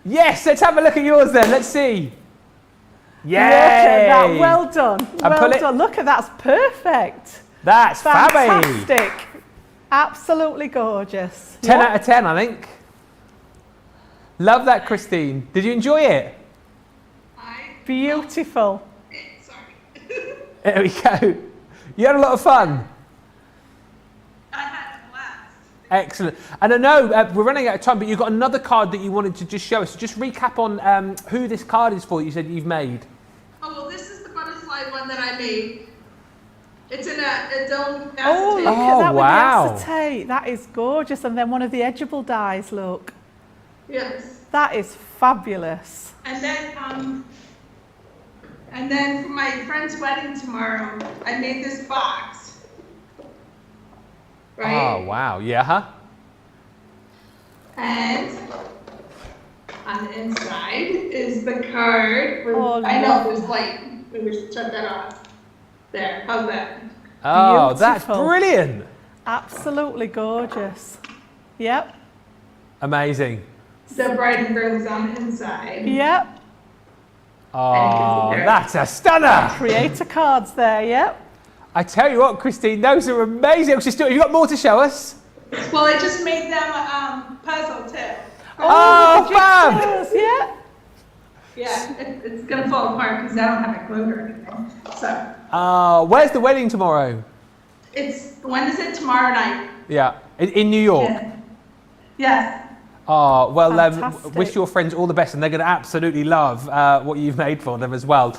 Yes, let's have a look at yours then. Let's see. Yay! Look at that. Well done. And Well done. Look at that's perfect. That's fabby. Fantastic. Absolutely gorgeous. 10 Yeah. out of 10, I think. Love that, Christine. Did you enjoy it? Beautiful. Sorry. There we go. You had a lot of fun. I had a blast. Excellent. And I know we're running out of time, but you've got another card that you wanted to just show us. So just recap on who this card is for. You said you've made. Oh, well, this is the butterfly one that I made. It's in its own Oh, look acetate. at that wow. with the acetate. That is gorgeous. And then one of the edgeable dies, look. Yes. That is fabulous. And then for my friend's wedding tomorrow, I made this box. Right? Oh, wow. Yeah, huh? And on the inside is the card. Oh, I know lovely. there's light. Maybe we should shut that off. There, how's that? Oh, that's Beautiful. brilliant. Absolutely gorgeous. Yep. Amazing. The bride and groom's on the inside. Yep. Oh, that's a stunner. Creator cards there, yep. I tell you what, Christine, those are amazing. Have you got more to show us? Well, I just made them a puzzle too. Oh, the fab. jigsaws, yeah. Yeah, it's gonna fall apart because I don't have it glued or anything. So Where's the wedding tomorrow? when is it? Tomorrow night. Yeah, in New York. Yeah. Yes. Oh, well, Fantastic. wish your friends all the best, and they're going to absolutely love what you've made for them as well.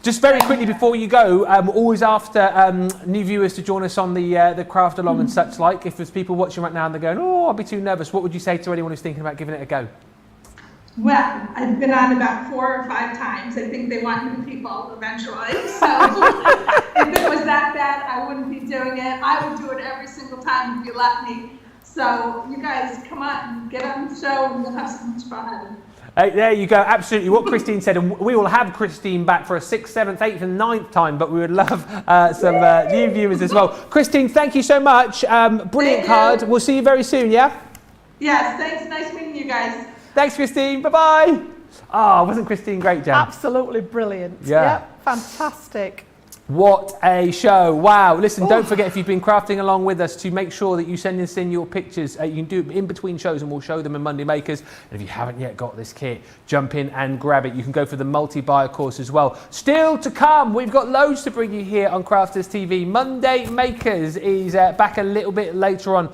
Just very quickly before you go, always after new viewers to join us on the craft along and such like. If there's people watching right now and they're going, oh, I'll be too nervous, what would you say to anyone who's thinking about giving it a go? Well, I've been on about 4 or 5 times. I think they want new people eventually. So if it was that bad, I wouldn't be doing it. I would do it every single time if you let me. So you guys, come on, get on the show and we'll have so much fun. There you go, absolutely what Christine said, and we will have Christine back for a 6th, 7th, 8th and 9th time, but we would love some new viewers as well. Christine, thank you so much. Brilliant Thank card. you. We'll see you very soon, yeah? Yes, thanks. Nice meeting you guys. Thanks, Christine. Bye-bye. Oh, wasn't Christine great, Jan? Absolutely brilliant. Yeah. Yep. Fantastic. What a show. Wow. Listen, don't forget, if you've been crafting along with us, to make sure that you send us in your pictures. You can do it in between shows and we'll show them in Monday Makers. And if you haven't yet got this kit, jump in and grab it. You can go for the multi-buyer course as well. Still to come, we've got loads to bring you here on Crafters TV. Monday Makers is back a little bit later on.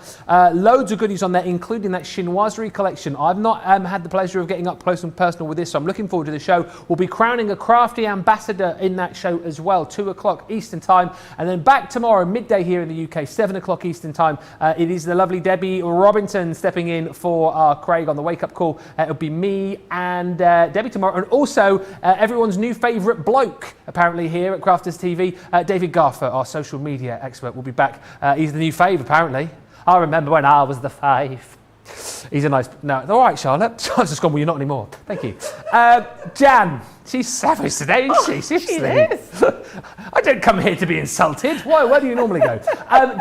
Loads of goodies on there, including that chinoiserie collection. I've not had the pleasure of getting up close and personal with this, so I'm looking forward to the show. We'll be crowning a crafty ambassador in that show as well, 2 o'clock Eastern time, and then back tomorrow midday here in the UK, 7 o'clock Eastern time. It is the lovely Debbie Robinson stepping in for Craig on the wake up call. It'll be me and Debbie tomorrow, and also everyone's new favourite bloke apparently here at Crafters TV, David Garfer, our social media expert, will be back. He's the new fave apparently. I remember when I was the fave. He's a nice... No, all right, Charlotte. Charlotte's just gone, well, you're not anymore. Thank you. Jan, she's savage today, isn't she? Seriously. She is. I don't come here to be insulted. Why? Where do you normally go?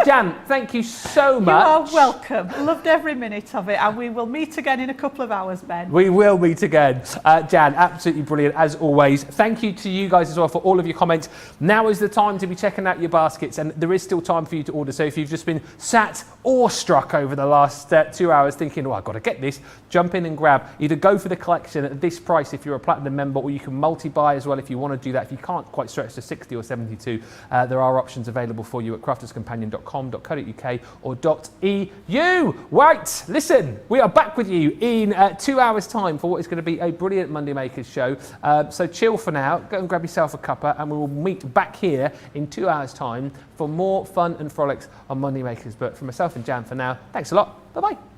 Jan, thank you so much. You are welcome. Loved every minute of it, and we will meet again in a couple of hours, Ben. We will meet again. Jan, absolutely brilliant as always. Thank you to you guys as well for all of your comments. Now is the time to be checking out your baskets, and there is still time for you to order. So if you've just been sat awestruck over the last 2 hours thinking, oh, I've got to get this, jump in and grab. Either go for the collection at this price if you're a Platinum member, or you can multi-buy as well if you want to do that. If you can't quite stretch to 60 or 72, there are options available for you at crafterscompanion.com.co.uk or .eu. Right, listen, we are back with you in 2 hours time for what is going to be a brilliant Monday Makers show. So chill for now, go and grab yourself a cuppa, and we will meet back here in 2 hours time for more fun and frolics on Monday Makers. But for myself and Jan for now, thanks a lot. Bye-bye.